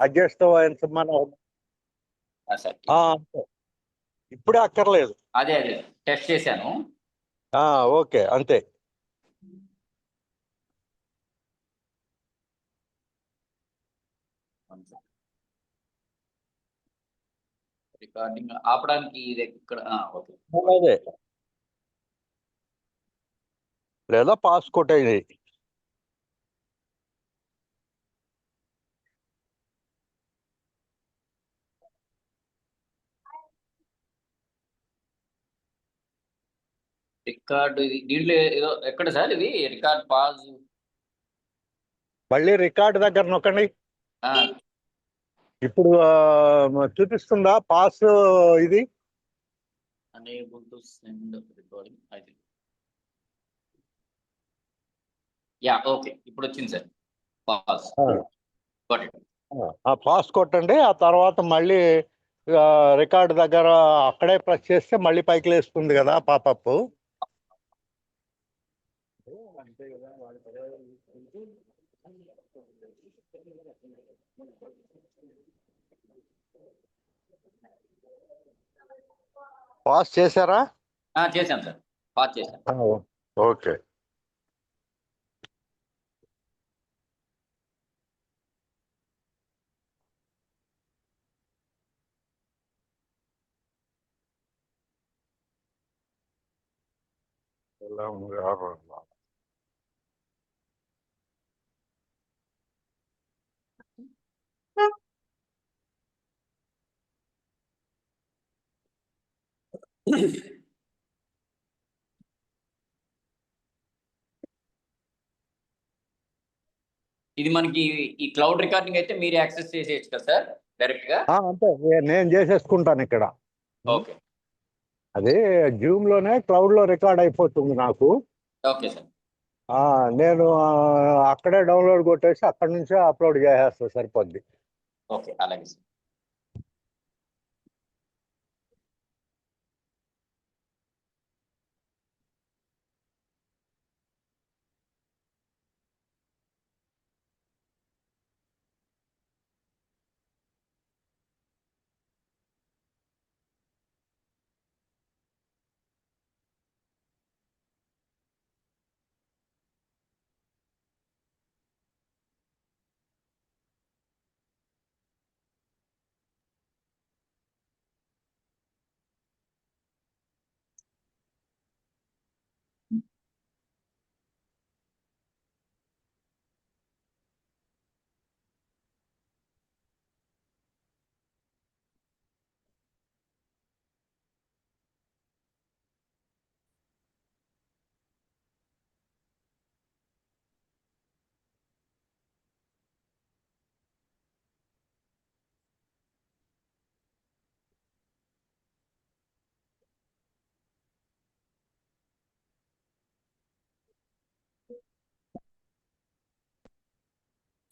Adjust మనం sir అంతే. ఇప్పుడే అక్కర్లేదు. అదే టెస్ట్ చేశాను. ఓకే, అంతే. రికార్డింగ్ ఆపడానికి ఇది ఎక్కడ? ఓకే, అదే. లేదా పాస్ కొట్టేది. రికార్డు ఇది దీంట్లో ఏదో ఎక్కడ సార్ ఇది రికార్డ్ పాజ్? మళ్ళీ రికార్డ్ దగ్గర నొక్కండి. ఇప్పుడు చూపిస్తుందా పాస్ ఇది? unable to send recording I think. Okay, ఇప్పుడు వచ్చింది సార్ పాస్. పాస్ కొట్టండి. ఆ తర్వాత మళ్ళీ రికార్డ్ దగ్గర అక్కడే ప్రెస్ చేస్తే మళ్ళీ పైకి లేస్తుంది కదా పాపప్. పాస్ చేశారా? చేశాను సార్, పాస్ చేశాను. ఓకే. ఇది మనకి ఈ క్లౌడ్ రికార్డింగ్ అయితే మీరు యాక్సెస్ చేసేయచ్చు కదా సార్ డైరెక్ట్ గా? అంతే, నేను చేసేసుకుంటాను ఇక్కడ. ఓకే, అదే జూమ్ లోనే క్లౌడ్ లో రికార్డ్ అయిపోతుంది నాకు. Okay sir. నేను అక్కడే డౌన్లోడ్ కొట్టేసి అక్కడి నుంచే అప్లోడ్ చేసేస్తా, సరిపోద్ది. ఓకే, అలాగే సార్.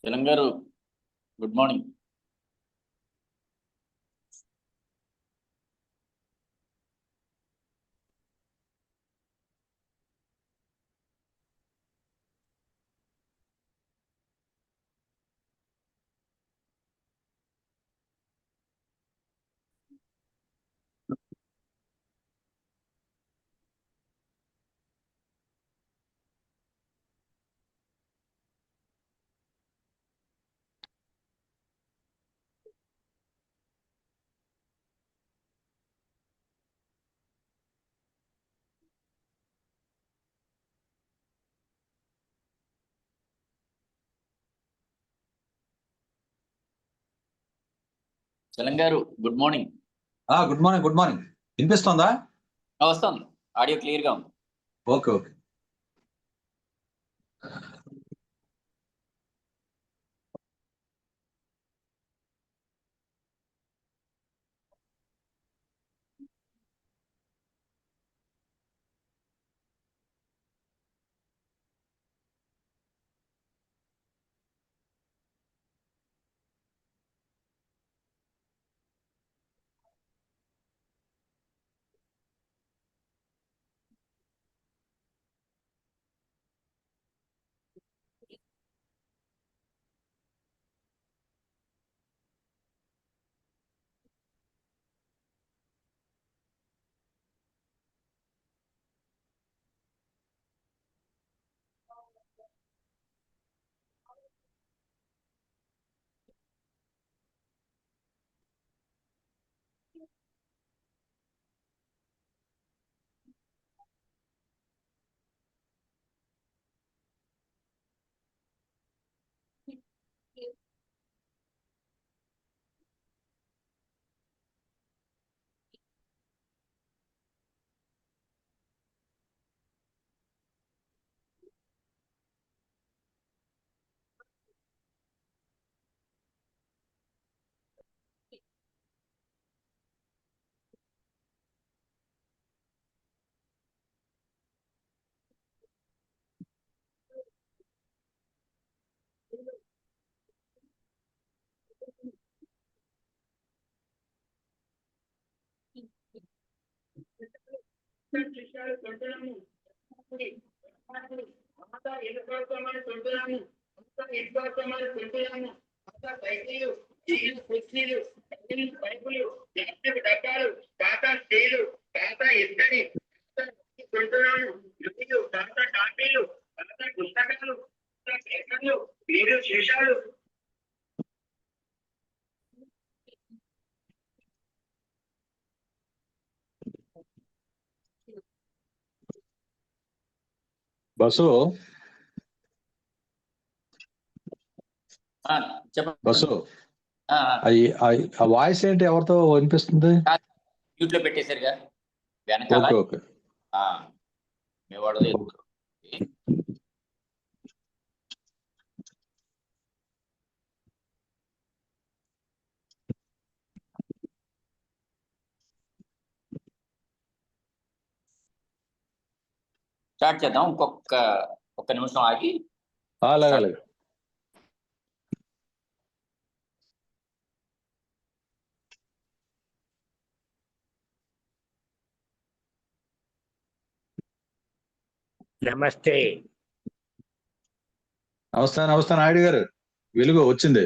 చలం గారు, గుడ్ మార్నింగ్. చలం గారు, good morning. Good morning, good morning. వినిపిస్తుందా? వస్తుంది, ఆడియో క్లియర్ గా ఉంది. Okay, okay. శిష్యాలు కొంటున్నాము అంతా ఎదుర్కోమని కొంటున్నాము అంతా ఎదుర్కోమని కొంటున్నాము అంతా సైకిళ్ళు స్టీలు కుర్చీలు పైపులు ప్లాస్టిక్ డబ్బాలు టాటా స్టీలు టాటా ఇత్తడి కొంటున్నాము లుంగీలు టాటా టాపీలు టాటా పుస్తకాలు టాటా పేపర్లు వీరు శేషాలు బస్సు చెప్పండి. బస్సు ఆ వాయిస్ ఏంటి ఎవరితో వినిపిస్తుంది? మ్యూట్ లో పెట్టేశారుగా వెనకాల. ఓకే ఓకే మీ వాడు స్టార్ట్ చేద్దాం. ఒక్క నిమిషం ఆగి. అలాగే అలాగే. నమస్తే. నమస్తే నమస్తే నాయుడు గారు. వెలుగు వచ్చింది.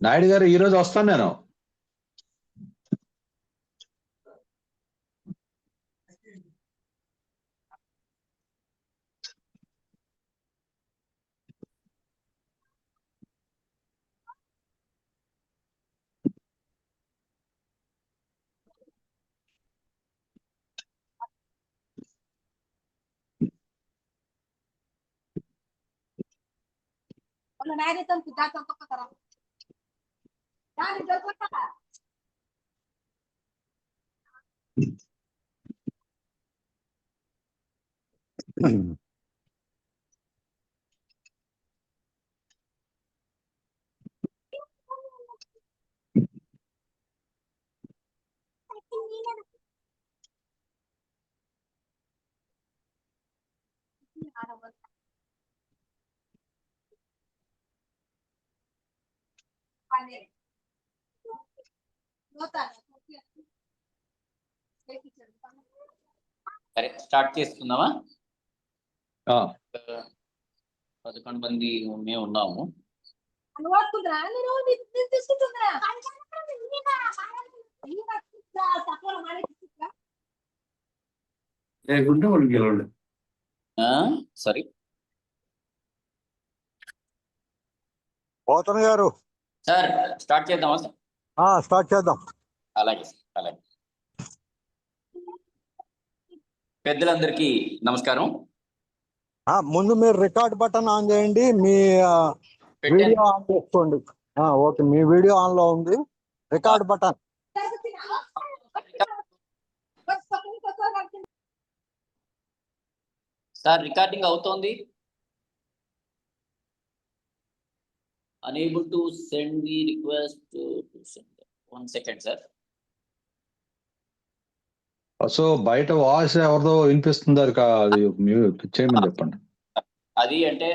నాయుడు గారు ఈ రోజు వస్తాను నేను. సరే స్టార్ట్ చేసుకుందామా? 11 మంది మేము ఉన్నాము. సరే పోతన గారు సార్ స్టార్ట్ చేద్దామా సార్? స్టార్ట్ చేద్దాం. అలాగే అలాగే. పెద్దలందరికీ నమస్కారం. ముందు మీరు రికార్డ్ బటన్ ఆన్ చేయండి. మీ వీడియో ఆన్ చేసుకోండి. ఓకే, మీ వీడియో ఆన్ లో ఉంది. Record button. సార్ రికార్డింగ్ అవుతోంది. unable to send the request to send. 1 second sir. So బయట వాయిస్ ఎవరిదో వినిపిస్తుంది. అది చేయమని చెప్పండి. అది అంటే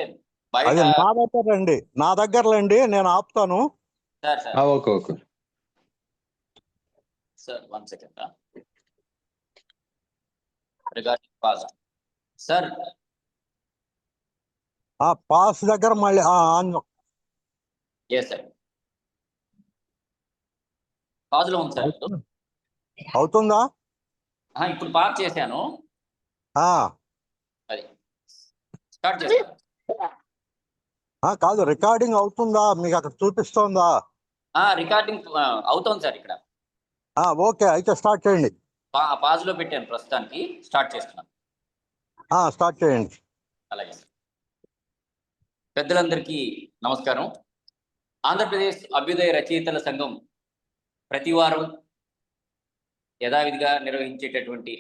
అది నా దగ్గర రండి, నేను ఆపుతాను. Okay okay sir 1 second. Regarding pass sir. Pass దగ్గర మళ్ళీ ఆన్. ఎస్ సార్, పాజ్ లో ఉంది సార్. అవుతుందా? ఇప్పుడు పాస్ చేశాను. అది స్టార్ట్ చేస్తాను. కాదు, రికార్డింగ్ అవుతుందా? మీకు అక్కడ చూపిస్తోందా? రికార్డింగ్ అవుతోంది సార్ ఇక్కడ. ఓకే, అయితే స్టార్ట్ చేయండి. పాజ్ లో పెట్టాను ప్రస్తుతానికి. స్టార్ట్ చేస్తున్నాను. స్టార్ట్ చేయండి. అలాగే. పెద్దలందరికీ నమస్కారం. ఆంధ్రప్రదేశ్ అభ్యుదయ రచయితల సంఘం ప్రతి వారం యథావిధిగా నిర్వహించేటటువంటి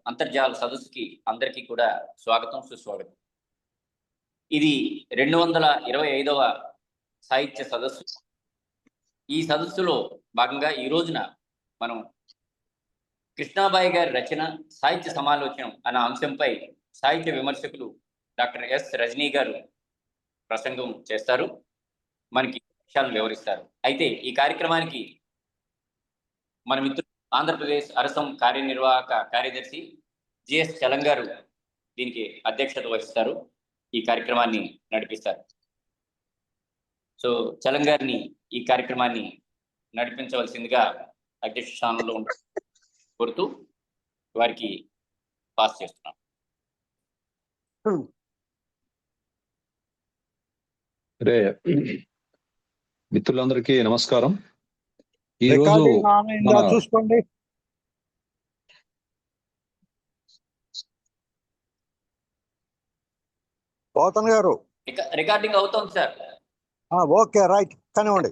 అంతర్జాల సదస్సుకి అందరికీ కూడా స్వాగతం, సుస్వాగతం. ఇది 225వ సాహిత్య సదస్సు. ఈ సదస్సులో భాగంగా ఈ రోజున మనం కృష్ణాబాయి గారి రచన సాహిత్య సమాలోచనం అనే అంశంపై సాహిత్య విమర్శకులు డాక్టర్ ఎస్ రజనీ గారు ప్రసంగం చేస్తారు. మనకి విషయాలను వివరిస్తారు. అయితే ఈ కార్యక్రమానికి మన మిత్రుడు ఆంధ్రప్రదేశ్ అరసం కార్యనిర్వాహక కార్యదర్శి జిఎస్ చలం గారు దీనికి అధ్యక్షత వహిస్తారు, ఈ కార్యక్రమాన్ని నడిపిస్తారు. సో చలం గారిని ఈ కార్యక్రమాన్ని నడిపించవలసిందిగా అధ్యక్ష స్థానంలో కోరుతూ వారికి పాస్ చేస్తున్నాం. రే మిత్రులందరికీ నమస్కారం. ఈ రోజు రికార్డింగ్ ఆన్ అయిందా చూసుకోండి. గౌతమ్ గారు రికార్డింగ్ అవుతోంది సార్. Okay right కనివ్వండి.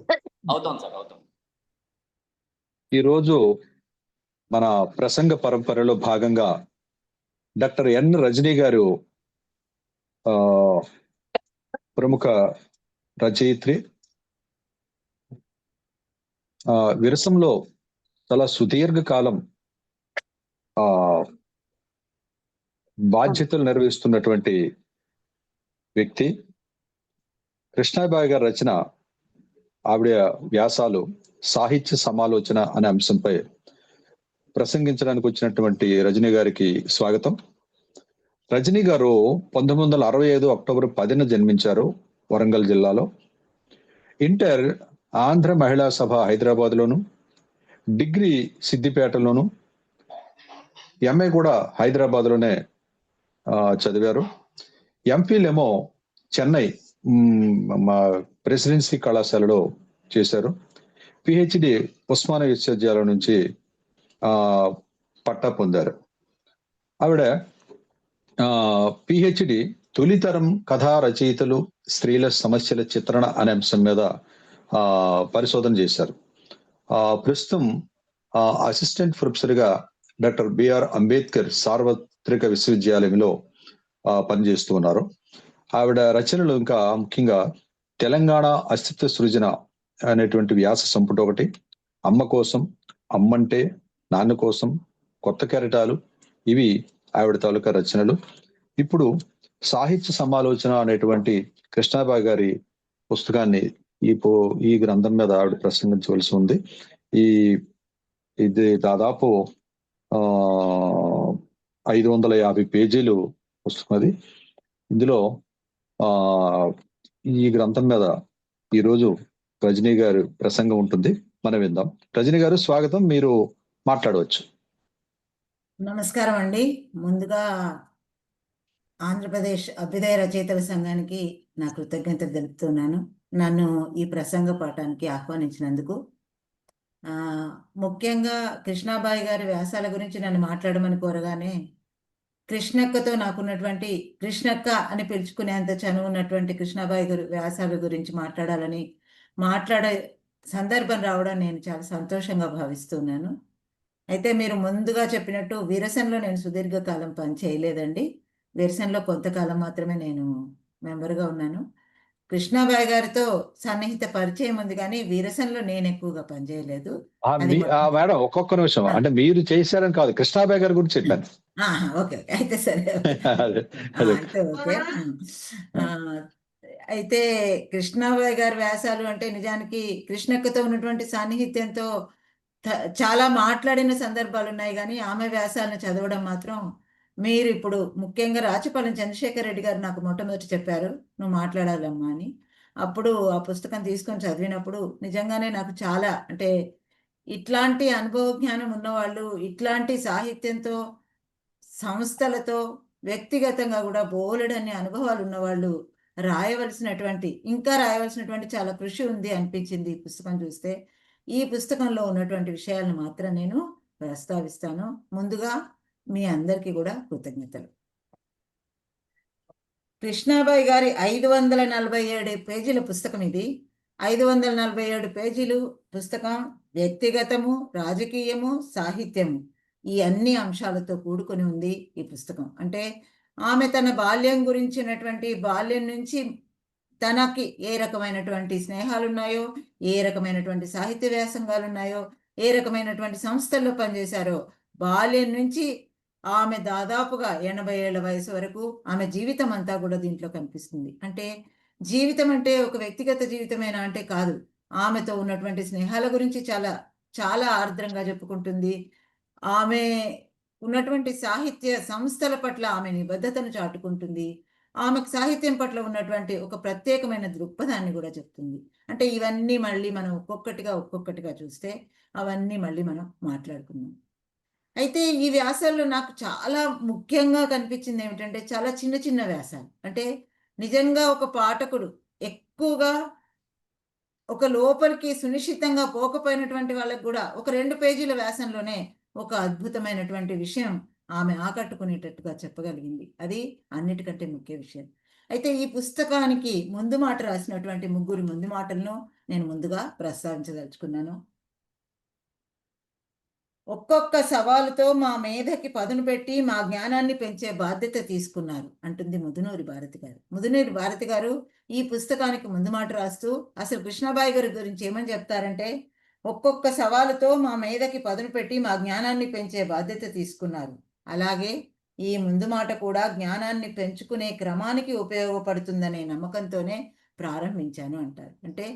అవుతోంది సార్, అవుతుంది. ఈరోజు మన ప్రసంగ పరంపరలో భాగంగా డాక్టర్ ఎన్ రజనీ గారు ప్రముఖ రచయిత్రి, విరసంలో చాలా సుదీర్ఘ కాలం బాధ్యతలు నిర్వహిస్తున్నటువంటి వ్యక్తి. కృష్ణాబాయి గారి రచన, ఆవిడ వ్యాసాలు సాహిత్య సమాలోచన అనే అంశంపై ప్రసంగించడానికి వచ్చినటువంటి రజనీ గారికి స్వాగతం. రజనీ గారు 1965 అక్టోబర్ 10న జన్మించారు వరంగల్ జిల్లాలో. ఇంటర్ ఆంధ్ర మహిళా సభ హైదరాబాద్లోను, డిగ్రీ సిద్దిపేటలోను, ఎంఏ కూడా హైదరాబాద్లోనే చదివారు. ఎంఫిల్ చెన్నై మా ప్రెసిడెన్సీ కళాశాలలో చేశారు. పిహెచ్డి ఉస్మానియా విశ్వవిద్యాలయం నుంచి పట్టా పొందారు. ఆవిడ పిహెచ్డి తొలితరం కథా రచయితలు, స్త్రీల సమస్యల చిత్రణ అనే అంశం మీద పరిశోధన చేశారు. ప్రస్తుతం అసిస్టెంట్ ప్రొఫెసర్ గా డాక్టర్ బిఆర్ అంబేద్కర్ సార్వత్రిక విశ్వవిద్యాలయంలో పనిచేస్తూ ఉన్నారు. ఆవిడ రచనలు ఇంకా ముఖ్యంగా తెలంగాణ అస్తిత్వ సృజన అనేటువంటి వ్యాస సంపుట ఒకటి, అమ్మ కోసం, అమ్మంటే, నాన్న కోసం, కొత్త కెరటాలు, ఇవి ఆవిడ తాలూకా రచనలు. ఇప్పుడు సాహిత్య సమాలోచన అనేటువంటి కృష్ణాబాయి గారి పుస్తకాన్ని ఈ గ్రంథం మీద ఆవిడ ప్రసంగించవలసి ఉంది. ఇది దాదాపు 550 పేజీలు పుస్తకం అది. ఇందులో ఈ గ్రంథం మీద ఈరోజు రజనీ గారు ప్రసంగం ఉంటుంది, మనం విందాం. రజనీ గారు స్వాగతం, మీరు మాట్లాడవచ్చు. నమస్కారం అండి. ముందుగా ఆంధ్రప్రదేశ్ అభ్యుదయ రచయితల సంఘానికి నా కృతజ్ఞతలు తెలుపుతున్నాను, నన్ను ఈ ప్రసంగ పాఠానికి ఆహ్వానించినందుకు. ముఖ్యంగా కృష్ణాబాయి గారి వ్యాసాల గురించి నన్ను మాట్లాడమని కోరగానే, కృష్ణక్కతో నాకున్నటువంటి, కృష్ణక్క అని పిలుచుకునేంత చనువు ఉన్నటువంటి కృష్ణాబాయి గారి వ్యాసాల గురించి మాట్లాడే సందర్భం రావడం నేను చాలా సంతోషంగా భావిస్తున్నాను. అయితే మీరు ముందుగా చెప్పినట్టు విరసంలో నేను సుదీర్ఘకాలం పని చేయలేదండి. విరసంలో కొంతకాలం మాత్రమే నేను మెంబర్గా ఉన్నాను. కృష్ణాబాయి గారితో సన్నిహిత పరిచయం ఉంది, కానీ విరసంలో నేను ఎక్కువగా పనిచేయలేదు. మేడం ఒక్కొక్క నిమిషం, అంటే మీరు చేశారని కాదు, కృష్ణాబాయి గారి గురించి చెప్పాను. ఓకే, అయితే సరే, అయితే ఓకే. అయితే కృష్ణాబాయి గారి వ్యాసాలు అంటే నిజానికి కృష్ణక్కతో ఉన్నటువంటి సాన్నిహిత్యంతో చాలా మాట్లాడిన సందర్భాలు ఉన్నాయి, కానీ ఆమె వ్యాసాలను చదవడం మాత్రం, మీరు ఇప్పుడు ముఖ్యంగా రాచపాలెం చంద్రశేఖర్ రెడ్డి గారు నాకు మొట్టమొదటి చెప్పారు, నువ్వు మాట్లాడాలమ్మా అని. అప్పుడు ఆ పుస్తకం తీసుకొని చదివినప్పుడు నిజంగానే నాకు చాలా, అంటే ఇట్లాంటి అనుభవ జ్ఞానం ఉన్నవాళ్ళు, ఇట్లాంటి సాహిత్యంతో, సంస్థలతో, వ్యక్తిగతంగా కూడా బోలెడన్ని అనుభవాలు ఉన్నవాళ్ళు ఇంకా రాయవలసినటువంటి చాలా కృషి ఉంది అనిపించింది ఈ పుస్తకం చూస్తే. ఈ పుస్తకంలో ఉన్నటువంటి విషయాలను మాత్రం నేను ప్రస్తావిస్తాను. ముందుగా మీ అందరికీ కూడా కృతజ్ఞతలు. కృష్ణాబాయి గారి 547 పేజీల పుస్తకం ఇది. 547 పేజీలు పుస్తకం వ్యక్తిగతము, రాజకీయము, సాహిత్యము, ఈ అన్ని అంశాలతో కూడుకొని ఉంది ఈ పుస్తకం. అంటే ఆమె తన బాల్యం గురించినటువంటి, బాల్యం నుంచి తనకి ఏ రకమైనటువంటి స్నేహాలు ఉన్నాయో, ఏ రకమైనటువంటి సాహిత్య వ్యాసంగాలు ఉన్నాయో, ఏ రకమైనటువంటి సంస్థల్లో పనిచేశారో, బాల్యం నుంచి ఆమె దాదాపుగా 80 ఏళ్ల వయసు వరకు ఆమె జీవితం అంతా కూడా దీంట్లో కనిపిస్తుంది. అంటే జీవితం అంటే ఒక వ్యక్తిగత జీవితమేనా అంటే కాదు, ఆమెతో ఉన్నటువంటి స్నేహాల గురించి చాలా చాలా ఆర్ద్రంగా చెప్పుకుంటుంది. ఆమె ఉన్నటువంటి సాహిత్య సంస్థల పట్ల ఆమె నిబద్ధతను చాటుకుంటుంది. ఆమెకు సాహిత్యం పట్ల ఉన్నటువంటి ఒక ప్రత్యేకమైన దృక్పథాన్ని కూడా చెప్తుంది. అంటే ఇవన్నీ మళ్ళీ మనం ఒక్కొక్కటిగా చూస్తే అవన్నీ మళ్ళీ మనం మాట్లాడుకున్నాం. అయితే ఈ వ్యాసాల్లో నాకు చాలా ముఖ్యంగా కనిపించింది ఏమిటంటే చాలా చిన్న చిన్న వ్యాసాలు. అంటే నిజంగా ఒక పాఠకుడు ఎక్కువగా ఒక లోపలికి సునిశ్చితంగా పోకపోయినటువంటి వాళ్ళకు కూడా ఒక 2 పేజీల వ్యాసంలోనే ఒక అద్భుతమైనటువంటి విషయం ఆమె ఆకట్టుకునేటట్టుగా చెప్పగలిగింది. అది అన్నిటికంటే ముఖ్య విషయం. అయితే ఈ పుస్తకానికి ముందు మాట రాసినటువంటి ముగ్గురు ముందు మాటలను నేను ముందుగా ప్రస్తావించదలుచుకున్నాను. ఒక్కొక్క సవాలుతో మా మేధకి పదును పెట్టి మా జ్ఞానాన్ని పెంచే బాధ్యత తీసుకున్నారు అంటుంది ముదునూరి భారతి గారు. ముదునూరి భారతి గారు ఈ పుస్తకానికి ముందు మాట రాస్తూ అసలు కృష్ణాబాయి గారి గురించి ఏమని చెప్తారంటే, ఒక్కొక్క సవాలుతో మా మేధకి పదును పెట్టి మా జ్ఞానాన్ని పెంచే బాధ్యత తీసుకున్నారు. అలాగే ఈ ముందు మాట కూడా జ్ఞానాన్ని పెంచుకునే క్రమానికి ఉపయోగపడుతుందనే నమ్మకంతోనే ప్రారంభించాను అంటారు. అంటే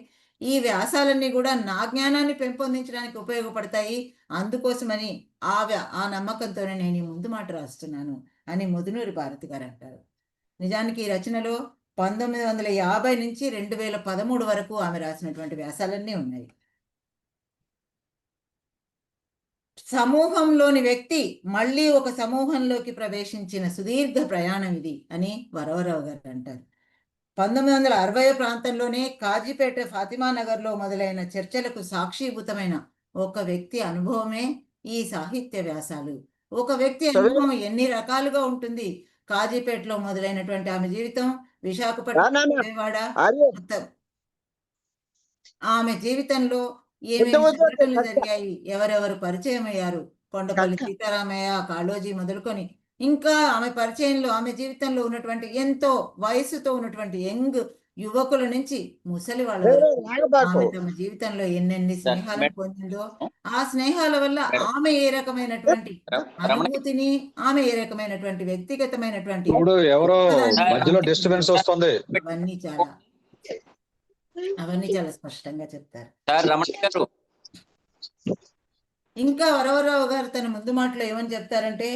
ఈ వ్యాసాలన్నీ కూడా నా జ్ఞానాన్ని పెంపొందించడానికి ఉపయోగపడతాయి, అందుకోసమని ఆ నమ్మకంతోనే నేను ఈ ముందు మాట రాస్తున్నాను అని ముదునూరి భారతి గారు అంటారు. నిజానికి ఈ రచనలో 1950 నుంచి 2013 వరకు ఆమె రాసినటువంటి వ్యాసాలన్నీ ఉన్నాయి. సమూహంలోని వ్యక్తి మళ్ళీ ఒక సమూహంలోకి ప్రవేశించిన సుదీర్ఘ ప్రయాణం ఇది అని వరవరావు గారు అంటారు. 1960 ప్రాంతంలోనే కాజీపేట ఫాతిమా నగర్లో మొదలైన చర్చలకు సాక్షీభూతమైన ఒక వ్యక్తి అనుభవమే ఈ సాహిత్య వ్యాసాలు. ఒక వ్యక్తి అనుభవం ఎన్ని రకాలుగా ఉంటుంది. కాజీపేటలో మొదలైనటువంటి ఆమె జీవితం, విశాఖపట్నం, విజయవాడ, ఆమె జీవితంలో ఏమేమి సంఘటనలు జరిగాయి, ఎవరెవరు పరిచయం అయ్యారు, కొండపల్లి సీతారామయ్య, కాళోజీ మొదలుకొని ఇంకా ఆమె పరిచయంలో ఆమె జీవితంలో ఉన్నటువంటి ఎంతో వయసుతో ఉన్నటువంటి యంగ్ యువకుల నుంచి ముసలి వాళ్ళ వరకు ఆమె తమ జీవితంలో ఎన్నెన్ని స్నేహాలను పొందిందో, ఆ స్నేహాల వల్ల ఆమె ఏ రకమైనటువంటి అనుభూతిని, ఆమె ఏ రకమైనటువంటి వ్యక్తిగతమైనటువంటి ఎవరో మధ్యలో డిస్టర్బెన్స్ వస్తుంది, అవన్నీ చాలా స్పష్టంగా చెప్తారు. రమణ. ఇంకా వరవరావు గారు తన ముందు మాటలో ఏమని చెప్తారంటే,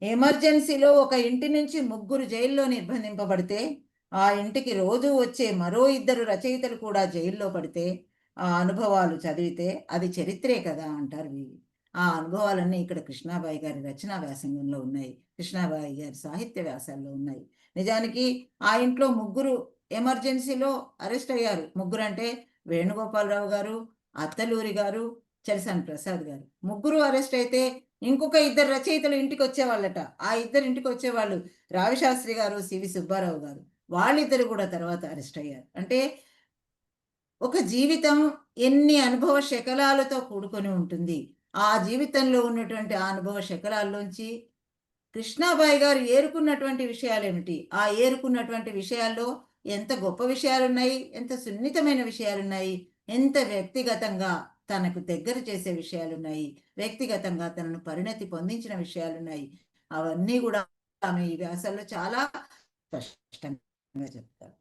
ఎమర్జెన్సీలో ఒక ఇంటి నుంచి 3 జైల్లో నిర్బంధింపబడితే ఆ ఇంటికి రోజు వచ్చే మరో 2 రచయితలు కూడా జైల్లో పడితే ఆ అనుభవాలు చదివితే అది చరిత్రే కదా అంటారు వీరు. ఆ అనుభవాలన్నీ ఇక్కడ కృష్ణాబాయి గారి రచనా వ్యాసంగంలో ఉన్నాయి, కృష్ణాబాయి గారి సాహిత్య వ్యాసాల్లో ఉన్నాయి. నిజానికి ఆ ఇంట్లో 3 ఎమర్జెన్సీలో అరెస్ట్ అయ్యారు. 3 అంటే వేణుగోపాలరావు గారు, అత్తలూరి గారు, చలసాని ప్రసాద్ గారు. 3 అరెస్ట్ అయితే ఇంకొక 2 రచయితలు ఇంటికి వచ్చేవాళ్ళట. ఆ 2 ఇంటికి వచ్చేవాళ్ళు రావిశాస్త్రి గారు, సివి సుబ్బారావు గారు. వాళ్ళిద్దరు కూడా తర్వాత అరెస్ట్ అయ్యారు. అంటే ఒక జీవితం ఎన్ని అనుభవ శకలాలతో కూడుకొని ఉంటుంది. ఆ జీవితంలో ఉన్నటువంటి ఆ అనుభవ శకలాల్లోంచి కృష్ణాబాయి గారు ఏరుకున్నటువంటి విషయాలు ఏమిటి, ఆ ఏరుకున్నటువంటి విషయాల్లో ఎంత గొప్ప విషయాలున్నాయి, ఎంత సున్నితమైన విషయాలున్నాయి, ఎంత వ్యక్తిగతంగా తనకు దగ్గర చేసే విషయాలున్నాయి, వ్యక్తిగతంగా తనను పరిణతి పొందించిన విషయాలున్నాయి. అవన్నీ కూడా ఆమె ఈ వ్యాసాల్లో చాలా స్పష్టంగా చెప్తారు.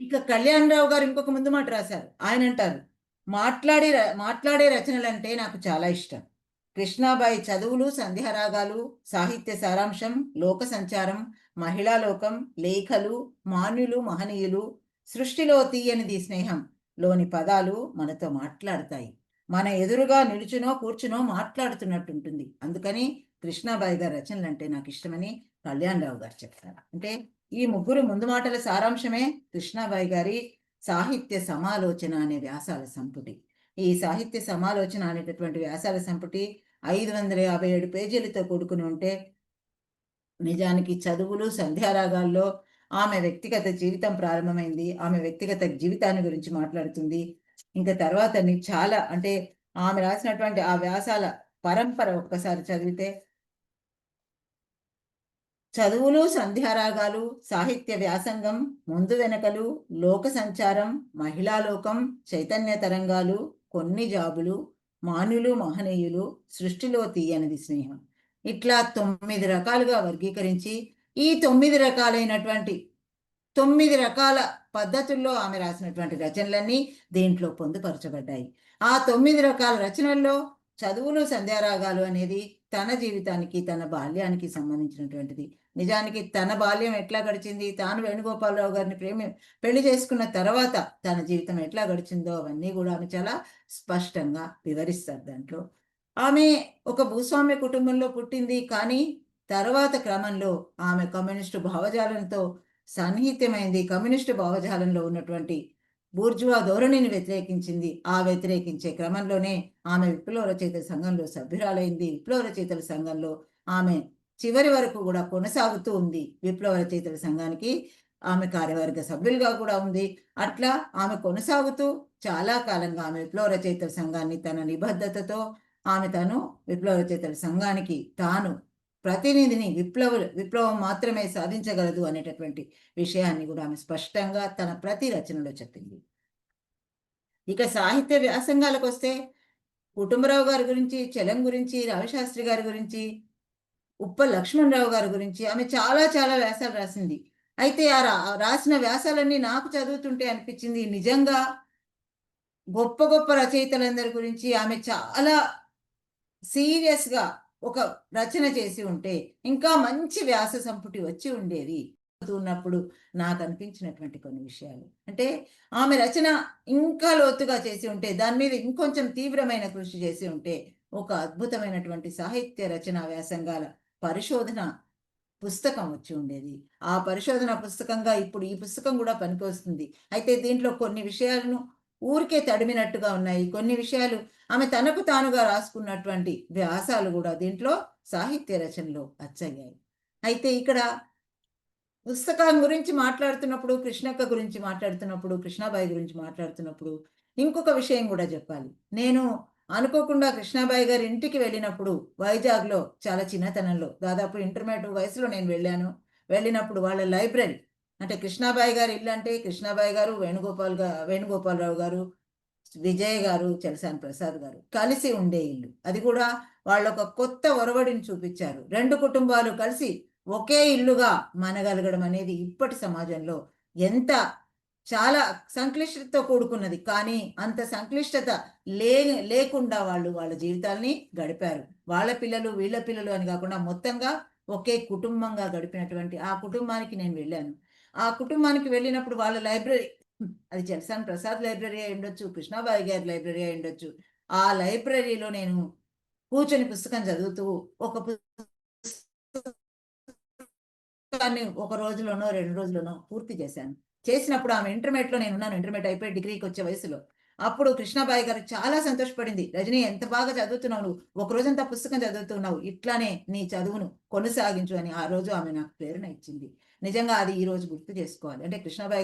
ఇక కళ్యాణరావు గారు ఇంకొక ముందు మాట రాశారు. ఆయన అంటారు, మాట్లాడే రచనలంటే నాకు చాలా ఇష్టం. కృష్ణాబాయి చదువులు, సంధ్యారాగాలు, సాహిత్య సారాంశం, లోక సంచారం, మహిళా లోకం, లేఖలు, మాన్యులు, మహనీయులు, సృష్టిలో తీయనిది స్నేహం లోని పదాలు మనతో మాట్లాడతాయి. మన ఎదురుగా నిలుచునో కూర్చునో మాట్లాడుతున్నట్టుంటుంది. అందుకని కృష్ణాబాయి గారి రచనలు అంటే నాకు ఇష్టమని కళ్యాణరావు గారు చెప్తారు. అంటే ఈ 3 ముందు మాటల సారాంశమే కృష్ణాబాయి గారి సాహిత్య సమాలోచన అనే వ్యాసాల సంపుటి. ఈ సాహిత్య సమాలోచన అనేటటువంటి వ్యాసాల సంపుటి 557 పేజీలతో కూడుకుని ఉంటే, నిజానికి చదువులు, సంధ్యారాగాల్లో ఆమె వ్యక్తిగత జీవితం ప్రారంభమైంది. ఆమె వ్యక్తిగత జీవితాన్ని గురించి మాట్లాడుతుంది. ఇంకా తర్వాత చాలా అంటే ఆమె రాసినటువంటి ఆ వ్యాసాల పరంపర ఒక్కసారి చదివితే, చదువులు, సంధ్యారాగాలు, సాహిత్య వ్యాసంగం, ముందు వెనకలు, లోక సంచారం, మహిళా లోకం, చైతన్య తరంగాలు, కొన్ని జాబులు, మాన్యులు, మహనీయులు, సృష్టిలో తీయనిది స్నేహం, ఇట్లా 9 రకాలుగా వర్గీకరించి ఈ 9 రకాలైనటువంటి 9 రకాల పద్ధతుల్లో ఆమె రాసినటువంటి రచనలన్నీ దీంట్లో పొందుపరచబడ్డాయి. ఆ 9 రకాల రచనల్లో చదువులు సంధ్యారాగాలు అనేది తన జీవితానికి, తన బాల్యానికి సంబంధించినటువంటిది. నిజానికి తన బాల్యం ఎట్లా గడిచింది, తాను వేణుగోపాలరావు గారిని పెళ్లి చేసుకున్న తర్వాత తన జీవితం ఎట్లా గడిచిందో అవన్నీ కూడా ఆమె చాలా స్పష్టంగా వివరిస్తారు దాంట్లో. ఆమె ఒక భూస్వామ్య కుటుంబంలో పుట్టింది, కానీ తర్వాత క్రమంలో ఆమె కమ్యూనిస్టు భావజాలంతో సన్నిహిత్యమైంది. కమ్యూనిస్టు భావజాలంలో ఉన్నటువంటి బూర్జువా ధోరణిని వ్యతిరేకించింది. ఆ వ్యతిరేకించే క్రమంలోనే ఆమె విప్లవ రచయితల సంఘంలో సభ్యురాలైంది. విప్లవ రచయితల సంఘంలో ఆమె చివరి వరకు కూడా కొనసాగుతూ ఉంది. విప్లవ రచయితల సంఘానికి ఆమె కార్యవర్గ సభ్యులుగా కూడా ఉంది. అట్లా ఆమె కొనసాగుతూ చాలా కాలంగా ఆమె విప్లవ రచయితల సంఘాన్ని తన నిబద్ధతతో తను విప్లవ రచయితల సంఘానికి తాను ప్రతినిధిని, విప్లవం మాత్రమే సాధించగలదు అనేటటువంటి విషయాన్ని కూడా ఆమె స్పష్టంగా తన ప్రతి రచనలో చెప్పింది. ఇక సాహిత్య వ్యాసంగాలకు వస్తే కుటుంబరావు గారి గురించి, చలం గురించి, రవిశాస్త్రి గారి గురించి, ఉప్ప లక్ష్మణరావు గారి గురించి ఆమె చాలా చాలా వ్యాసాలు రాసింది. అయితే ఆ రాసిన వ్యాసాలన్నీ నాకు చదువుతుంటే అనిపించింది, నిజంగా గొప్ప గొప్ప రచయితలందరి గురించి ఆమె చాలా సీరియస్గా ఒక రచన చేసి ఉంటే ఇంకా మంచి వ్యాస సంపుటి వచ్చి ఉండేది. ఉన్నప్పుడు నాకు అనిపించినటువంటి కొన్ని విషయాలు అంటే, ఆమె రచన ఇంకా లోతుగా చేసి ఉంటే, దాని మీద ఇంకొంచెం తీవ్రమైన కృషి చేసి ఉంటే ఒక అద్భుతమైనటువంటి సాహిత్య రచన వ్యాసంగాల పరిశోధన పుస్తకం వచ్చి ఉండేది. ఆ పరిశోధన పుస్తకంగా ఇప్పుడు ఈ పుస్తకం కూడా పనికొస్తుంది. అయితే దీంట్లో కొన్ని విషయాలను ఊరికే తడిమినట్టుగా ఉన్నాయి. కొన్ని విషయాలు ఆమె తనకు తానుగా రాసుకున్నటువంటి వ్యాసాలు కూడా దీంట్లో సాహిత్య రచనలో అచ్చయ్యాయి. అయితే ఇక్కడ పుస్తకం గురించి మాట్లాడుతున్నప్పుడు, కృష్ణక్క గురించి మాట్లాడుతున్నప్పుడు, కృష్ణాబాయి గురించి మాట్లాడుతున్నప్పుడు ఇంకొక విషయం కూడా చెప్పాలి. నేను అనుకోకుండా కృష్ణాబాయి గారి ఇంటికి వెళ్ళినప్పుడు వైజాగ్లో చాలా చిన్నతనంలో, దాదాపు ఇంటర్మీడియట్ వయసులో నేను వెళ్ళినప్పుడు వాళ్ళ లైబ్రరీ అంటే కృష్ణాబాయి గారి ఇల్లు అంటే కృష్ణాబాయి గారు, వేణుగోపాలరావు గారు, విజయ్ గారు, చలసాని ప్రసాద్ గారు కలిసి ఉండే ఇల్లు. అది కూడా వాళ్ళు ఒక కొత్త ఒరవడిని చూపించారు. 2 కుటుంబాలు కలిసి ఒకే ఇల్లుగా మనగలగడం అనేది ఇప్పటి సమాజంలో ఎంత చాలా సంక్లిష్టతతో కూడుకున్నది. కానీ అంత సంక్లిష్టత లేకుండా వాళ్ళ జీవితాల్ని గడిపారు. వాళ్ళ పిల్లలు, వీళ్ళ పిల్లలు అని కాకుండా మొత్తంగా ఒకే కుటుంబంగా గడిపినటువంటి ఆ కుటుంబానికి నేను వెళ్ళాను. ఆ కుటుంబానికి వెళ్ళినప్పుడు వాళ్ళ లైబ్రరీ, అది చలసాని ప్రసాద్ లైబ్రరీ అయి ఉండొచ్చు, కృష్ణాబాయి గారి లైబ్రరీ అయి ఉండొచ్చు. ఆ లైబ్రరీలో నేను కూర్చొని పుస్తకం చదువుతూ ఒక పుస్తకాన్ని ఒక రోజులోనో 2 రోజుల్లోనో పూర్తి చేశాను. చేసినప్పుడు ఆమె ఇంటర్మీడియట్లో నేనున్నాను. ఇంటర్మీడియట్ అయిపోయి డిగ్రీకి వచ్చే వయసులో. అప్పుడు కృష్ణాబాయి గారు చాలా సంతోషపడింది. రజనీ, ఎంత బాగా చదువుతున్నావు నువ్వు, ఒక రోజంతా పుస్తకం చదువుతున్నావు, ఇట్లానే నీ చదువును కొనసాగించు అని ఆ రోజు ఆమె నాకు ప్రేరణ ఇచ్చింది. నిజంగా అది ఈ రోజు గుర్తు చేసుకోవాలి. అంటే కృష్ణాబాయి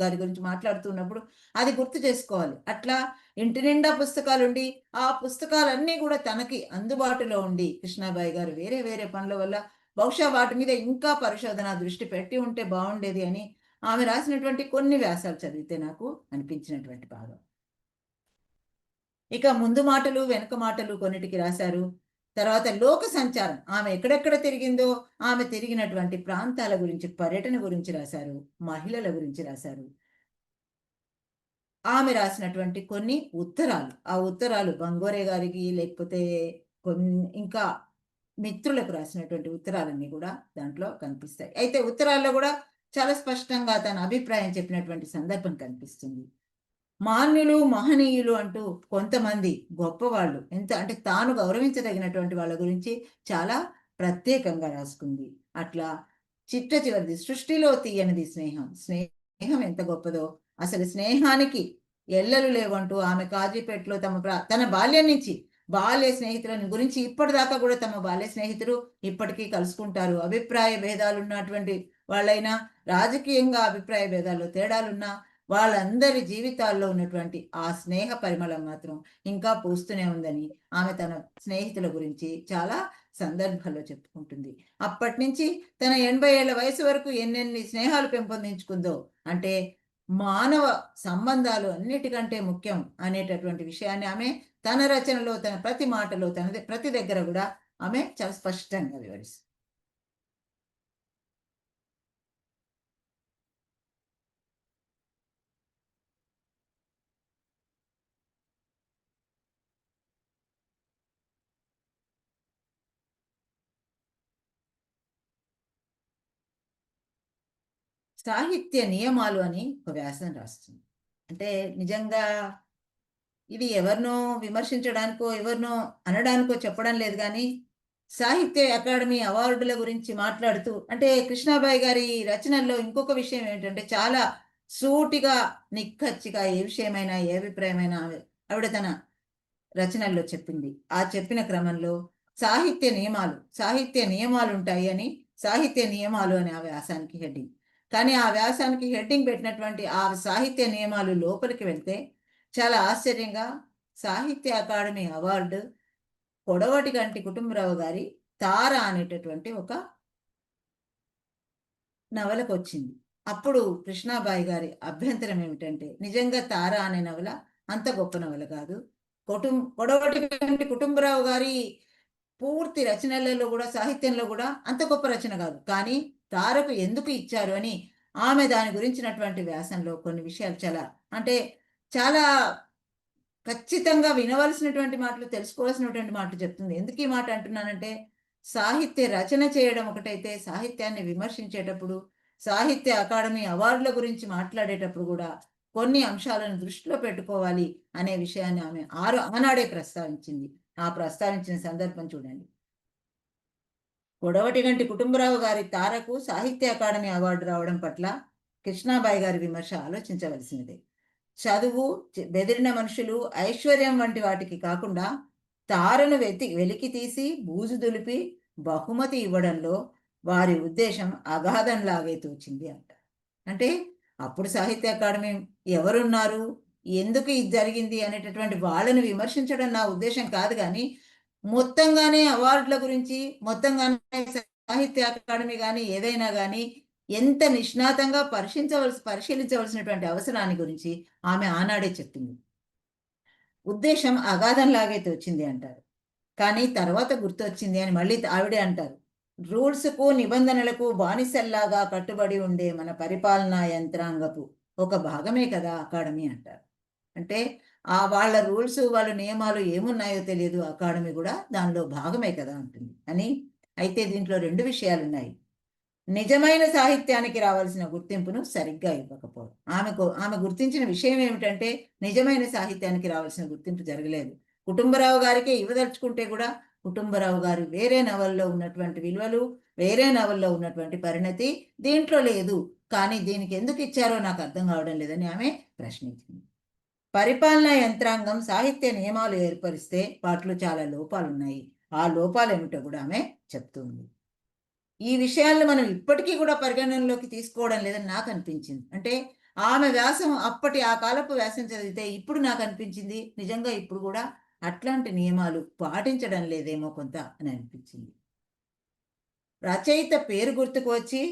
గారి గురించి మాట్లాడుతున్నప్పుడు అది గుర్తు చేసుకోవాలి. అట్లా ఇంటి నిండా పుస్తకాలుండి ఆ పుస్తకాలన్నీ కూడా తనకి అందుబాటులో ఉండి, కృష్ణాబాయి గారు వేరే వేరే పనుల వల్ల బహుశా వాటి మీద ఇంకా పరిశోధన దృష్టి పెట్టి ఉంటే బాగుండేది అని ఆమె రాసినటువంటి కొన్ని వ్యాసాలు చదివితే నాకు అనిపించినటువంటి భాగం. ఇక ముందు మాటలు, వెనుక మాటలు కొన్నిటికి రాశారు. తర్వాత లోక సంచారం, ఆమె ఎక్కడెక్కడ తిరిగిందో, ఆమె తిరిగినటువంటి ప్రాంతాల గురించి, పర్యటన గురించి రాశారు. మహిళల గురించి రాశారు. ఆమె రాసినటువంటి కొన్ని ఉత్తరాలు, ఆ ఉత్తరాలు బంగోరే గారికి, లేకపోతే ఇంకా మిత్రులకు రాసినటువంటి ఉత్తరాలన్నీ కూడా దాంట్లో కనిపిస్తాయి. అయితే ఉత్తరాల్లో కూడా చాలా స్పష్టంగా తన అభిప్రాయం చెప్పినటువంటి సందర్భం కనిపిస్తుంది. మాన్యులు, మహనీయులు అంటూ కొంతమంది గొప్పవాళ్ళు, ఎంత అంటే తాను గౌరవించదగినటువంటి వాళ్ళ గురించి చాలా ప్రత్యేకంగా రాసుకుంది. అట్లా చిట్ట చివరిది, సృష్టిలో తీయనిది స్నేహం. స్నేహం ఎంత గొప్పదో, అసలు స్నేహానికి ఎల్లలు లేవంటూ ఆమె కాజీపేటలో తన బాల్యం నుంచి బాల్య స్నేహితులని గురించి ఇప్పటిదాకా కూడా తమ బాల్య స్నేహితులు ఇప్పటికీ కలుసుకుంటారు. అభిప్రాయ భేదాలు ఉన్నటువంటి వాళ్ళైనా, రాజకీయంగా అభిప్రాయ భేదాల్లో తేడాలున్నా, వాళ్ళందరి జీవితాల్లో ఉన్నటువంటి ఆ స్నేహ పరిమళం మాత్రం ఇంకా పూస్తూనే ఉందని ఆమె తన స్నేహితుల గురించి చాలా సందర్భాల్లో చెప్పుకుంటుంది. అప్పటి నుంచి తన 80 ఏళ్ల వయసు వరకు ఎన్నెన్ని స్నేహాలు పెంపొందించుకుందో, అంటే మానవ సంబంధాలు అన్నిటికంటే ముఖ్యం అనేటటువంటి విషయాన్ని ఆమె తన రచనలో, తన ప్రతి మాటలో, తన ప్రతి దగ్గర కూడా ఆమె చాలా స్పష్టంగా వివరిస్తుంది. సాహిత్య నియమాలు అని ఒక వ్యాసం రాస్తుంది. అంటే నిజంగా ఇది ఎవరినో విమర్శించడానికో ఎవరినో అనడానికో చెప్పడం లేదు, కానీ సాహిత్య అకాడమీ అవార్డుల గురించి మాట్లాడుతూ, అంటే కృష్ణాబాయి గారి రచనల్లో ఇంకొక విషయం ఏంటంటే చాలా సూటిగా నిక్కచ్చిగా ఏ విషయమైనా ఏ అభిప్రాయమైనా ఆవిడ తన రచనల్లో చెప్పింది. ఆ చెప్పిన క్రమంలో సాహిత్య నియమాలు ఉంటాయి అని, సాహిత్య నియమాలు అని ఆ వ్యాసానికి హెడ్డింగ్. కానీ ఆ వ్యాసానికి హెడ్డింగ్ పెట్టినటువంటి ఆ సాహిత్య నియమాలు లోపలికి వెళ్తే చాలా ఆశ్చర్యంగా సాహిత్య అకాడమీ అవార్డు కొడవటిగంటి కుటుంబరావు గారి తార అనేటటువంటి ఒక నవలకు వచ్చింది. అప్పుడు కృష్ణాబాయి గారి అభ్యంతరం ఏమిటంటే, నిజంగా తార అనే నవల అంత గొప్ప నవల కాదు, కొడవటిగంటి కుటుంబరావు గారి పూర్తి రచనలలో కూడా సాహిత్యంలో కూడా అంత గొప్ప రచన కాదు, కానీ తారకు ఎందుకు ఇచ్చారు అని ఆమె దాని గురించినటువంటి వ్యాసంలో కొన్ని విషయాలు చాలా ఖచ్చితంగా వినవలసినటువంటి మాటలు, తెలుసుకోవాల్సినటువంటి మాటలు చెప్తుంది. ఎందుకు ఈ మాట అంటున్నానంటే, సాహిత్య రచన చేయడం ఒకటైతే సాహిత్యాన్ని విమర్శించేటప్పుడు, సాహిత్య అకాడమీ అవార్డుల గురించి మాట్లాడేటప్పుడు కూడా కొన్ని అంశాలను దృష్టిలో పెట్టుకోవాలి అనే విషయాన్ని ఆమె ఆనాడే ప్రస్తావించింది. ఆ ప్రస్తావించిన సందర్భం చూడండి. కొడవటిగంటి కుటుంబరావు గారి తారకు సాహిత్య అకాడమీ అవార్డు రావడం పట్ల కృష్ణాబాయి గారి విమర్శ ఆలోచించవలసినదే. చదువు, బెదిరిన మనుషులు, ఐశ్వర్యం వంటి వాటికి కాకుండా తారను వెలికి తీసి బూజు దులిపి బహుమతి ఇవ్వడంలో వారి ఉద్దేశం అగాధంలాగే తోచింది అంట. అంటే అప్పుడు సాహిత్య అకాడమీ ఎవరున్నారు, ఎందుకు ఇది జరిగింది అనేటటువంటి వాళ్ళని విమర్శించడం నా ఉద్దేశం కాదు, కానీ మొత్తంగానే అవార్డుల గురించి, మొత్తంగానే సాహిత్య అకాడమీ కానీ ఏదైనా కానీ ఎంత నిష్ణాతంగా పరిశీలించవలసినటువంటి అవసరాన్ని గురించి ఆమె ఆనాడే చెప్పింది. ఉద్దేశం అగాధంలాగే తోచింది అంటారు, కానీ తర్వాత గుర్తొచ్చింది అని మళ్ళీ ఆవిడే అంటారు. రూల్స్కు నిబంధనలకు బానిసల్లాగా కట్టుబడి ఉండే మన పరిపాలనా యంత్రాంగపు ఒక భాగమే కదా అకాడమీ అంటారు. అంటే వాళ్ళ రూల్స్, వాళ్ళ నియమాలు ఏమున్నాయో తెలియదు, అకాడమీ కూడా దానిలో భాగమే కదా అంటుంది అని. అయితే దీంట్లో రెండు విషయాలు ఉన్నాయి. నిజమైన సాహిత్యానికి రావాల్సిన గుర్తింపును సరిగ్గా ఇవ్వకపోవడం. ఆమె గుర్తించిన విషయం ఏమిటంటే, నిజమైన సాహిత్యానికి రావాల్సిన గుర్తింపు జరగలేదు. కుటుంబరావు గారికి ఇవ్వదలుచుకుంటే కూడా కుటుంబరావు గారు వేరే నవల్లో ఉన్నటువంటి విలువలు, వేరే నవల్లో ఉన్నటువంటి పరిణతి దీంట్లో లేదు, కానీ దీనికి ఎందుకు ఇచ్చారో నాకు అర్థం కావడం లేదని ఆమె ప్రశ్నించింది. పరిపాలనా యంత్రాంగం సాహిత్య నియమాలు ఏర్పరిస్తే వాటిలో చాలా లోపాలున్నాయి. ఆ లోపాలు ఏమిటో కూడా ఆమె చెప్తుంది. ఈ విషయాలను మనం ఇప్పటికీ కూడా పరిగణనలోకి తీసుకోవడం లేదని నాకు అనిపించింది. అంటే ఆమె వ్యాసం, ఆ కాలపు వ్యాసం చదివితే ఇప్పుడు నాకు అనిపించింది, నిజంగా ఇప్పుడు కూడా అట్లాంటి నియమాలు పాటించడం లేదేమో కొంత అని అనిపించింది. రచయిత పేరు గుర్తుకు వచ్చి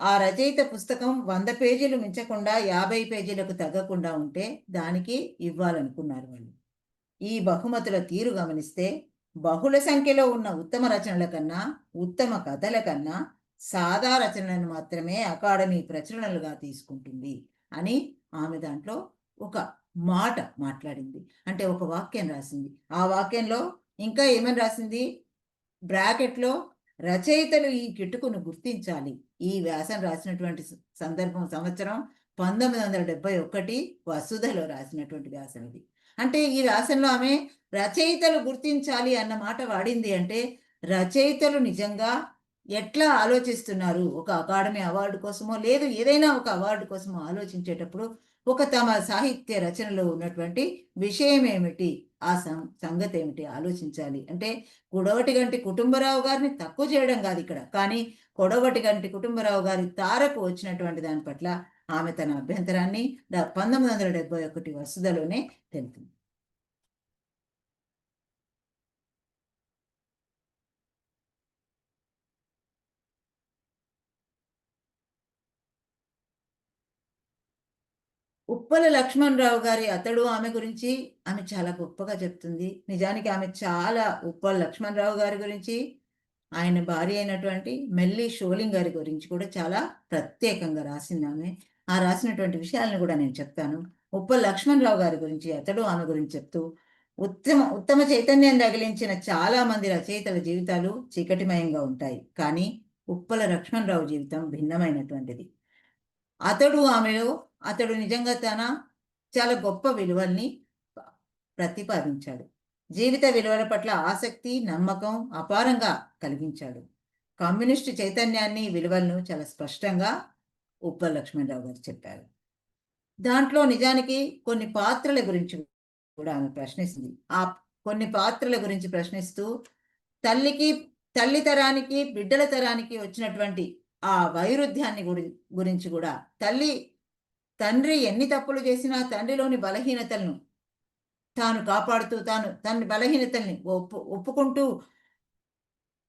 ఆ రచయిత పుస్తకం 100 పేజీలు మించకుండా 50 పేజీలకు తగ్గకుండా ఉంటే దానికి ఇవ్వాలనుకున్నారు వాళ్ళు. ఈ బహుమతుల తీరు గమనిస్తే బహుళ సంఖ్యలో ఉన్న ఉత్తమ రచనల కన్నా, ఉత్తమ కథల కన్నా సాదా రచనలను మాత్రమే అకాడమీ ప్రచురణలుగా తీసుకుంటుంది అని ఆమె దాంట్లో ఒక మాట మాట్లాడింది. అంటే ఒక వాక్యం రాసింది. ఆ వాక్యంలో ఇంకా ఏమని రాసింది, బ్రాకెట్లో రచయితలు ఈ కిటుకును గుర్తించాలి. ఈ వ్యాసం రాసినటువంటి సంవత్సరం 1971 వసుధలో రాసినటువంటి వ్యాసం ఇది. అంటే ఈ వ్యాసంలో ఆమె రచయితలు గుర్తించాలి అన్న మాట వాడింది. అంటే రచయితలు నిజంగా ఎట్లా ఆలోచిస్తున్నారు, ఒక అకాడమీ అవార్డు కోసమో లేదు ఏదైనా ఒక అవార్డు కోసమో ఆలోచించేటప్పుడు ఒక తమ సాహిత్య రచనలో ఉన్నటువంటి విషయం ఏమిటి, ఆ సంగతి ఏమిటి ఆలోచించాలి. అంటే కొడవటిగంటి కుటుంబరావు గారిని తక్కువ చేయడం కాదు ఇక్కడ, కానీ కొడవటిగంటి కుటుంబరావు గారి తారకు వచ్చినటువంటి దాని పట్ల ఆమె తన అభ్యంతరాన్ని 1971 వసుధలోనే తెలిపింది. ఉప్పల లక్ష్మణరావు గారి అతడు ఆమె గురించి ఆమె చాలా గొప్పగా చెప్తుంది. నిజానికి ఆమె ఉప్పల లక్ష్మణరావు గారి గురించి, ఆయన భార్య అయినటువంటి మెల్లి షోలింగ్ గారి గురించి కూడా చాలా ప్రత్యేకంగా రాసింది ఆమె. ఆ రాసినటువంటి విషయాలను కూడా నేను చెప్తాను. ఉప్పల లక్ష్మణరావు గారి గురించి, అతడు ఆమె గురించి చెప్తూ, ఉత్తమ చైతన్యం తగిలించిన చాలా మంది రచయితల జీవితాలు చీకటిమయంగా ఉంటాయి, కానీ ఉప్పల లక్ష్మణరావు జీవితం భిన్నమైనటువంటిది. అతడు నిజంగా చాలా గొప్ప విలువల్ని ప్రతిపాదించాడు. జీవిత విలువల పట్ల ఆసక్తి, నమ్మకం అపారంగా కలిగించాడు. కమ్యూనిస్టు చైతన్యాన్ని, విలువలను చాలా స్పష్టంగా ఉప్పల్ లక్ష్మణరావు గారు చెప్పారు. దాంట్లో నిజానికి కొన్ని పాత్రల గురించి కూడా ఆమె ప్రశ్నిస్తుంది. ఆ కొన్ని పాత్రల గురించి ప్రశ్నిస్తూ తల్లి తరానికి, బిడ్డల తరానికి వచ్చినటువంటి ఆ వైరుధ్యాన్ని గురించి కూడా, తండ్రి ఎన్ని తప్పులు చేసినా తండ్రిలోని బలహీనతలను తాను కాపాడుతూ, తన బలహీనతల్ని ఒప్పుకుంటూ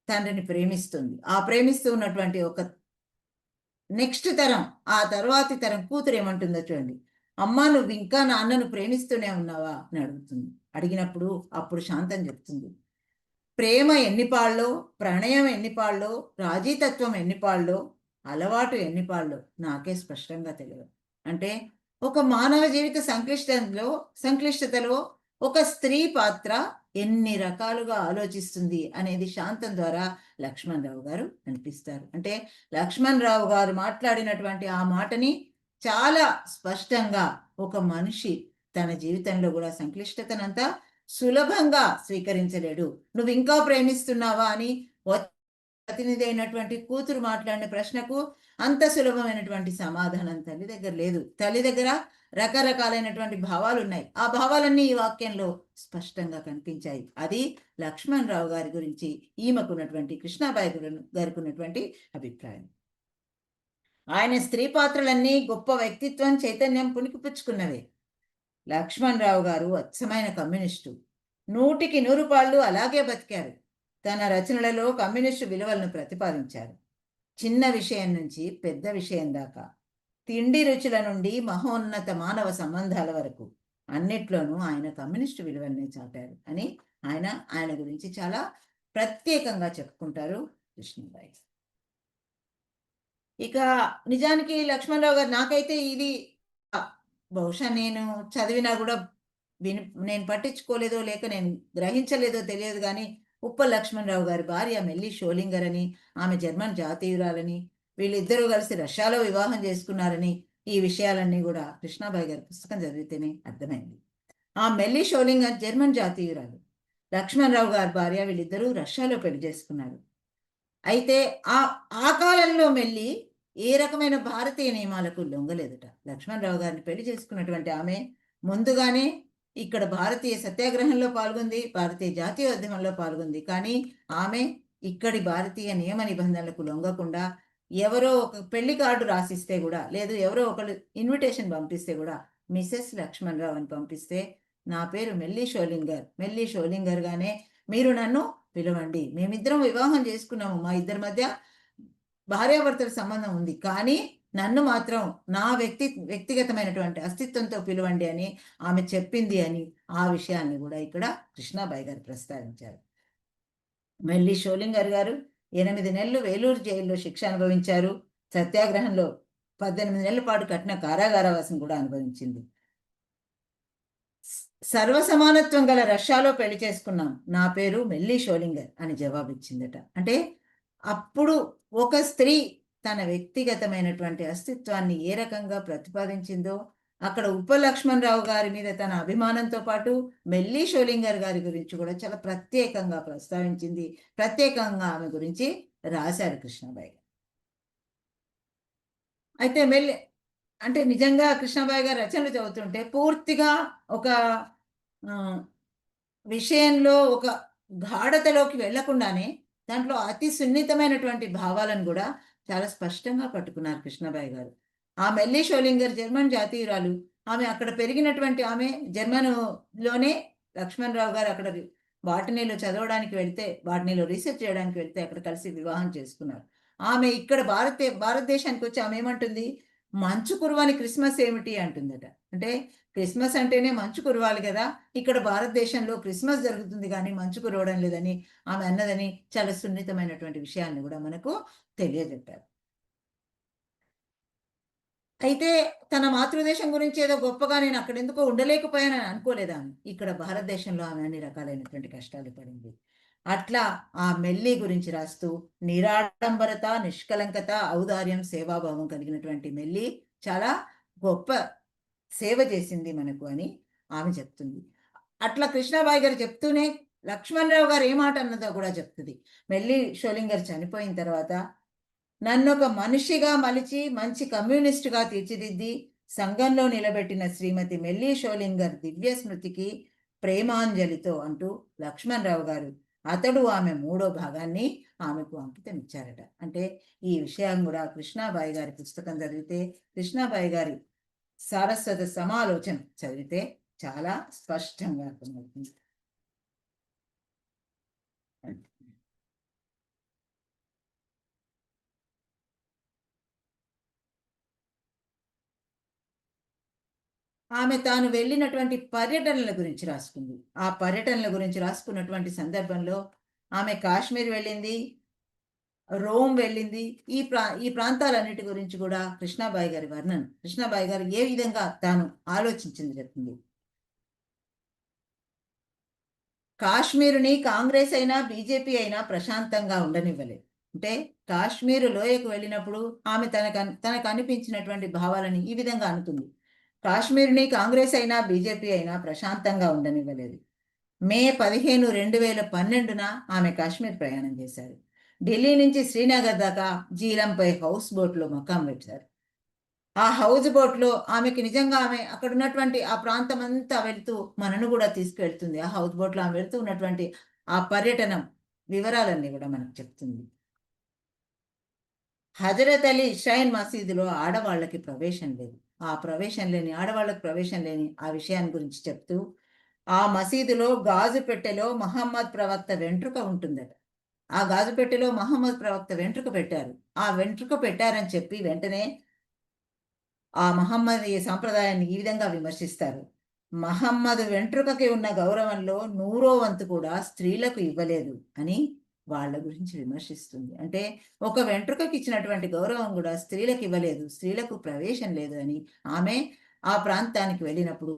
తండ్రిని ప్రేమిస్తుంది. ఆ ప్రేమిస్తూ ఉన్నటువంటి ఒక నెక్స్ట్ తరం, ఆ తర్వాతి తరం కూతురు ఏమంటుందో చూడండి. అమ్మా, నువ్వు ఇంకా నాన్నను ప్రేమిస్తూనే ఉన్నావా అని అడిగినప్పుడు అప్పుడు శాంతం చెప్తుంది, ప్రేమ ఎన్నిపాళ్ళో, ప్రణయం ఎన్నిపాళ్ళో, రాజీతత్వం ఎన్నిపాళ్ళో, అలవాటు ఎన్నిపాళ్ళో నాకే స్పష్టంగా తెలియదు. అంటే ఒక మానవ జీవిత సంక్లిష్టతలో ఒక స్త్రీ పాత్ర ఎన్ని రకాలుగా ఆలోచిస్తుంది అనేది శాంతం ద్వారా లక్ష్మణరావు గారు అనిపిస్తారు. అంటే లక్ష్మణరావు గారు మాట్లాడినటువంటి ఆ మాటని చాలా స్పష్టంగా ఒక మనిషి తన జీవితంలో కూడా సంక్లిష్టతనంతా సులభంగా స్వీకరించలేడు. నువ్వు ఇంకా ప్రేమిస్తున్నావా అని ప్రతినిధి అయినటువంటి కూతురు మాట్లాడిన ప్రశ్నకు అంత సులభమైనటువంటి సమాధానం తల్లి దగ్గర లేదు. తల్లి దగ్గర రకరకాలైనటువంటి భావాలు ఉన్నాయి. ఆ భావాలన్నీ ఈ వాక్యంలో స్పష్టంగా కనిపించాయి. అది లక్ష్మణరావు గారి గురించి ఈమెకున్నటువంటి, కృష్ణాబాయి గారికి ఉన్నటువంటి అభిప్రాయం. ఆయన స్త్రీ పాత్రలన్నీ గొప్ప వ్యక్తిత్వం, చైతన్యం పుణికిపుచ్చుకున్నవే. లక్ష్మణరావు గారు అచ్చమైన కమ్యూనిస్టు. 100కి 100 పాళ్ళు అలాగే బతికారు. తన రచనలలో కమ్యూనిస్టు విలువలను ప్రతిపాదించారు. చిన్న విషయం నుంచి పెద్ద విషయం దాకా, తిండి రుచుల నుండి మహోన్నత మానవ సంబంధాల వరకు అన్నిట్లోనూ ఆయన కమ్యూనిస్టు విలువల్ని చాటారు అని ఆయన గురించి చాలా ప్రత్యేకంగా చెప్పుకుంటారు కృష్ణబాయి. ఇక నిజానికి లక్ష్మణరావు గారు, నాకైతే ఇది బహుశా నేను చదివినా కూడా నేను పట్టించుకోలేదో లేక నేను గ్రహించలేదో తెలియదు, కానీ ఉప్పల్ లక్ష్మణరావు గారి భార్య మెల్లి షోలింగర్ అని, ఆమె జర్మన్ జాతీయురాలని, వీళ్ళిద్దరూ కలిసి రష్యాలో వివాహం చేసుకున్నారని, ఈ విషయాలన్నీ కూడా కృష్ణాబాయి గారి పుస్తకం చదివితేనే అర్థమైంది. ఆ మెల్లి షోలింగర్ జర్మన్ జాతీయురాలు, లక్ష్మణరావు గారి భార్య, వీళ్ళిద్దరూ రష్యాలో పెళ్లి చేసుకున్నారు. అయితే ఆ కాలంలో మెల్లి ఏ రకమైన భారతీయ నియమాలకు లొంగలేదట. లక్ష్మణరావు గారిని పెళ్లి చేసుకున్నటువంటి ఆమె ముందుగానే ఇక్కడ భారతీయ సత్యాగ్రహంలో పాల్గొంది, భారతీయ జాతీయోద్యమంలో పాల్గొంది. కానీ ఆమె ఇక్కడి భారతీయ నియమ నిబంధనలకు లొంగకుండా ఎవరో ఒక పెళ్లి కార్డు రాసిస్తే కూడా, లేదు ఎవరో ఒకళ్ళు ఇన్విటేషన్ పంపిస్తే కూడా మిసెస్ లక్ష్మణరావు అని పంపిస్తే, నా పేరు మెల్లి షోలింగర్ గానే మీరు నన్ను పిలవండి, మేమిద్దరం వివాహం చేసుకున్నాము, మా ఇద్దరి మధ్య భార్యాభర్తల సంబంధం ఉంది, కానీ నన్ను మాత్రం నా వ్యక్తిగతమైనటువంటి అస్తిత్వంతో పిలవండి అని ఆమె చెప్పింది అని ఆ విషయాన్ని కూడా ఇక్కడ కృష్ణాబాయి గారు ప్రస్తావించారు. మెల్లి షోలింగర్ గారు 8 నెలలు వేలూరు జైల్లో శిక్ష అనుభవించారు. సత్యాగ్రహంలో 18 నెలల పాటు కఠిన కారాగారవాసం కూడా అనుభవించింది. సర్వసమానత్వం గల రష్యాలో పెళ్లి చేసుకున్నాం, నా పేరు మెల్లి షోలింగర్ అని జవాబిచ్చిందట. అంటే అప్పుడు ఒక స్త్రీ తన వ్యక్తిగతమైనటువంటి అస్తిత్వాన్ని ఏ రకంగా ప్రతిపాదించిందో అక్కడ ఉప్పల్ లక్ష్మణరావు గారి మీద తన అభిమానంతో పాటు మెల్లి షోలింగర్ గారి గురించి కూడా చాలా ప్రత్యేకంగా ప్రస్తావించింది. ప్రత్యేకంగా ఆమె గురించి రాశారు కృష్ణాబాయి. అయితే అంటే నిజంగా కృష్ణాబాయి గారి రచనలు చదువుతుంటే పూర్తిగా ఒక విషయంలో ఒక గాఢతలోకి వెళ్లకుండానే దాంట్లో అతి సున్నితమైనటువంటి భావాలను కూడా చాలా స్పష్టంగా పట్టుకున్నారు కృష్ణాబాయి గారు. ఆ మెల్లి షోలింగర్ జర్మన్ జాతీయురాలు. ఆమె అక్కడ పెరిగినటువంటి, ఆమె జర్మన్లోనే లక్ష్మణరావు గారు అక్కడ బాటనీలో చదవడానికి వెళ్తే, బాటనీలో రీసెర్చ్ చేయడానికి వెళ్తే అక్కడ కలిసి వివాహం చేసుకున్నారు. ఆమె ఇక్కడ భారతదేశానికి వచ్చి ఆమె ఏమంటుంది, మంచు కురవని క్రిస్మస్ ఏమిటి అంటుందట. అంటే క్రిస్మస్ అంటేనే మంచు కురవాలి కదా, ఇక్కడ భారతదేశంలో క్రిస్మస్ జరుగుతుంది కానీ మంచు కురవడం లేదని ఆమె అన్నదని చాలా సున్నితమైనటువంటి విషయాన్ని కూడా మనకు తెలియజెప్పారు. అయితే తన మాతృదేశం గురించి ఏదో గొప్పగా నేను అక్కడ ఎందుకో ఉండలేకపోయానని అనుకోలేదు ఆమె. ఇక్కడ భారతదేశంలో ఆమె అన్ని రకాలైనటువంటి కష్టాలు పడింది. అట్లా ఆ మెల్లి గురించి రాస్తూ నిరాడంబరత, నిష్కలంకత, ఔదార్యం, సేవాభావం కలిగినటువంటి మెల్లి చాలా గొప్ప సేవ చేసింది మనకు అని ఆమె చెప్తుంది. అట్లా కృష్ణాబాయి గారు చెప్తూనే లక్ష్మణరావు గారు ఏ మాట అన్నదో కూడా చెప్తుంది. మెల్లి షోలింగర్ చనిపోయిన తర్వాత నన్ను ఒక మనిషిగా మలిచి మంచి కమ్యూనిస్టుగా తీర్చిదిద్ది సంఘంలో నిలబెట్టిన శ్రీమతి మెల్లి షోలింగర్ దివ్య స్మృతికి ప్రేమాంజలితో అంటూ లక్ష్మణరావు గారు అతడు ఆమె 3వ భాగాన్ని ఆమెకు అంకితం ఇచ్చారట. అంటే ఈ విషయం కూడా కృష్ణాబాయి గారి పుస్తకం చదివితే, కృష్ణాబాయి గారి సారస్వత సమాలోచన చదివితే చాలా స్పష్టంగా అర్థమవుతుంది. ఆమె తాను వెళ్ళినటువంటి పర్యటనల గురించి రాసుకుంది. ఆ పర్యటనల గురించి రాసుకున్నటువంటి సందర్భంలో ఆమె కాశ్మీర్ వెళ్ళింది, రోమ్ వెళ్ళింది. ఈ ప్రాంతాలన్నిటి గురించి కూడా కృష్ణాబాయి గారి వర్ణన, కృష్ణాబాయి గారు ఏ విధంగా తాను ఆలోచించింది చెప్తుంది. కాశ్మీరుని కాంగ్రెస్ అయినా బీజేపీ అయినా ప్రశాంతంగా ఉండనివ్వలేదు. అంటే కాశ్మీరు లోయకు వెళ్ళినప్పుడు ఆమె తనకు అనిపించినటువంటి భావాలని ఈ విధంగా అనుకుంది. కాశ్మీర్ని కాంగ్రెస్ అయినా బీజేపీ అయినా ప్రశాంతంగా ఉండనివ్వలేదు. మే 15, 2012న ఆమె కాశ్మీర్ ప్రయాణం చేశారు. ఢిల్లీ నుంచి శ్రీనగర్ దాకా జీలంపై హౌస్ బోట్లో మకాం పెట్టారు. ఆ హౌస్ బోట్లో ఆమెకి నిజంగా ఆమె అక్కడ ఉన్నటువంటి ఆ ప్రాంతం అంతా వెళ్తూ మనను కూడా తీసుకువెళ్తుంది. ఆ హౌస్ బోట్లో ఆమె వెళ్తూ ఉన్నటువంటి ఆ పర్యటనం వివరాలన్నీ కూడా మనకు చెప్తుంది. హజరత్ అలీ షైన్ మసీదులో ఆడవాళ్ళకి ప్రవేశం లేదు. ఆ ప్రవేశం లేని ఆడవాళ్ళకి ప్రవేశం లేని ఆ విషయాన్ని గురించి చెప్తూ, ఆ మసీదులో గాజు పెట్టెలో మహమ్మద్ ప్రవక్త వెంట్రుక ఉంటుందట. ఆ గాజు పెట్టెలో మహమ్మద్ ప్రవక్త వెంట్రుక పెట్టారు. ఆ వెంట్రుక పెట్టారని చెప్పి వెంటనే ఆ మహమ్మద్ ఈ సాంప్రదాయాన్ని ఈ విధంగా విమర్శిస్తారు. మహమ్మద్ వెంట్రుకకి ఉన్న గౌరవంలో 100వ వంతు కూడా స్త్రీలకు ఇవ్వలేదు అని వాళ్ళ గురించి విమర్శిస్తుంది. అంటే ఒక వెంట్రుకకి ఇచ్చినటువంటి గౌరవం కూడా స్త్రీలకు ఇవ్వలేదు, స్త్రీలకు ప్రవేశం లేదు అని ఆమె ఆ ప్రాంతానికి వెళ్ళినప్పుడు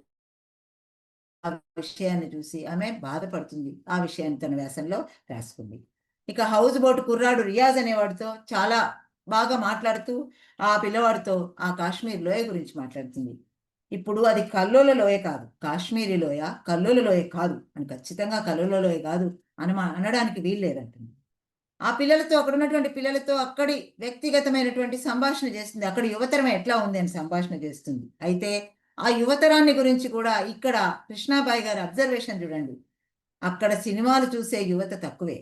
ఆ విషయాన్ని చూసి ఆమె బాధపడుతుంది. ఆ విషయాన్ని తన వ్యాసంలో రాసుకుంది. ఇక హౌస్ బోట్ కుర్రాడు రియాజ్ అనేవాడితో చాలా బాగా మాట్లాడుతూ ఆ పిల్లవాడితో ఆ కాశ్మీర్ లోయ గురించి మాట్లాడుతుంది. ఇప్పుడు అది కల్లోల లోయ కాదు, కాశ్మీరీ లోయ కల్లోల లోయ కాదు అని, ఖచ్చితంగా కల్లోల లోయ కాదు అనడానికి వీలు లేదంటుంది. ఆ పిల్లలతో, అక్కడ ఉన్నటువంటి పిల్లలతో అక్కడి వ్యక్తిగతమైనటువంటి సంభాషణ చేస్తుంది. అక్కడ యువతరం ఎట్లా ఉంది అని సంభాషణ చేస్తుంది. అయితే ఆ యువతరాన్ని గురించి కూడా ఇక్కడ కృష్ణాబాయి గారి అబ్జర్వేషన్ చూడండి. అక్కడ సినిమాలు చూసే యువత తక్కువే,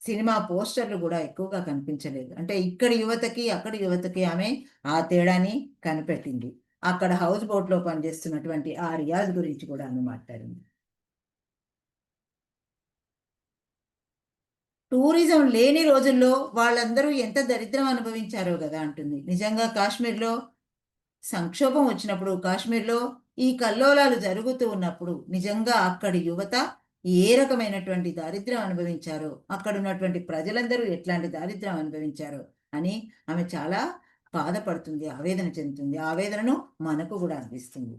సినిమా పోస్టర్లు కూడా ఎక్కువగా కనిపించలేదు. అంటే ఇక్కడి యువతకి అక్కడి యువతకి ఆమె ఆ తేడాని కనిపెట్టింది. అక్కడ హౌస్ బోట్లో పనిచేస్తున్నటువంటి ఆ రియాజ్ గురించి కూడా ఆమె మాట్లాడింది. టూరిజం లేని రోజుల్లో వాళ్ళందరూ ఎంత దరిద్రం అనుభవించారో కదా అంటుంది. నిజంగా కాశ్మీర్లో సంక్షోభం వచ్చినప్పుడు, కాశ్మీర్లో ఈ కల్లోలాలు జరుగుతూ ఉన్నప్పుడు నిజంగా అక్కడి యువత ఏ రకమైనటువంటి దారిద్ర్యం అనుభవించారో, అక్కడ ఉన్నటువంటి ప్రజలందరూ ఎట్లాంటి దారిద్ర్యం అనుభవించారో అని ఆమె చాలా బాధపడుతుంది, ఆవేదన చెందుతుంది. ఆవేదనను మనకు కూడా అనిపిస్తుంది.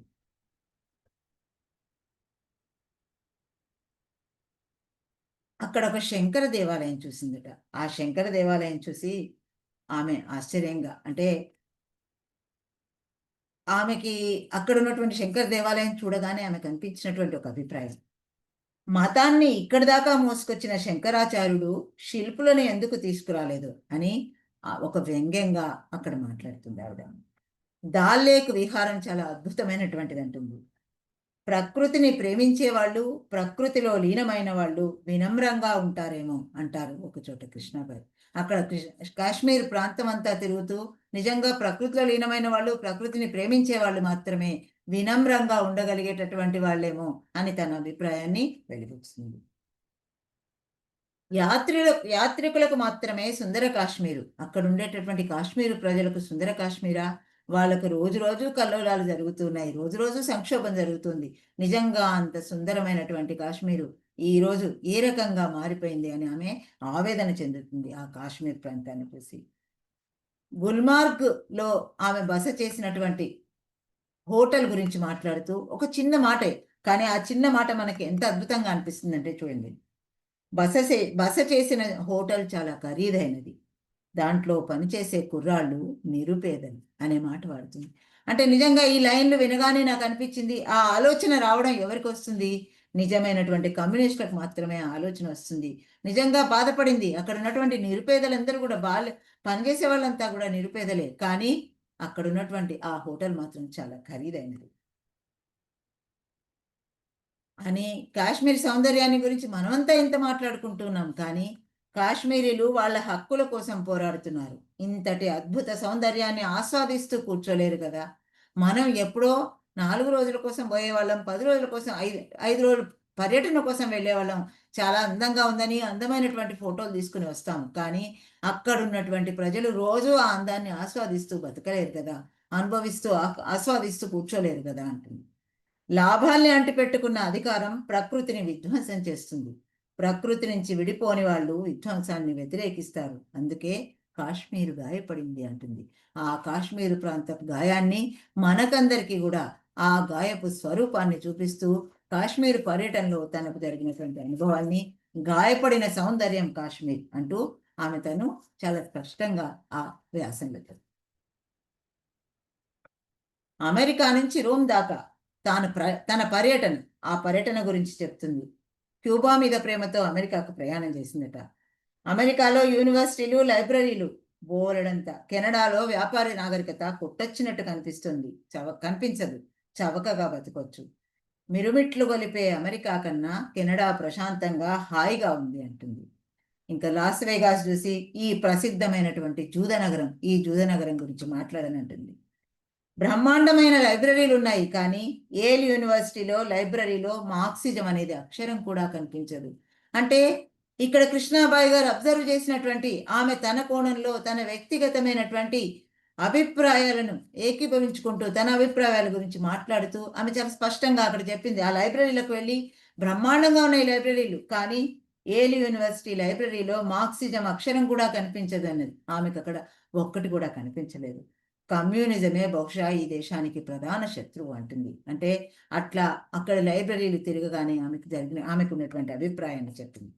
అక్కడ ఒక శంకర దేవాలయం చూసిందట. ఆ శంకర దేవాలయం చూసి ఆమె ఆశ్చర్యంగా, అంటే ఆమెకి అక్కడ ఉన్నటువంటి శంకర దేవాలయం చూడగానే ఆమెకు అనిపించినటువంటి ఒక అభిప్రాయం, మతాన్ని ఇక్కడి దాకా మోసుకొచ్చిన శంకరాచార్యుడు శిల్పులను ఎందుకు తీసుకురాలేదు అని ఒక వ్యంగ్యంగా అక్కడ మాట్లాడుతుంది ఆవిడ. దాల్ లేక్ విహారం చాలా అద్భుతమైనటువంటిది అంటుంది. ప్రకృతిని ప్రేమించే వాళ్ళు, ప్రకృతిలో లీనమైన వాళ్ళు వినమ్రంగా ఉంటారేమో అంటారు ఒకచోట కృష్ణాబాయి. అక్కడ కాశ్మీర్ ప్రాంతం అంతా తిరుగుతూ నిజంగా ప్రకృతిలో లీనమైన వాళ్ళు, ప్రకృతిని ప్రేమించే వాళ్ళు మాత్రమే వినమ్రంగా ఉండగలిగేటటువంటి వాళ్ళేమో అని తన అభిప్రాయాన్ని వెలిబుచ్చుతుంది. యాత్రికులకు మాత్రమే సుందర కాశ్మీరు, అక్కడ ఉండేటటువంటి కాశ్మీరు ప్రజలకు సుందర కాశ్మీరా, వాళ్ళకు రోజు రోజు కల్లోలాలు జరుగుతున్నాయి, రోజు రోజు సంక్షోభం జరుగుతుంది. నిజంగా అంత సుందరమైనటువంటి కాశ్మీరు ఈ రోజు ఏ రకంగా మారిపోయింది అని ఆమె ఆవేదన చెందుతుంది ఆ కాశ్మీర్ ప్రాంతాన్ని చూసి. గుల్మార్గ్ లో ఆమె బస చేసినటువంటి హోటల్ గురించి మాట్లాడుతూ ఒక చిన్న మాటే, కానీ ఆ చిన్న మాట మనకి ఎంత అద్భుతంగా అనిపిస్తుందంటే చూడండి. బస చేసిన హోటల్ చాలా ఖరీదైనది, దాంట్లో పనిచేసే కుర్రాళ్ళు నిరుపేదలు అనే మాట వాడుతుంది. అంటే నిజంగా ఈ లైన్లు వినగానే నాకు అనిపించింది, ఆ ఆలోచన రావడం ఎవరికి వస్తుంది? నిజమైనటువంటి కమ్యూనిస్టులకు మాత్రమే ఆ ఆలోచన వస్తుంది. నిజంగా బాధపడింది అక్కడ ఉన్నటువంటి నిరుపేదలందరూ కూడా, పనిచేసే వాళ్ళంతా కూడా నిరుపేదలే, కానీ అక్కడ ఉన్నటువంటి ఆ హోటల్ మాత్రం చాలా ఖరీదైనది అని. కాశ్మీర్ సౌందర్యాన్ని గురించి మనమంతా ఇంత మాట్లాడుకుంటున్నాం, కానీ కాశ్మీరీలు వాళ్ళ హక్కుల కోసం పోరాడుతున్నారు. ఇంతటి అద్భుత సౌందర్యాన్ని ఆస్వాదిస్తూ కూర్చోలేరు కదా. మనం ఎప్పుడో 4 రోజుల కోసం పోయేవాళ్ళం, 10 రోజుల కోసం, 5 రోజులు పర్యటన కోసం వెళ్ళేవాళ్ళం. చాలా అందంగా ఉందని అందమైనటువంటి ఫోటోలు తీసుకుని వస్తాం, కానీ అక్కడ ఉన్నటువంటి ప్రజలు రోజు ఆ అందాన్ని ఆస్వాదిస్తూ బతకలేరు కదా, అనుభవిస్తూ ఆస్వాదిస్తూ కూర్చోలేరు కదా అంటుంది. లాభాల్ని అంటిపెట్టుకున్న అధికారం ప్రకృతిని విధ్వంసం చేస్తుంది. ప్రకృతి నుంచి విడిపోని వాళ్ళు విధ్వంసాన్ని వ్యతిరేకిస్తారు. అందుకే కాశ్మీరు గాయపడింది అంటుంది. ఆ కాశ్మీరు ప్రాంత గాయాన్ని మనకందరికీ కూడా ఆ గాయపు స్వరూపాన్ని చూపిస్తూ, కాశ్మీర్ పర్యటనలో తనకు జరిగినటువంటి అనుభవాన్ని, గాయపడిన సౌందర్యం కాశ్మీర్ అంటూ ఆమె తను చాలా స్పష్టంగా ఆ వ్యాసంలో చెప్తుంది. అమెరికా నుంచి రోమ్ దాకా తన పర్యటన, ఆ పర్యటన గురించి చెప్తుంది. క్యూబా మీద ప్రేమతో అమెరికాకు ప్రయాణం చేసిందట. అమెరికాలో యూనివర్సిటీలు, లైబ్రరీలు బోలెడంత. కెనడాలో వ్యాపారి నాగరికత కొట్టొచ్చినట్టు కనిపించదు, చవకగా బతకొచ్చు. మిరుమిట్లు గొలిపే అమెరికా కన్నా కెనడా ప్రశాంతంగా, హాయిగా ఉంది అంటుంది. ఇంకా లాస్ వేగాస్ చూసి ఈ ప్రసిద్ధమైనటువంటి ఈ జూదనగరం గురించి మాట్లాడనంటుంది. బ్రహ్మాండమైన లైబ్రరీలు ఉన్నాయి, కానీ ఏల్ యూనివర్సిటీలో లైబ్రరీలో మార్క్సిజం అనేది అక్షరం కూడా కనిపించదు. అంటే ఇక్కడ కృష్ణాబాయి గారు అబ్జర్వ్ చేసినటువంటి, ఆమె తన కోణంలో తన వ్యక్తిగతమైనటువంటి అభిప్రాయాలను ఏకీభవించుకుంటూ తన అభిప్రాయాల గురించి మాట్లాడుతూ ఆమె చాలా స్పష్టంగా అక్కడ చెప్పింది. ఆ లైబ్రరీలకు వెళ్ళి, బ్రహ్మాండంగా ఉన్నాయి లైబ్రరీలు, కానీ ఏల్ యూనివర్సిటీ లైబ్రరీలో మార్క్సిజం అక్షరం కూడా కనిపించదు అన్నది. ఆమెకు అక్కడ ఒక్కటి కూడా కనిపించలేదు. కమ్యూనిజమే బహుశా ఈ దేశానికి ప్రధాన శత్రువు అంటుంది. అంటే అట్లా అక్కడ లైబ్రరీలు తిరగగానే ఆమెకు ఉన్నటువంటి అభిప్రాయాన్ని చెప్పింది.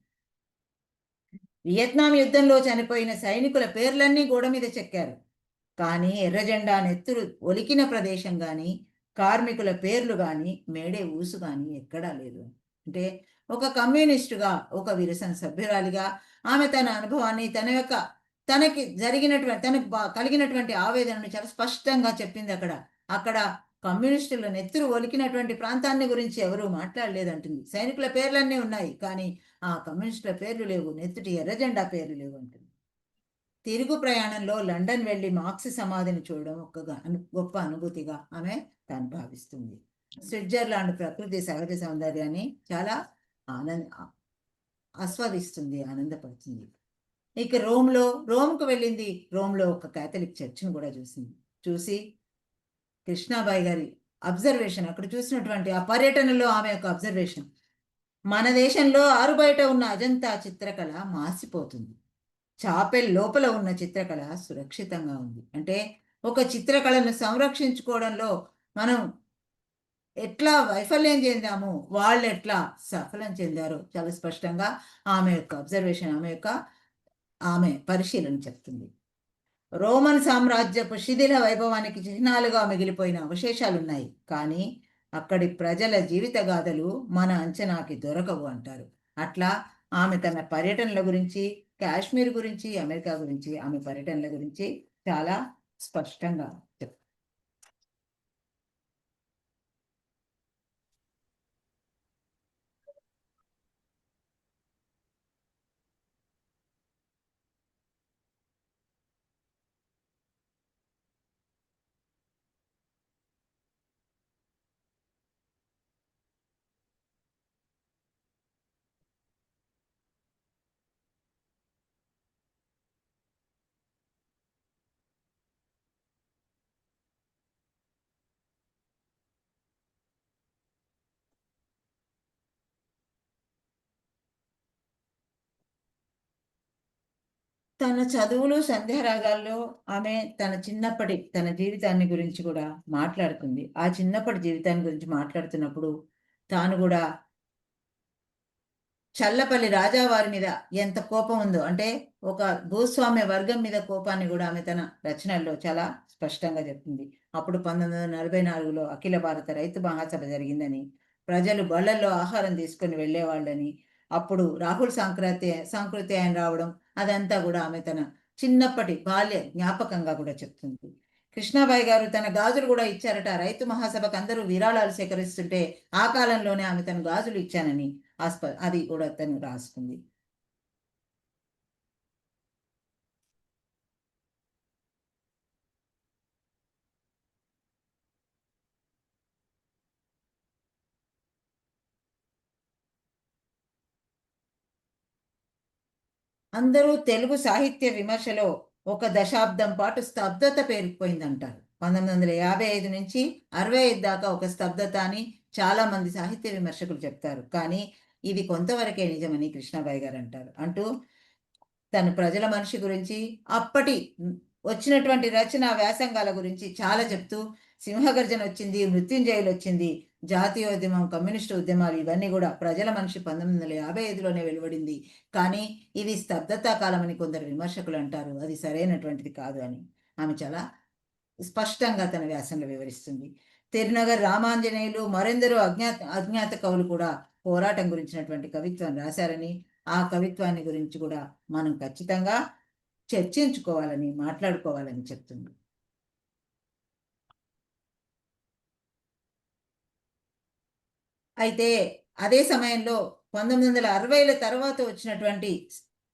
వియత్నాం యుద్ధంలో చనిపోయిన సైనికుల పేర్లన్నీ గోడ మీద చెక్కారు, కానీ ఎర్రజెండా నెత్తురు ఒలికిన ప్రదేశం కానీ, కార్మికుల పేర్లు కానీ, మేడే ఊసు కానీ ఎక్కడా లేదు. అంటే ఒక కమ్యూనిస్టుగా, ఒక విరసన సభ్యురాలిగా ఆమె తన అనుభవాన్ని, తనకు కలిగినటువంటి ఆవేదనను చాలా స్పష్టంగా చెప్పింది. అక్కడ కమ్యూనిస్టుల నెత్తురు ఒలికినటువంటి ప్రాంతాన్ని గురించి ఎవరూ మాట్లాడలేదంటుంది. సైనికుల పేర్లన్నీ ఉన్నాయి, కానీ ఆ కమ్యూనిస్టుల పేర్లు లేవు, నెత్తుటి ఎర్రజెండా పేర్లు లేవు అంటుంది. తిరుగు ప్రయాణంలో లండన్ వెళ్లి మార్క్స్ సమాధిని చూడడం ఒక గొప్ప అనుభూతిగా ఆమె తాను భావిస్తుంది. స్విట్జర్లాండ్ ప్రకృతి సహజ సౌందర్యాన్ని చాలా ఆస్వాదిస్తుంది, ఆనందపడుతుంది. ఇక రోమ్కు వెళ్ళింది. రోమ్లో ఒక కేథలిక్ చర్చిని కూడా చూసి కృష్ణాబాయి గారి అబ్జర్వేషన్, అక్కడ చూసినటువంటి ఆ పర్యటనలో ఆమె యొక్క అబ్జర్వేషన్, మన దేశంలో ఆరుబయట ఉన్న అజంతా చిత్రకళ మాసిపోతుంది, చాపెల్ లోపల ఉన్న చిత్రకళ సురక్షితంగా ఉంది. అంటే ఒక చిత్రకళను సంరక్షించుకోవడంలో మనం ఎట్లా వైఫల్యం చెందాము, వాళ్ళు ఎట్లా సఫలం చెందారో చాలా స్పష్టంగా ఆమె యొక్క అబ్జర్వేషన్, ఆమె పరిశీలన చెప్తుంది. రోమన్ సామ్రాజ్యపు శిథిల వైభవానికి చిహ్నాలుగా మిగిలిపోయిన అవశేషాలున్నాయి, కానీ అక్కడి ప్రజల జీవిత గాథలు మన అంచనాకి దొరకవు అంటారు. అట్లా ఆమె తన పర్యటనల గురించి, కాశ్మీర్ గురించి, అమెరికా గురించి, ఆమె పర్యటనల గురించి చాలా స్పష్టంగా చెప్తారు. తన చదువులు, సంధ్యారాగాల్లో ఆమె తన జీవితాన్ని గురించి కూడా మాట్లాడుతుంది. ఆ చిన్నప్పటి జీవితాన్ని గురించి మాట్లాడుతున్నప్పుడు తాను కూడా చల్లపల్లి రాజా వారి మీద ఎంత కోపం ఉందో, అంటే ఒక భూస్వామ్య వర్గం మీద కోపాన్ని కూడా ఆమె తన రచనల్లో చాలా స్పష్టంగా చెప్తుంది. అప్పుడు 1944లో అఖిల భారత రైతు మహాసభ జరిగిందని, ప్రజలు బళ్ళల్లో ఆహారం తీసుకొని వెళ్ళేవాళ్ళని, అప్పుడు రాహుల్ సాంకృతి ఆయన రావడం, అదంతా కూడా ఆమె తన చిన్నప్పటి బాల్య జ్ఞాపకంగా కూడా చెప్తుంది. కృష్ణాబాయి గారు తన గాజులు కూడా ఇచ్చారట. రైతు మహాసభకు అందరూ విరాళాలు సేకరిస్తుంటే ఆ కాలంలోనే ఆమె తన గాజులు ఇచ్చానని అది కూడా తను రాసుకుంది. అందరూ తెలుగు సాహిత్య విమర్శలో ఒక దశాబ్దం పాటు స్తబ్దత పేరుకుపోయిందంటారు. 1955 నుంచి 65 దాకా ఒక స్తబ్దత అని చాలా మంది సాహిత్య విమర్శకులు చెప్తారు. కానీ ఇది కొంతవరకే నిజమని కృష్ణాబాయి గారు అంటారు. అంటూ తను ప్రజల మనిషి గురించి, అప్పటి వచ్చినటువంటి రచన వ్యాసంగాల గురించి చాలా చెప్తూ, సింహగర్జన వచ్చింది, మృత్యుంజయులు వచ్చింది, జాతీయోద్యమం, కమ్యూనిస్టు ఉద్యమాలు, ఇవన్నీ కూడా ప్రజల మనిషి 1955లోనే వెలువడింది. కానీ ఇది స్తబ్దతా కాలం అని కొందరు విమర్శకులు అంటారు. అది సరైనటువంటిది కాదు అని ఆమె చాలా స్పష్టంగా తన వ్యాసంలో వివరిస్తుంది. తిరునగర్ రామాంజనేయులు, మరెందరో అజ్ఞాత కవులు కూడా పోరాటం గురించినటువంటి కవిత్వం రాశారని, ఆ కవిత్వాన్ని గురించి కూడా మనం ఖచ్చితంగా చర్చించుకోవాలని, మాట్లాడుకోవాలని చెప్తుంది. అయితే అదే సమయంలో 1960ల తర్వాత వచ్చినటువంటి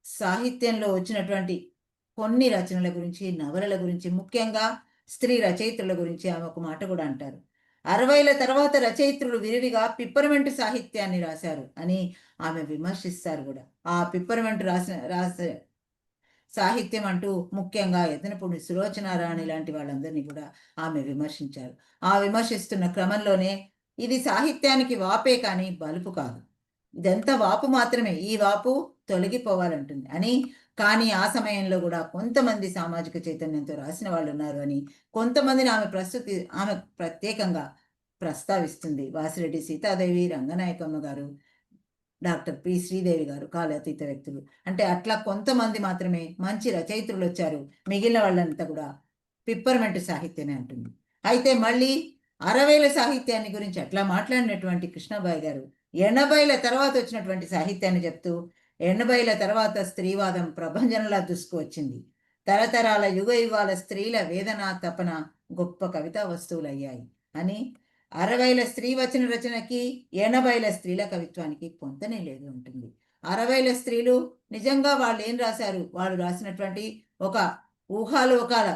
సాహిత్యంలో వచ్చినటువంటి కొన్ని రచనల గురించి, నవలల గురించి, ముఖ్యంగా స్త్రీ రచయిత్రుల గురించి ఆమె ఒక మాట కూడా అంటారు. 60ల తర్వాత రచయిత్రులు విరివిగా పిప్పరమెంటు సాహిత్యాన్ని రాశారు అని ఆమె విమర్శిస్తారు కూడా. ఆ పిప్పరమెంటు రాసే సాహిత్యం అంటూ ముఖ్యంగా యతనపూడి సులోచనారాణి లాంటి వాళ్ళందరినీ కూడా ఆమె విమర్శించారు. ఆ విమర్శిస్తున్న క్రమంలోనే ఇది సాహిత్యానికి వాపే కానీ బలుపు కాదు, ఇదంతా వాపు మాత్రమే, ఈ వాపు తొలగిపోవాలంటుంది అని. కానీ ఆ సమయంలో కూడా కొంతమంది సామాజిక చైతన్యంతో రాసిన వాళ్ళు ఉన్నారు అని, కొంతమందిని ఆమె ప్రత్యేకంగా ప్రస్తావిస్తుంది. వాసిరెడ్డి సీతాదేవి, రంగనాయకమ్మ గారు, డాక్టర్ పి శ్రీదేవి గారు, కాలాతీత వ్యక్తులు. అంటే అట్లా కొంతమంది మాత్రమే మంచి రచయిత్రులు వచ్చారు, మిగిలిన వాళ్ళంతా కూడా పిప్పర్మెంట్ సాహిత్యమే అంటుంది. అయితే మళ్ళీ 60ల సాహిత్యాన్ని గురించి అట్లా మాట్లాడినటువంటి కృష్ణాబాయి గారు 80ల తర్వాత వచ్చినటువంటి సాహిత్యాన్ని చెప్తూ, 80ల తర్వాత స్త్రీవాదం ప్రభంజనలా దూసుకువచ్చింది. తరతరాల యుగ యుగాల స్త్రీల వేదన, తపన గొప్ప కవితా వస్తువులు అయ్యాయి అని, 60ల స్త్రీ వచన రచనకి 80ల స్త్రీల కవిత్వానికి పొంతనే లేదు ఉంటుంది. 60ల స్త్రీలు నిజంగా వాళ్ళు ఏం రాశారు, వాళ్ళు రాసినటువంటి ఒక ఊహాలోకాల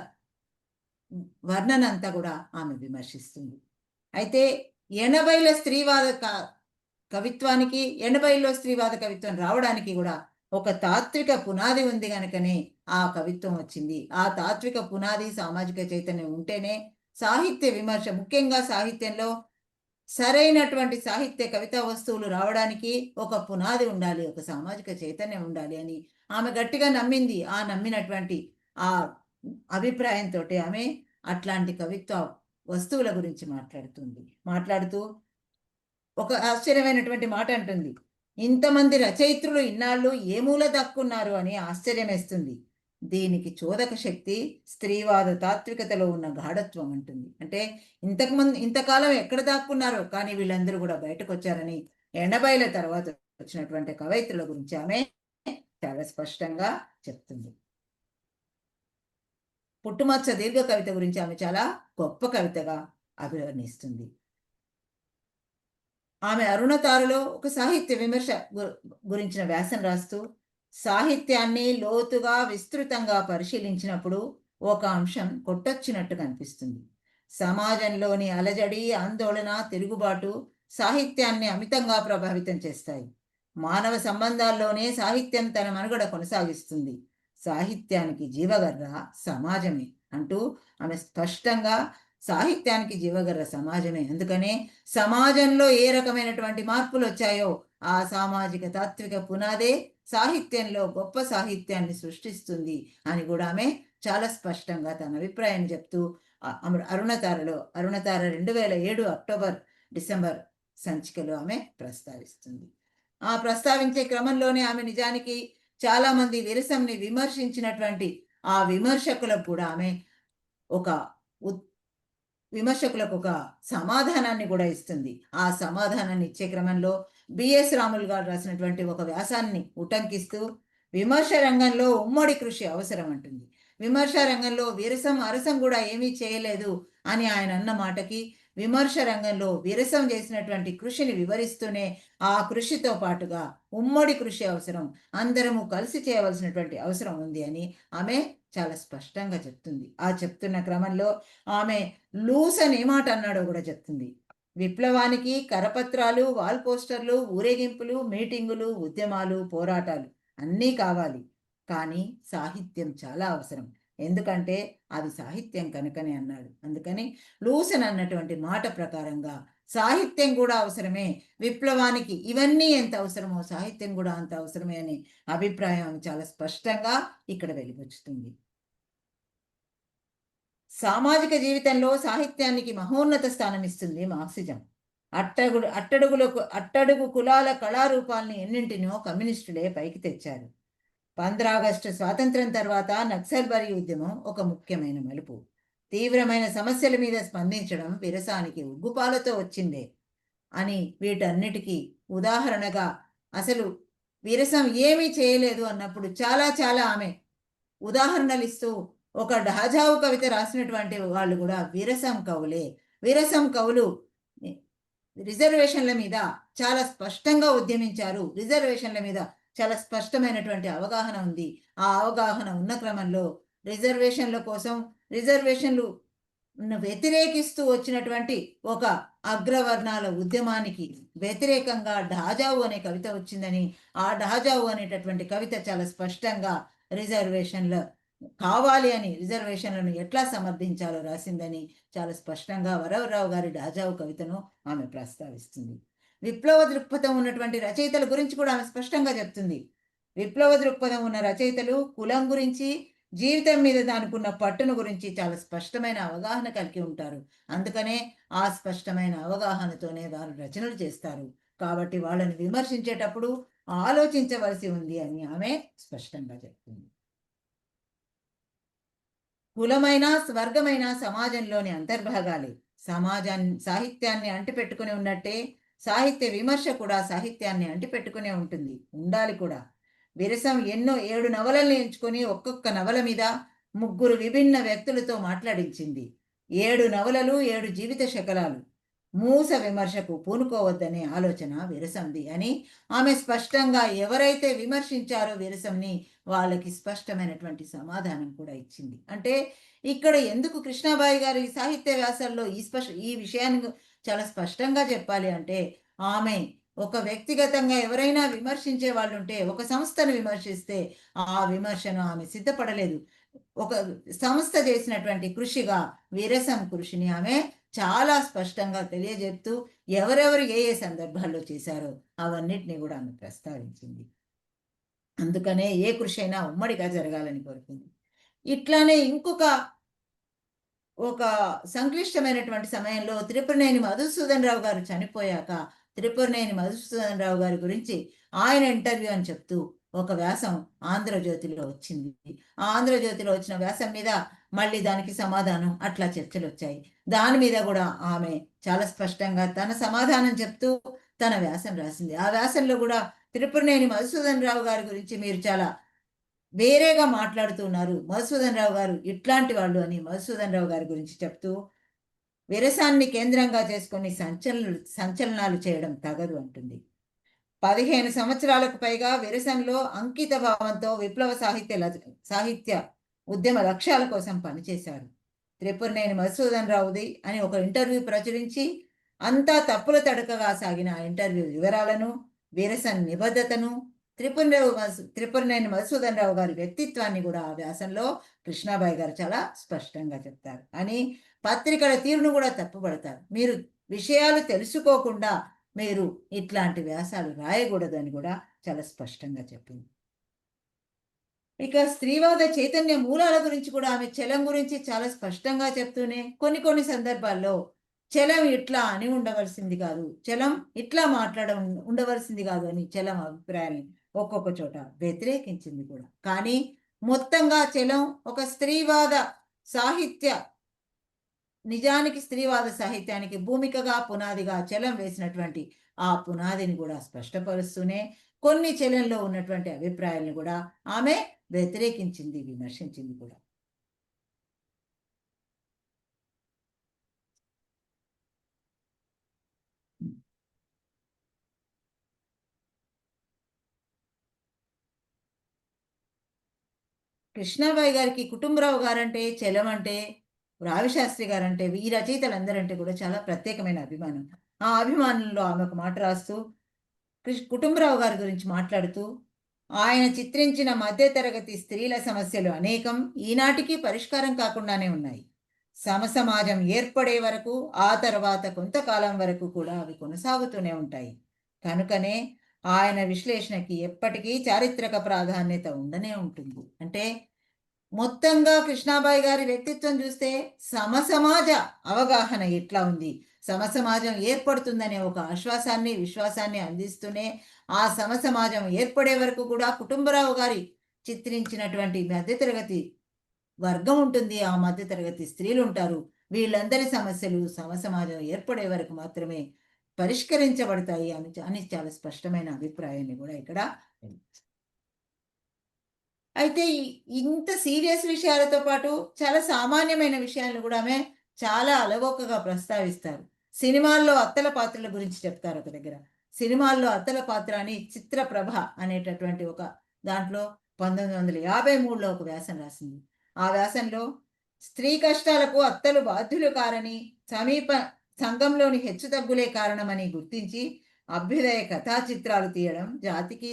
వర్ణన అంతా కూడా ఆమె విమర్శిస్తుంది. అయితే 80ల స్త్రీవాద కవిత్వానికి, 80లో స్త్రీవాద కవిత్వం రావడానికి కూడా ఒక తాత్విక పునాది ఉంది కనుకనే ఆ కవిత్వం వచ్చింది. ఆ తాత్విక పునాది, సామాజిక చైతన్యం ఉంటేనే సాహిత్య విమర్శ, ముఖ్యంగా సాహిత్యంలో సరైనటువంటి సాహిత్య కవితా వస్తువులు రావడానికి ఒక పునాది ఉండాలి, ఒక సామాజిక చైతన్యం ఉండాలి అని ఆమె గట్టిగా నమ్మింది. ఆ నమ్మినటువంటి ఆ అభిప్రాయంతో ఆమె అట్లాంటి కవిత్వ వస్తువుల గురించి మాట్లాడుతూ ఒక ఆశ్చర్యమైనటువంటి మాట అంటుంది. ఇంతమంది రచయిత్రులు ఇన్నాళ్ళు ఏ మూల దక్కున్నారు అని ఆశ్చర్యం వేస్తుంది. దీనికి చోదక శక్తి స్త్రీవాద తాత్వికతలో ఉన్న గాఢత్వం అంటుంది. అంటే ఇంతకాలం ఎక్కడ దాక్కున్నారో కానీ వీళ్ళందరూ కూడా బయటకు వచ్చారని 80ల తర్వాత వచ్చినటువంటి కవయిత్రుల గురించి ఆమె చాలా స్పష్టంగా చెప్తుంది. పుట్టుమచ్చ దీర్ఘ కవిత గురించి ఆమె చాలా గొప్ప కవితగా అభివర్ణిస్తుంది. ఆమె అరుణతారలో ఒక సాహిత్య విమర్శ గురించిన వ్యాసం రాస్తూ, సాహిత్యాన్ని లోతుగా విస్తృతంగా పరిశీలించినప్పుడు ఒక అంశం కొట్టొచ్చినట్టు కనిపిస్తుంది. సమాజంలోని అలజడి, ఆందోళన, తిరుగుబాటు సాహిత్యాన్ని అమితంగా ప్రభావితం చేస్తాయి. మానవ సంబంధాల్లోనే సాహిత్యం తన మనుగడ కొనసాగిస్తుంది. సాహిత్యానికి జీవగర్ర సమాజమే అంటూ ఆమె స్పష్టంగా సాహిత్యానికి జీవగర్ర సమాజమే, అందుకనే సమాజంలో ఏ రకమైనటువంటి మార్పులు వచ్చాయో ఆ సామాజిక తాత్విక పునాదే సాహిత్యంలో గొప్ప సాహిత్యాన్ని సృష్టిస్తుంది అని కూడా ఆమె చాలా స్పష్టంగా తన అభిప్రాయాన్ని చెప్తూ అరుణతార 2007 అక్టోబర్ డిసెంబర్ సంచికలో ఆమె ప్రస్తావిస్తుంది. ఆ ప్రస్తావించే క్రమంలోనే ఆమె నిజానికి చాలా మంది విరసంని విమర్శించినటువంటి ఆ విమర్శకులకు కూడా ఆమె ఒక విమర్శకులకు ఒక సమాధానాన్ని కూడా ఇస్తుంది. ఆ సమాధానాన్ని ఇచ్చే క్రమంలో బిఎస్ రాములు గారు రాసినటువంటి ఒక వ్యాసాన్ని ఉటంకిస్తూ విమర్శ రంగంలో ఉమ్మడి కృషి అవసరం అంటుంది. విమర్శ రంగంలో విరసం అరసం కూడా ఏమీ చేయలేదు అని ఆయన అన్న మాటకి విమర్శ రంగంలో విరసం చేసినటువంటి కృషిని వివరిస్తూనే ఆ కృషితో పాటుగా ఉమ్మడి కృషి అవసరం, అందరము కలిసి చేయవలసినటువంటి అవసరం ఉంది అని ఆమె చాలా స్పష్టంగా చెప్తుంది. ఆ చెప్తున్న క్రమంలో ఆమె లూస్ అని ఏ మాట అన్నాడో కూడా చెప్తుంది. విప్లవానికి కరపత్రాలు, వాల్ పోస్టర్లు, ఊరేగింపులు, మీటింగులు, ఉద్యమాలు, పోరాటాలు అన్నీ కావాలి, కానీ సాహిత్యం చాలా అవసరం, ఎందుకంటే అది సాహిత్యం కనుకనే అన్నాడు. అందుకని లూసన్ అన్నటువంటి మాట ప్రకారంగా సాహిత్యం కూడా అవసరమే, విప్లవానికి ఇవన్నీ ఎంత అవసరమో సాహిత్యం కూడా అంత అవసరమే అనే అభిప్రాయం చాలా స్పష్టంగా ఇక్కడ వెలిబుచ్చుతుంది. సామాజిక జీవితంలో సాహిత్యానికి మహోన్నత స్థానం ఇస్తుంది మార్క్సిజం. అట్టడుగు కులాల కళారూపాలని ఎన్నింటినో కమ్యూనిస్టులే పైకి తెచ్చారు. 15 ఆగస్టు స్వాతంత్రం తర్వాత నక్సల్బరీ ఉద్యమం ఒక ముఖ్యమైన మలుపు. తీవ్రమైన సమస్యల మీద స్పందించడం విరసానికి ఉగ్గుపాలతో వచ్చిందే అని వీటన్నిటికీ ఉదాహరణగా అసలు విరసం ఏమీ చేయలేదు అన్నప్పుడు చాలా చాలా ఆమె ఉదాహరణలు ఇస్తూ ఒక ఢాజావు కవిత రాసినటువంటి వాళ్ళు కూడా విరసం కవులే. విరసం కవులు రిజర్వేషన్ల మీద చాలా స్పష్టంగా ఉద్యమించారు. రిజర్వేషన్ల మీద చాలా స్పష్టమైనటువంటి అవగాహన ఉంది. ఆ అవగాహన ఉన్న క్రమంలో రిజర్వేషన్ల కోసం రిజర్వేషన్లు వ్యతిరేకిస్తూ వచ్చినటువంటి ఒక అగ్రవర్ణాల ఉద్యమానికి వ్యతిరేకంగా ఢాజావు అనే కవిత వచ్చిందని, ఆ ఢాజావు అనేటటువంటి కవిత చాలా స్పష్టంగా రిజర్వేషన్ల కావాలి అని, రిజర్వేషన్లను ఎట్లా సమర్థించాలో రాసిందని చాలా స్పష్టంగా వరవరరావు గారి ఢాజావు కవితను ఆమె ప్రస్తావిస్తుంది. విప్లవ దృక్పథం ఉన్నటువంటి రచయితల గురించి కూడా ఆమె స్పష్టంగా చెప్తుంది. విప్లవ దృక్పథం ఉన్న రచయితలు కులం గురించి, జీవితం మీద దానికున్న పట్టును గురించి చాలా స్పష్టమైన అవగాహన కలిగి ఉంటారు. అందుకనే ఆ స్పష్టమైన అవగాహనతోనే వారు రచనలు చేస్తారు. కాబట్టి వాళ్ళని విమర్శించేటప్పుడు ఆలోచించవలసి ఉంది అని ఆమె స్పష్టంగా చెప్తుంది. కులమైన స్వర్గమైన సమాజంలోని అంతర్భాగాలే. సాహిత్యాన్ని అంటిపెట్టుకుని ఉన్నట్టే సాహిత్య విమర్శ కూడా సాహిత్యాన్ని అంటిపెట్టుకునే ఉంటుంది, ఉండాలి కూడా. విరసం 7 నవలల్ని ఎంచుకొని ఒక్కొక్క నవల మీద 3 విభిన్న వ్యక్తులతో మాట్లాడించింది. 7 నవలలు, 7 జీవిత శకలాలు. మూస విమర్శకు పూనుకోవద్దనే ఆలోచన విరసంది అని ఆమె స్పష్టంగా ఎవరైతే విమర్శించారో విరసంని వాళ్ళకి స్పష్టమైనటువంటి సమాధానం కూడా ఇచ్చింది. అంటే ఇక్కడ ఎందుకు కృష్ణాబాయి గారి సాహిత్య వ్యాసాల్లో ఈ విషయాన్ని చాలా స్పష్టంగా చెప్పాలి అంటే, ఆమె ఒక వ్యక్తిగతంగా ఎవరైనా విమర్శించే వాళ్ళు ఉంటే, ఒక సంస్థను విమర్శిస్తే ఆ విమర్శను ఆమె సిద్ధపడలేదు. ఒక సంస్థ చేసినటువంటి కృషిగా విరసం కృషిని ఆమె చాలా స్పష్టంగా తెలియజెప్తూ ఎవరెవరు ఏ ఏ సందర్భాల్లో చేశారో అవన్నిటిని కూడా ఆమె ప్రస్తావించింది. అందుకనే ఏ కృషి అయినా ఉమ్మడిగా జరగాలని కోరుకుంది. ఇట్లానే ఒక సంక్లిష్టమైనటువంటి సమయంలో త్రిపురనేని మధుసూదన్ రావు గారు చనిపోయాక త్రిపురనేని మధుసూదన్ రావు గారి గురించి ఆయన ఇంటర్వ్యూ అని చెప్తూ ఒక వ్యాసం ఆంధ్రజ్యోతిలో వచ్చింది. ఆ ఆంధ్రజ్యోతిలో వచ్చిన వ్యాసం మీద మళ్ళీ దానికి సమాధానం, అట్లా చర్చలు వచ్చాయి. దాని మీద కూడా ఆమె చాలా స్పష్టంగా తన సమాధానం చెప్తూ తన వ్యాసం రాసింది. ఆ వ్యాసంలో కూడా త్రిపురనేని మధుసూదన్ రావు గారి గురించి మీరు చాలా వేరేగా మాట్లాడుతున్నారు, మధుసూదన్ రావు గారు ఇట్లాంటి వాళ్ళు అని మధుసూదన్ రావు గారి గురించి చెప్తూ విరసాన్ని కేంద్రంగా చేసుకొని సంచలనాలు చేయడం తగదు అంటుంది. 15 సంవత్సరాలకు పైగా విరసంలో అంకిత భావంతో విప్లవ సాహిత్య ఉద్యమ లక్ష్యాల కోసం పనిచేశారు. త్రిపురనేని మధుసూదన్ రావుది అని ఒక ఇంటర్వ్యూ ప్రచురించి అంతా తప్పుల తడకగా సాగిన ఆ ఇంటర్వ్యూ వివరాలను, విరసన్ నిబద్ధతను, త్రిపురనేని మధుసూదన్ రావు గారి వ్యక్తిత్వాన్ని కూడా ఆ వ్యాసంలో కృష్ణాబాయి గారు చాలా స్పష్టంగా చెప్తారు అని పత్రికల తీరును కూడా తప్పుపడతారు. మీరు విషయాలు తెలుసుకోకుండా మీరు ఇట్లాంటి వ్యాసాలు రాయకూడదు అని కూడా చాలా స్పష్టంగా చెప్పింది. ఇక స్త్రీవాద చైతన్య మూలాల గురించి కూడా ఆమె చలం గురించి చాలా స్పష్టంగా చెప్తూనే కొన్ని సందర్భాల్లో చలం ఇట్లా అని ఉండవలసింది కాదు, చలం ఇట్లా ఉండవలసింది కాదు అని చలం అభిప్రాయాన్ని ఒక్కొక్క చోట వ్యతిరేకించింది కూడా. కానీ మొత్తంగా చలం ఒక స్త్రీవాద సాహిత్య, నిజానికి స్త్రీవాద సాహిత్యానికి భూమికగా పునాదిగా చలం వేసినటువంటి ఆ పునాదిని కూడా స్పష్టపరుస్తూనే కొన్ని చలంలో ఉన్నటువంటి అభిప్రాయాలను కూడా ఆమె వ్యతిరేకించింది, విమర్శించింది కూడా. కృష్ణాబాయి గారికి కుటుంబరావు గారంటే, చలం అంటే, రావిశాస్త్రి గారంటే, ఈ రచయితలందరంటే కూడా చాలా ప్రత్యేకమైన అభిమానం. ఆ అభిమానంలో ఆమె ఒక మాట రాస్తూ కుటుంబరావు గారి గురించి మాట్లాడుతూ, ఆయన చిత్రించిన మధ్యతరగతి స్త్రీల సమస్యలు అనేకం ఈనాటికి పరిష్కారం కాకుండానే ఉన్నాయి. సమసమాజం ఏర్పడే వరకు, ఆ తర్వాత కొంతకాలం వరకు కూడా అవి కొనసాగుతూనే ఉంటాయి. కనుకనే ఆయన విశ్లేషణకి ఎప్పటికీ చారిత్రక ప్రాధాన్యత ఉండనే ఉంటుంది. అంటే మొత్తంగా కృష్ణాబాయి గారి వ్యక్తిత్వం చూస్తే సమసమాజ అవగాహన ఎట్లా ఉంది, సమసమాజం ఏర్పడుతుందనే ఒక ఆశ్వాసాన్ని, విశ్వాసాన్ని అందిస్తూనే ఆ సమసమాజం ఏర్పడే వరకు కూడా కుటుంబరావు గారి చిత్రించినటువంటి మధ్యతరగతి వర్గం ఉంటుంది, ఆ మధ్యతరగతి స్త్రీలు ఉంటారు. వీళ్ళందరి సమస్యలు సమసమాజం ఏర్పడే వరకు మాత్రమే పరిష్కరించబడతాయి అని చాలా స్పష్టమైన అభిప్రాయాన్ని కూడా ఇక్కడ. అయితే ఇంత సీరియస్ విషయాలతో పాటు చాలా సామాన్యమైన విషయాలను కూడా ఆమె చాలా అలవోకగా ప్రస్తావిస్తారు. సినిమాల్లో అత్తల పాత్రల గురించి చెప్తారు ఒక దగ్గర. సినిమాల్లో అత్తల పాత్ర అని చిత్రప్రభ అనేటటువంటి ఒక దాంట్లో 1953లో ఒక వ్యాసం రాసింది. ఆ వ్యాసంలో స్త్రీ కష్టాలకు అత్తలు బాధ్యులు కారని, సమీప సంఘంలోని హెచ్చుతగ్గులే కారణమని గుర్తించి అభ్యుదయ కథా చిత్రాలు తీయడం జాతికి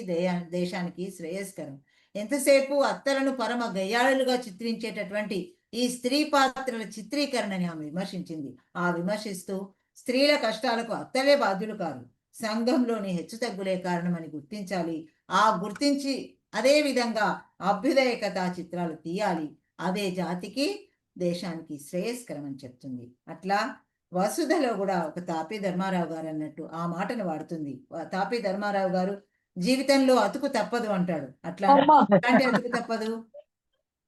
దేశానికి శ్రేయస్కరం. ఎంతసేపు అత్తలను పరమ గయ్యాళులుగా చిత్రించేటటువంటి ఈ స్త్రీ పాత్రల చిత్రీకరణని ఆమె విమర్శించింది. ఆ విమర్శిస్తూ స్త్రీల కష్టాలకు అత్తలే బాధ్యులు కాదు, సంఘంలోని హెచ్చుతగ్గులే కారణమని గుర్తించాలి. ఆ గుర్తించి అదే విధంగా అభ్యుదయ కథా చిత్రాలు తీయాలి. అదే జాతికి దేశానికి శ్రేయస్కరం అని చెప్తుంది. అట్లా వసుధలో కూడా ఒక తాపీ ధర్మారావు గారు అన్నట్టు ఆ మాటను వాడుతుంది. తాపీ ధర్మారావు గారు జీవితంలో అతుకు తప్పదు అంటాడు. అట్లా అంటే అతుకు తప్పదు,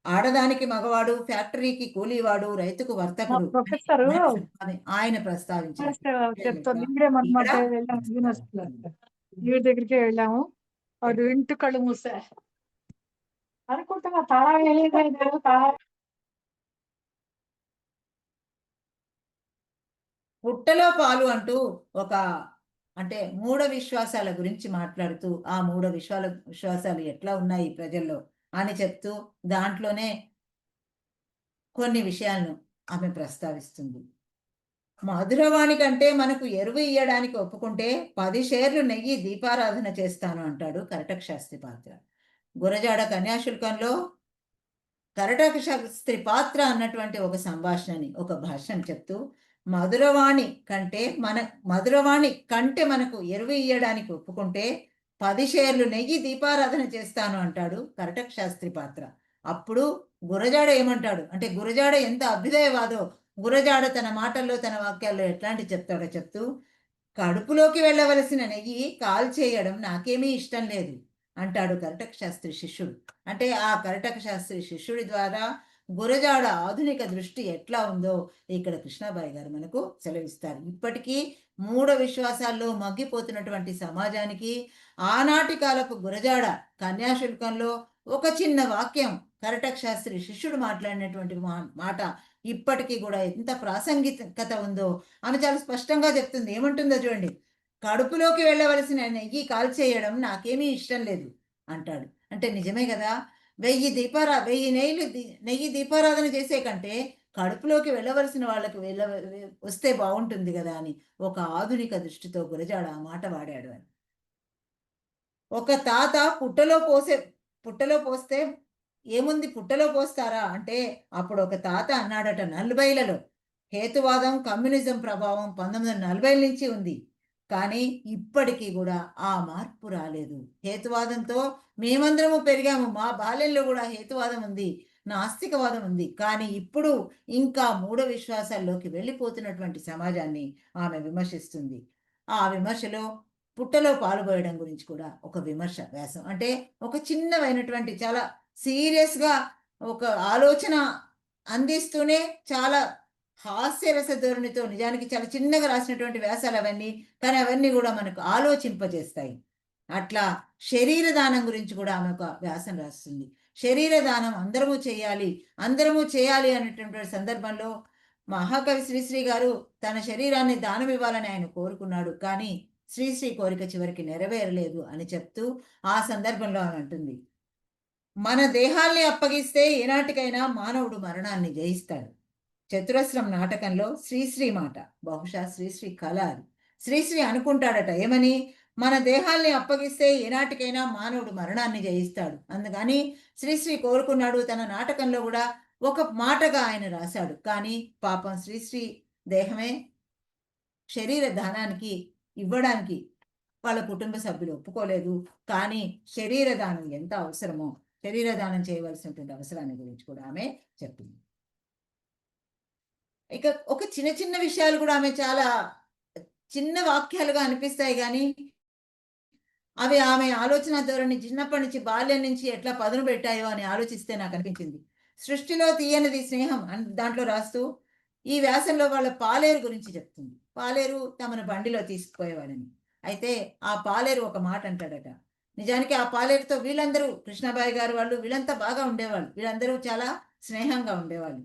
ఆడదానికి మగవాడు, ఫ్యాక్టరీకి కూలీవాడు, రైతుకు వర్తకుడు ప్రొఫెసర్ ఆయన ప్రస్తావించారు. వీడి దగ్గరికి వెళ్ళాము, వాడు ఇంటి కళ్ళు మూసా అనుకుంటున్నా, తాళా వేయలేదు, తాళా పుట్టలో పాలు అంటూ ఒక అంటే మూఢ విశ్వాసాల గురించి మాట్లాడుతూ ఆ మూఢ విశ్వాసాలు ఎట్లా ఉన్నాయి ప్రజల్లో అని చెప్తూ దాంట్లోనే కొన్ని విషయాలను ఆమె ప్రస్తావిస్తుంది. మధురవాణి కంటే మనకు ఎరువు ఇయ్యడానికి ఒప్పుకుంటే 10 షేర్లు నెయ్యి దీపారాధన చేస్తాను అంటాడు కరటక శాస్త్రి పాత్ర. గురజాడ కన్యాశుల్కంలో కరటక శాస్త్రి పాత్ర అన్నటువంటి ఒక సంభాషణని, ఒక భాషను చెప్తూ మధురవాణి కంటే మనకు ఎరువు ఇయ్యడానికి ఒప్పుకుంటే 10 షేర్లు నెయ్యి దీపారాధన చేస్తాను అంటాడు కరటక శాస్త్రి పాత్ర. అప్పుడు గురజాడ ఏమంటాడు అంటే, గురజాడ ఎంత అభ్యుదయవాదో, గురజాడ తన మాటల్లో తన వాక్యాల్లో ఎట్లాంటి చెప్తాడో చెప్తూ, కడుపులోకి వెళ్ళవలసిన నెయ్యి కాల్చేయడం నాకేమీ ఇష్టం లేదు అంటాడు కరటక శాస్త్రి శిష్యుడు. అంటే ఆ కరటక శాస్త్రి శిష్యుడి ద్వారా గురజాడ ఆధునిక దృష్టి ఎట్లా ఉందో ఇక్కడ కృష్ణాబాయి గారు మనకు సెలవిస్తారు. ఇప్పటికీ మూఢ విశ్వాసాల్లో మగ్గిపోతున్నటువంటి సమాజానికి ఆనాటి కాలపు గురజాడ కన్యాశుల్కంలో ఒక చిన్న వాక్యం, కరటక శాస్త్రి శిష్యుడు మాట్లాడినటువంటి మాట ఇప్పటికీ కూడా ఎంత ప్రాసంగికత ఉందో ఆమె చాలా స్పష్టంగా చెప్తుంది. ఏమంటుందో చూడండి, కడుపులోకి వెళ్ళవలసిన నెయ్యి కాల్చేయడం నాకేమీ ఇష్టం లేదు అంటాడు. అంటే నిజమే కదా, 1000 నెయ్యి దీపారాధన చేసే కంటే కడుపులోకి వెళ్ళవలసిన వాళ్ళకి వస్తే బాగుంటుంది కదా అని ఒక ఆధునిక దృష్టితో గురజాడ ఆ మాట వాడాడు అని. ఒక తాత పుట్టలో పోస్తే ఏముంది, పుట్టలో పోస్తారా అంటే అప్పుడు ఒక తాత అన్నాడట 40లలో హేతువాదం కమ్యూనిజం ప్రభావం 1940 నుంచి ఉంది, కానీ ఇప్పటికీ కూడా ఆ మార్పు రాలేదు. హేతువాదంతో మేమందరము పెరిగాము, మా బాల్యంలో కూడా హేతువాదం ఉంది, నాస్తికవాదం ఉంది. కానీ ఇప్పుడు ఇంకా మూఢ విశ్వాసాల్లోకి వెళ్ళిపోతున్నటువంటి సమాజాన్ని ఆమె విమర్శిస్తుంది. ఆ విమర్శలో పుట్టలో పాలుపోయడం గురించి కూడా ఒక విమర్శ వ్యాసం. అంటే ఒక చిన్నమైనటువంటి చాలా సీరియస్‌గా ఒక ఆలోచన అందిస్తూనే చాలా హాస్యరస ధోరణితో నిజానికి చాలా చిన్నగా రాసినటువంటి వ్యాసాలు అవన్నీ. కానీ అవన్నీ కూడా మనకు ఆలోచింపజేస్తాయి. అట్లా శరీర దానం గురించి కూడా ఆమె ఒక వ్యాసం రాస్తుంది. శరీర దానం అందరము చేయాలి, అందరము చేయాలి అనేటువంటి సందర్భంలో మహాకవి శ్రీశ్రీ గారు తన శరీరాన్ని దానం ఇవ్వాలని ఆయన కోరుకున్నాడు. కానీ శ్రీశ్రీ కోరిక చివరికి నెరవేరలేదు అని చెప్తూ ఆ సందర్భంలో ఆమె అంటుంది, మన దేహాల్ని అప్పగిస్తే ఏనాటికైనా మానవుడు మరణాన్ని జయిస్తాడు. చతురస్రం నాటకంలో శ్రీశ్రీ మాట, బహుశా శ్రీశ్రీ కళ అది. శ్రీశ్రీ అనుకుంటాడట ఏమని, మన దేహాల్ని అప్పగిస్తే ఏనాటికైనా మానవుడు మరణాన్ని జయిస్తాడు. అందుకని శ్రీశ్రీ కోరుకున్నాడు. తన నాటకంలో కూడా ఒక మాటగా ఆయన రాశాడు. కానీ పాపం శ్రీశ్రీ దేహమే శరీర దానానికి ఇవ్వడానికి వాళ్ళ కుటుంబ సభ్యులు ఒప్పుకోలేదు. కానీ శరీర దానం ఎంత అవసరమో, శరీర దానం చేయవలసినటువంటి అవసరాన్ని గురించి కూడా ఆమె చెప్పింది. ఇక ఒక చిన్న చిన్న విషయాలు కూడా ఆమె చాలా చిన్న వాక్యాలుగా అనిపిస్తాయి కానీ అవి ఆమె ఆలోచన ధోరణి చిన్నప్పటి నుంచి బాల్యం నుంచి ఎట్లా పదును పెట్టాయో అని ఆలోచిస్తే నాకు అనిపించింది. సృష్టిలో తీయనిది స్నేహం అని దాంట్లో రాస్తూ ఈ వ్యాసంలో వాళ్ళ పాలేరు గురించి చెప్తుంది. పాలేరు తమను బండిలో తీసుకుపోయేవాడని. అయితే ఆ పాలేరు ఒక మాట అంటాడట. నిజానికి ఆ పాలేరుతో వీళ్ళందరూ కృష్ణబాయి గారు వాళ్ళు వీళ్ళంతా బాగా ఉండేవాళ్ళు. వీళ్ళందరూ చాలా స్నేహంగా ఉండేవాళ్ళు.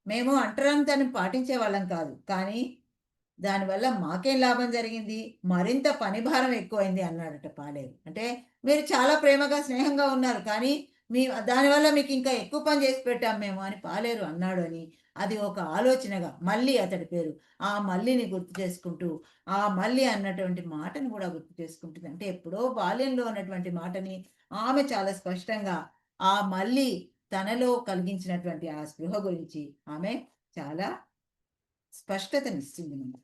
మేము అంటరానితనం పాటించే వాళ్ళం కాదు. కానీ దానివల్ల మాకేం లాభం జరిగింది, మరింత పని భారం ఎక్కువైంది అన్నాడట పాలేరు. అంటే మీరు చాలా ప్రేమగా స్నేహంగా ఉన్నారు కానీ దానివల్ల మీకు ఇంకా ఎక్కువ పని చేసి పెట్టాం మేము అని పాలేరు అన్నాడు అని అది ఒక ఆలోచనగా మళ్ళీ అతడి పేరు ఆ మల్లిని గుర్తు చేసుకుంటూ ఆ మల్లి అన్నటువంటి మాటను కూడా గుర్తు చేసుకుంటుంది. అంటే ఎప్పుడో బాల్యంలో ఉన్నటువంటి మాటని ఆమె చాలా స్పష్టంగా ఆ మల్లి తనలో కలిగించినటువంటి ఆ స్పృహ గురించి ఆమె చాలా స్పష్టతనిస్తుంది మనకు.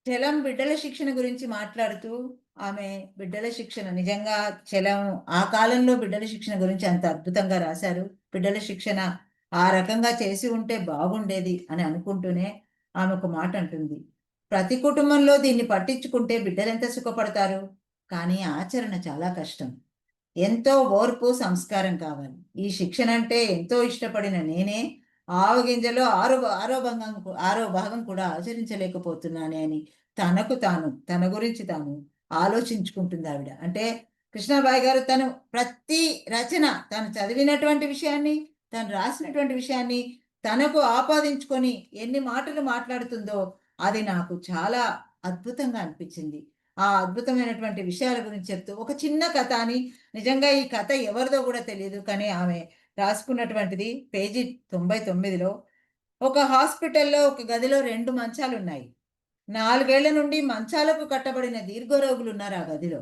చలం బిడ్డల శిక్షణ గురించి మాట్లాడుతూ ఆమె బిడ్డల శిక్షణ నిజంగా చలం ఆ కాలంలో బిడ్డల శిక్షణ గురించి అంత అద్భుతంగా రాశారు. బిడ్డల శిక్షణ ఆ రకంగా చేసి ఉంటే బాగుండేది అని అనుకుంటూనే ఆమె ఒక మాట అంటుంది, ప్రతి కుటుంబంలో దీన్ని పట్టించుకుంటే బిడ్డలెంత సుఖపడతారు, కానీ ఆచరణ చాలా కష్టం. ఎంతో ఓర్పు సంస్కారం కావాలి. ఈ శిక్షణ అంటే ఎంతో ఇష్టపడిన నేనే ఆవగింజలో ఆరో భాగం కూడా ఆచరించలేకపోతున్నానే అని తనకు తాను తన గురించి తాను ఆలోచించుకుంటుంది ఆవిడ. అంటే కృష్ణబాయి గారు తను ప్రతి రచన తను చదివినటువంటి విషయాన్ని తను రాసినటువంటి విషయాన్ని తనకు ఆపాదించుకొని ఎన్ని మాటలు మాట్లాడుతుందో అది నాకు చాలా అద్భుతంగా అనిపించింది. ఆ అద్భుతమైనటువంటి విషయాల గురించి చెప్తూ ఒక చిన్న కథ అని, నిజంగా ఈ కథ ఎవరిదో కూడా తెలియదు కానీ ఆమె రాసుకున్నటువంటిది పేజీ 99లో ఒక హాస్పిటల్లో ఒక గదిలో 2 మంచాలు ఉన్నాయి. 4 ఏళ్ల నుండి మంచాలకు కట్టబడిన దీర్ఘరోగులు ఉన్నారు ఆ గదిలో.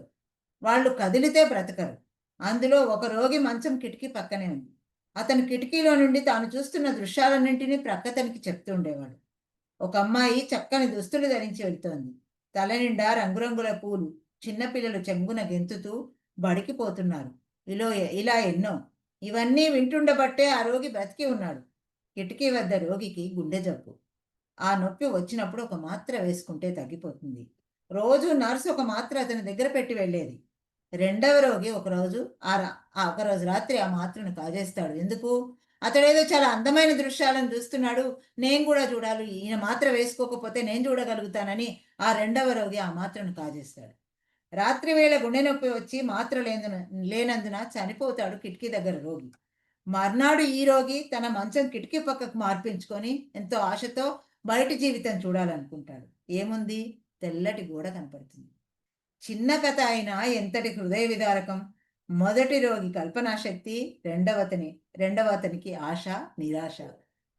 వాళ్ళు కదిలితే బ్రతకరు. అందులో ఒక రోగి మంచం కిటికీ పక్కనే ఉంది. అతను కిటికీలో నుండి తాను చూస్తున్న దృశ్యాలన్నింటినీ ప్రక్కతనికి చెప్తూ ఉండేవాడు. ఒక అమ్మాయి చక్కని దుస్తులు ధరించి వెళ్తోంది. తల నిండా రంగురంగుల పూలు. చిన్నపిల్లలు చెంగున గెంతుతూ బడికి పోతున్నారు. ఇలా ఎన్నో. ఇవన్నీ వింటుండబట్టే ఆ రోగి బ్రతికి ఉన్నాడు. కిటికీ వద్ద రోగికి గుండె జబ్బు. ఆ నొప్పి వచ్చినప్పుడు ఒక మాత్ర వేసుకుంటే తగ్గిపోతుంది. రోజు నర్సు ఒక మాత్ర అతని దగ్గర పెట్టి వెళ్ళేది. రెండవ రోగి ఒకరోజు రాత్రి ఆ మాత్రను కాజేస్తాడు. ఎందుకు? అతడేదో చాలా అందమైన దృశ్యాలను చూస్తున్నాడు, నేను కూడా చూడాలి, ఈయన మాత్ర వేసుకోకపోతే నేను చూడగలుగుతానని ఆ రెండవ రోగి ఆ మాత్రను కాజేస్తాడు. రాత్రి వేళ గుండె నొప్పి వచ్చి మాత్ర లేనందున చనిపోతాడు కిటికీ దగ్గర రోగి. మర్నాడు ఈ రోగి తన మంచం కిటికీ పక్కకు మార్పించుకొని ఎంతో ఆశతో బయటి జీవితం చూడాలనుకుంటాడు. ఏముంది? తెల్లటి గోడ కనపడుతుంది. చిన్న కథ అయినా ఎంతటి హృదయ విదారకం. మొదటి రోగి కల్పనాశక్తి, రెండవ అతనికి ఆశ, నిరాశ.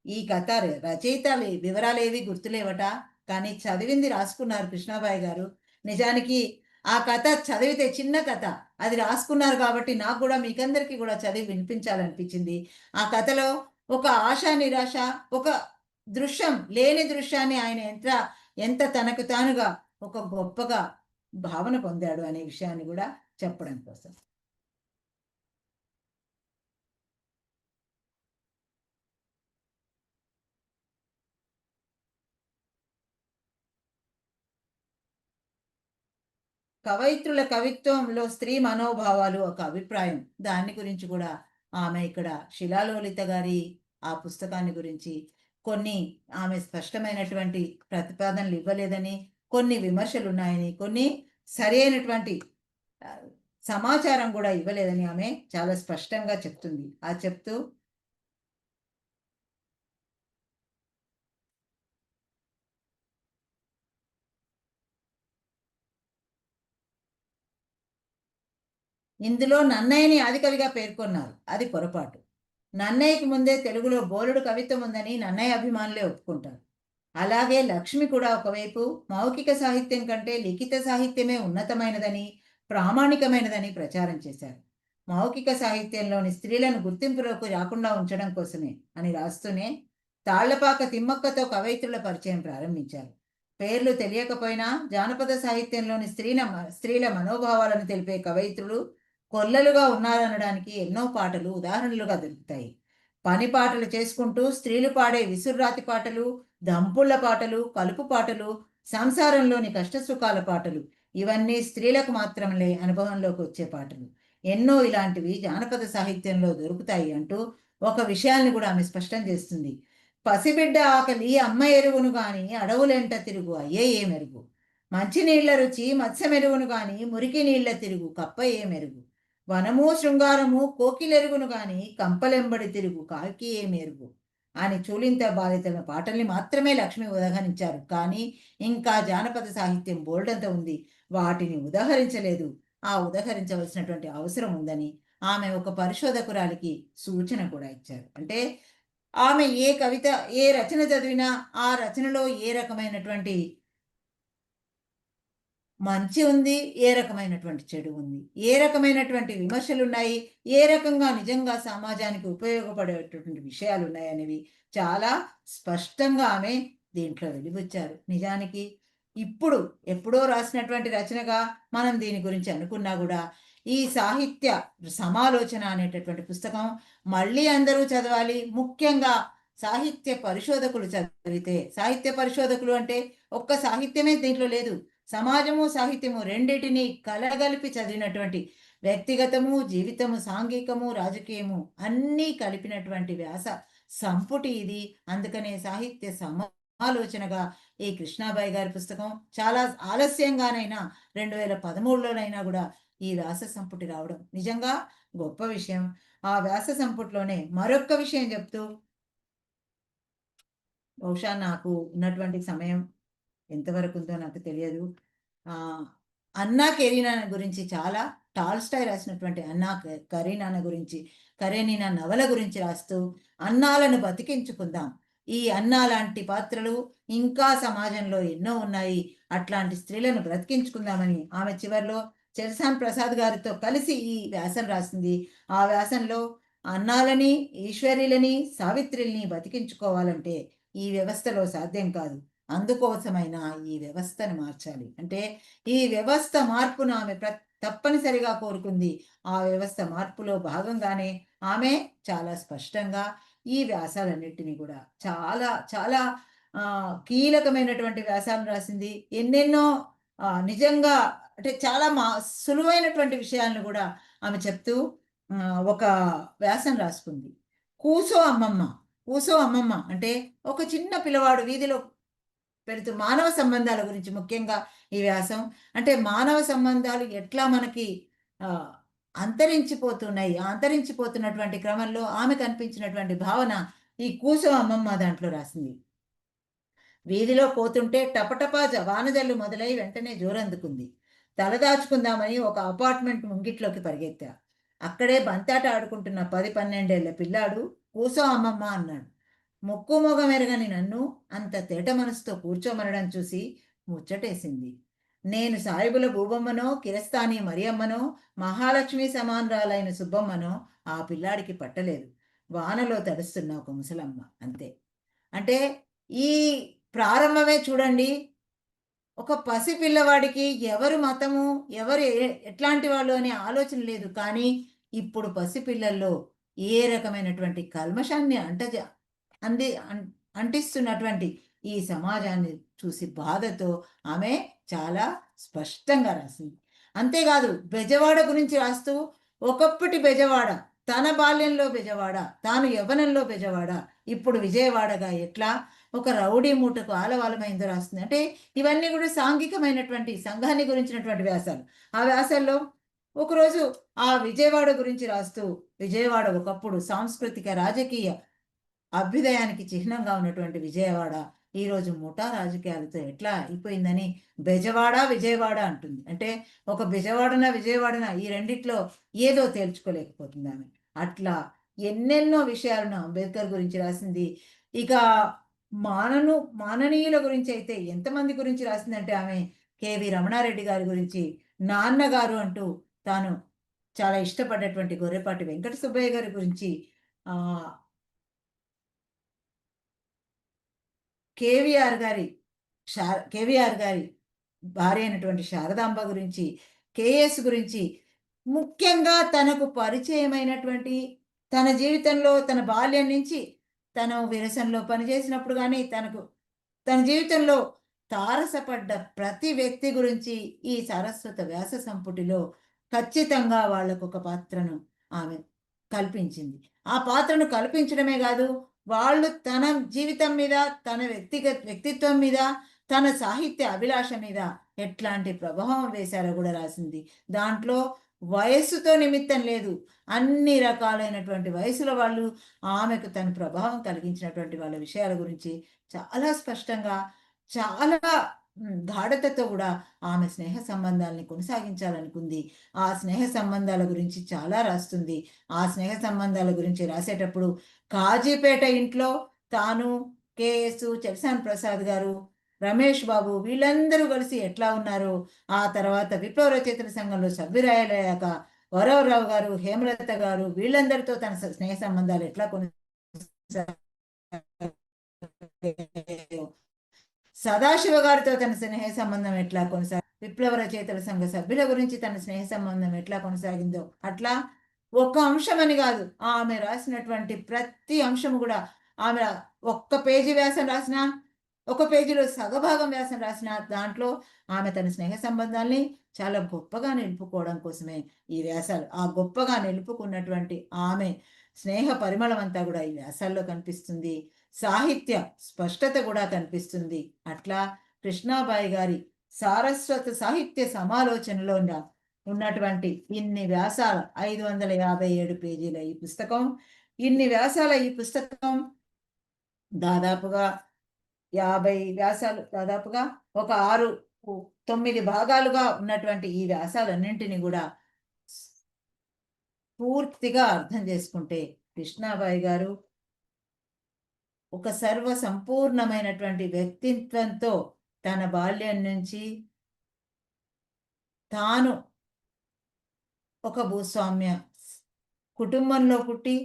ఈ కథ రచయిత వివరాలేవి గుర్తులేవట, కానీ చదివింది రాసుకున్నారు కృష్ణాబాయి గారు. నిజానికి ఆ కథ చదివితే, చిన్న కథ, అది రాసుకున్నారు కాబట్టి నాకు కూడా మీకందరికీ కూడా చదివి వినిపించాలనిపించింది. ఆ కథలో ఒక ఆశ, నిరాశ, ఒక దృశ్యం, లేని దృశ్యాన్ని ఆయన ఎంత తనకు తానుగా ఒక గొప్పగా భావన పొందాడు అనే విషయాన్ని కూడా చెప్పడం కోసం. కవయిత్రుల కవిత్వంలో స్త్రీ మనోభావాలు ఒక అభిప్రాయం. దాని గురించి కూడా ఆమె ఇక్కడ శిలాలోలిత గారి ఆ పుస్తకాన్ని గురించి కొన్ని ఆమె స్పష్టమైనటువంటి ప్రతిపాదనలు ఇవ్వలేదని, కొన్ని విమర్శలు ఉన్నాయని, కొన్ని సరి అయినటువంటి సమాచారం కూడా ఇవ్వలేదని ఆమె చాలా స్పష్టంగా చెప్తుంది. ఆ చెప్తూ ఇందులో నన్నయ్యని ఆదికవిగా పేర్కొన్నారు. అది పొరపాటు. నన్నయ్యకి ముందే తెలుగులో బోలెడు కవిత్వం ఉందని నన్నయ్య అభిమానులే ఒప్పుకుంటారు. అలాగే లక్ష్మి కూడా ఒకవైపు మౌఖిక సాహిత్యం కంటే లిఖిత సాహిత్యమే ఉన్నతమైనదని, ప్రామాణికమైనదని ప్రచారం చేశారు. మౌఖిక సాహిత్యంలోని స్త్రీలను గుర్తింపులోకి రాకుండా ఉంచడం కోసమే అని రాస్తూనే తాళ్లపాక తిమ్మక్కతో కవయిత్రుల పరిచయం ప్రారంభించారు. పేర్లు తెలియకపోయినా జానపద సాహిత్యంలోని స్త్రీల మనోభావాలను తెలిపే కవయిత్రులు కొల్లలుగా ఉన్నారనడానికి ఎన్నో పాటలు ఉదాహరణలుగా దొరుకుతాయి. పని పాటలు చేసుకుంటూ స్త్రీలు పాడే విసుర్రాతి పాటలు, దంపుళ్ల పాటలు, కలుపు పాటలు, సంసారంలోని కష్టసుఖాల పాటలు, ఇవన్నీ స్త్రీలకు మాత్రమే అనుభవంలోకి వచ్చే పాటలు. ఎన్నో ఇలాంటివి జానపద సాహిత్యంలో దొరుకుతాయి అంటూ ఒక విషయాన్ని కూడా ఆమె స్పష్టం చేస్తుంది. పసిబిడ్డ ఆకలి అమ్మ ఎరువును గాని అడవులెంట తిరుగు అయ్యే ఏ మెరుగు. మంచినీళ్ల రుచి మత్స్యమెరువును గాని మురికి నీళ్ల తిరుగు కప్ప ఏ మెరుగు. వనము శృంగారము కోకిలెరుగును గాని కంపలెంబడి తిరుగు కాకి ఏ మెరుగు అని చూలింత బాలితల పాటల్ని మాత్రమే లక్ష్మి ఉదహరించారు. కానీ ఇంకా జానపద సాహిత్యం బోల్డంత ఉంది, వాటిని ఉదహరించలేదు. ఆ ఉదహరించవలసినటువంటి అవసరం ఉందని ఆమె ఒక పరిశోధకురాలికి సూచన కూడా ఇచ్చారు. అంటే ఆమె ఏ రచన చదివినా ఆ రచనలో ఏ రకమైనటువంటి మంచి ఉంది, ఏ రకమైనటువంటి చెడు ఉంది, ఏ రకమైనటువంటి విమర్శలు ఉన్నాయి, ఏ రకంగా నిజంగా సమాజానికి ఉపయోగపడేటటువంటి విషయాలు ఉన్నాయి అనేవి చాలా స్పష్టంగా ఆమె దీంట్లో వెలిబుచ్చారు. నిజానికి ఎప్పుడో రాసినటువంటి రచనగా మనం దీని గురించి అనుకున్నా కూడా ఈ సాహిత్య సమాలోచన అనేటటువంటి పుస్తకం మళ్ళీ అందరూ చదవాలి. ముఖ్యంగా సాహిత్య పరిశోధకులు చదివితే, సాహిత్య పరిశోధకులు అంటే ఒక్క సాహిత్యమే దీంట్లో లేదు, సమాజము సాహిత్యము రెండింటినీ కలగలిపి చదివినటువంటి, వ్యక్తిగతము జీవితము సాంఘికము రాజకీయము అన్నీ కలిపినటువంటి వ్యాస సంపుటి ఇది. అందుకనే సాహిత్య సమాలోచనగా ఈ కృష్ణాబాయి గారి పుస్తకం చాలా ఆలస్యంగానైనా 2013లోనైనా కూడా ఈ వ్యాస సంపుటి రావడం నిజంగా గొప్ప విషయం. ఆ వ్యాస సంపుటిలోనే మరొక్క విషయం చెప్తూ, బహుశా నాకు ఉన్నటువంటి సమయం ఎంతవరకు ఉందో నాకు తెలియదు, అన్నా కెరీనా గురించి, చాలా టాల్స్టాయ్ రాసినటువంటి అన్నా కరేనినా నవల గురించి రాస్తూ అన్నాలను బతికించుకుందాం, ఈ అన్నా లాంటి పాత్రలు ఇంకా సమాజంలో ఎన్నో ఉన్నాయి, అట్లాంటి స్త్రీలను బ్రతికించుకుందామని ఆమె చివరిలో చెరసాన్ ప్రసాద్ గారితో కలిసి ఈ వ్యాసం రాసింది. ఆ వ్యాసంలో అన్నాలని, ఈశ్వరీలని, సావిత్రిల్ని బతికించుకోవాలంటే ఈ వ్యవస్థలో సాధ్యం కాదు, అందుకోసమైనా ఈ వ్యవస్థను మార్చాలి, అంటే ఈ వ్యవస్థ మార్పును ఆమె తప్పనిసరిగా కోరుకుంది. ఆ వ్యవస్థ మార్పులో భాగంగానే ఆమె చాలా స్పష్టంగా ఈ వ్యాసాలన్నింటినీ కూడా చాలా చాలా కీలకమైనటువంటి వ్యాసాలు రాసింది. ఎన్నెన్నో నిజంగా అంటే చాలా సులువైనటువంటి విషయాలను కూడా ఆమె చెప్తూ ఒక వ్యాసం రాసుకుంది. కూసో అమ్మమ్మ. కూసో అమ్మమ్మ అంటే ఒక చిన్న పిల్లవాడు వీధిలో పెడుతూ మానవ సంబంధాల గురించి ముఖ్యంగా ఈ వ్యాసం. అంటే మానవ సంబంధాలు ఎట్లా మనకి ఆ, అంతరించిపోతున్నాయి, అంతరించిపోతున్నటువంటి క్రమంలో ఆమె కనిపించినటువంటి భావన ఈ కూసో అమ్మమ్మ దాంట్లో రాసింది. వీధిలో పోతుంటే టపటపా వానజల్లు మొదలై వెంటనే జోరందుకుంది. తలదాచుకుందామని ఒక అపార్ట్మెంట్ ముంగిట్లోకి పరిగెత్తా. అక్కడే బంతాట ఆడుకుంటున్న 10-12 ఏళ్ల పిల్లాడు కూసో అమ్మమ్మ అన్నాడు. ముక్కు మొగం ఎరగని నన్ను అంత తేట మనసుతో కూర్చోమనడం చూసి ముచ్చటేసింది. నేను సాయిబుల భూబమ్మనో, కిరస్తాని మరియమ్మనో, మహాలక్ష్మి సమానరాలైన సుబ్బమ్మనో ఆ పిల్లాడికి పట్టలేదు. వానలో తడుస్తున్న ఒక ముసలమ్మ అంతే. అంటే ఈ ప్రారంభమే చూడండి, ఒక పసి పిల్లవాడికి ఎవరు మతము, ఎవరు ఎట్లాంటి వాళ్ళు అనే ఆలోచన లేదు. కానీ ఇప్పుడు పసిపిల్లల్లో ఏ రకమైనటువంటి కల్మషాన్ని అంటిస్తున్నటువంటి ఈ సమాజాన్ని చూసి బాధతో ఆమె చాలా స్పష్టంగా రాసింది. అంతేకాదు బెజవాడ గురించి రాస్తూ, ఒకప్పటి బెజవాడ, తన బాల్యంలో బెజవాడ, తాను యవ్వనంలో బెజవాడ, ఇప్పుడు విజయవాడగా ఎట్లా ఒక రౌడీ మూటకు ఆలవాలమైందో రాస్తుంది. అంటే ఇవన్నీ కూడా సాంఘికమైనటువంటి సంఘాన్ని గురించినటువంటి వ్యాసాలు. ఆ వ్యాసాల్లో ఒకరోజు ఆ విజయవాడ గురించి రాస్తూ, విజయవాడ ఒకప్పుడు సాంస్కృతిక రాజకీయ అభ్యుదయానికి చిహ్నంగా ఉన్నటువంటి విజయవాడ ఈరోజు ముఠా రాజకీయాలతో ఎట్లా అయిపోయిందని బెజవాడ విజయవాడ అంటుంది. అంటే ఒక విజయవాడన ఈ రెండిట్లో ఏదో తేల్చుకోలేకపోతుంది ఆమె. అట్లా ఎన్నెన్నో విషయాలను అంబేద్కర్ గురించి రాసింది. ఇక మాననీయుల గురించి అయితే ఎంతమంది గురించి రాసిందంటే ఆమె కేవి రమణారెడ్డి గారి గురించి, నాన్నగారు అంటూ తాను చాలా ఇష్టపడ్డటువంటి గొర్రెపాటి వెంకట సుబ్బయ్య గారి గురించి, కేవీఆర్ గారి భార్య అయినటువంటి శారదాంబ గురించి, కేఎస్ గురించి, ముఖ్యంగా తనకు పరిచయమైనటువంటి తన జీవితంలో తన బాల్యం నుంచి తను విరసంలో పనిచేసినప్పుడు కానీ తన జీవితంలో తారసపడ్డ ప్రతి వ్యక్తి గురించి ఈ సారస్వత వ్యాస సంపుటిలో ఖచ్చితంగా వాళ్లకు ఒక పాత్రను ఆమె కల్పించింది. ఆ పాత్రను కల్పించడమే కాదు, వాళ్ళు తన జీవితం మీద, తన వ్యక్తిత్వం మీద, తన సాహిత్య అభిలాష మీద ఎట్లాంటి ప్రభావం వేశారో కూడా రాసింది. దాంట్లో వయస్సుతో నిమిత్తం లేదు, అన్ని రకాలైనటువంటి వయసుల వాళ్ళు ఆమెకు తన ప్రభావం కలిగించినటువంటి వాళ్ళ విషయాల గురించి చాలా స్పష్టంగా, చాలా గాఢతతో కూడా ఆమె స్నేహ సంబంధాలని కొనసాగించాలనుకుంది. ఆ స్నేహ సంబంధాల గురించి చాలా రాస్తుంది. ఆ స్నేహ సంబంధాల గురించి రాసేటప్పుడు కాజీపేట ఇంట్లో తాను, కేఎస్, చలసాని ప్రసాద్ గారు, రమేష్ బాబు వీళ్ళందరూ కలిసి ఎట్లా ఉన్నారు, ఆ తర్వాత విప్లవ రచయితల సంఘంలో సభ్యురాయలయ్యాక వరవరావు గారు, హేమలత గారు వీళ్ళందరితో తన స్నేహ సంబంధాలు ఎట్లా సదాశివ గారితో తన స్నేహ సంబంధం ఎట్లా విప్లవ రచయితల సంఘ సభ్యుల గురించి తన స్నేహ సంబంధం ఎట్లా కొనసాగిందో, అట్లా ఒక్క అంశం అని కాదు, ఆమె రాసినటువంటి ప్రతి అంశము కూడా, ఆమె ఒక్క పేజీ వ్యాసం రాసినా, ఒక పేజీలో సగభాగం వ్యాసం రాసిన దాంట్లో ఆమె తన స్నేహ సంబంధాల్ని చాలా గొప్పగా నిలుపుకోవడం కోసమే ఈ వ్యాసాలు. ఆ గొప్పగా నిలుపుకున్నటువంటి ఆమె స్నేహ పరిమళం అంతా కూడా ఈ వ్యాసాల్లో కనిపిస్తుంది. సాహిత్య స్పష్టత కూడా కనిపిస్తుంది. అట్లా కృష్ణాబాయి గారి సారస్వత సాహిత్య సమాలోచనలో ఉన్నటువంటి ఇన్ని వ్యాసాల 557 పేజీల ఈ పుస్తకం, ఇన్ని వ్యాసాల ఈ పుస్తకం దాదాపుగా 50 వ్యాసాలు, దాదాపుగా ఒక 6-9 భాగాలుగా ఉన్నటువంటి ఈ వ్యాసాలన్నింటినీ కూడా పూర్తిగా అర్థం చేసుకుంటే కృష్ణాబాయి గారు ఒక సర్వ సంపూర్ణమైనటువంటి వ్యక్తిత్వంతో తన బాల్యం నుంచి తాను ఒక భూస్వామ్య కుటుంబంలో పుట్టి,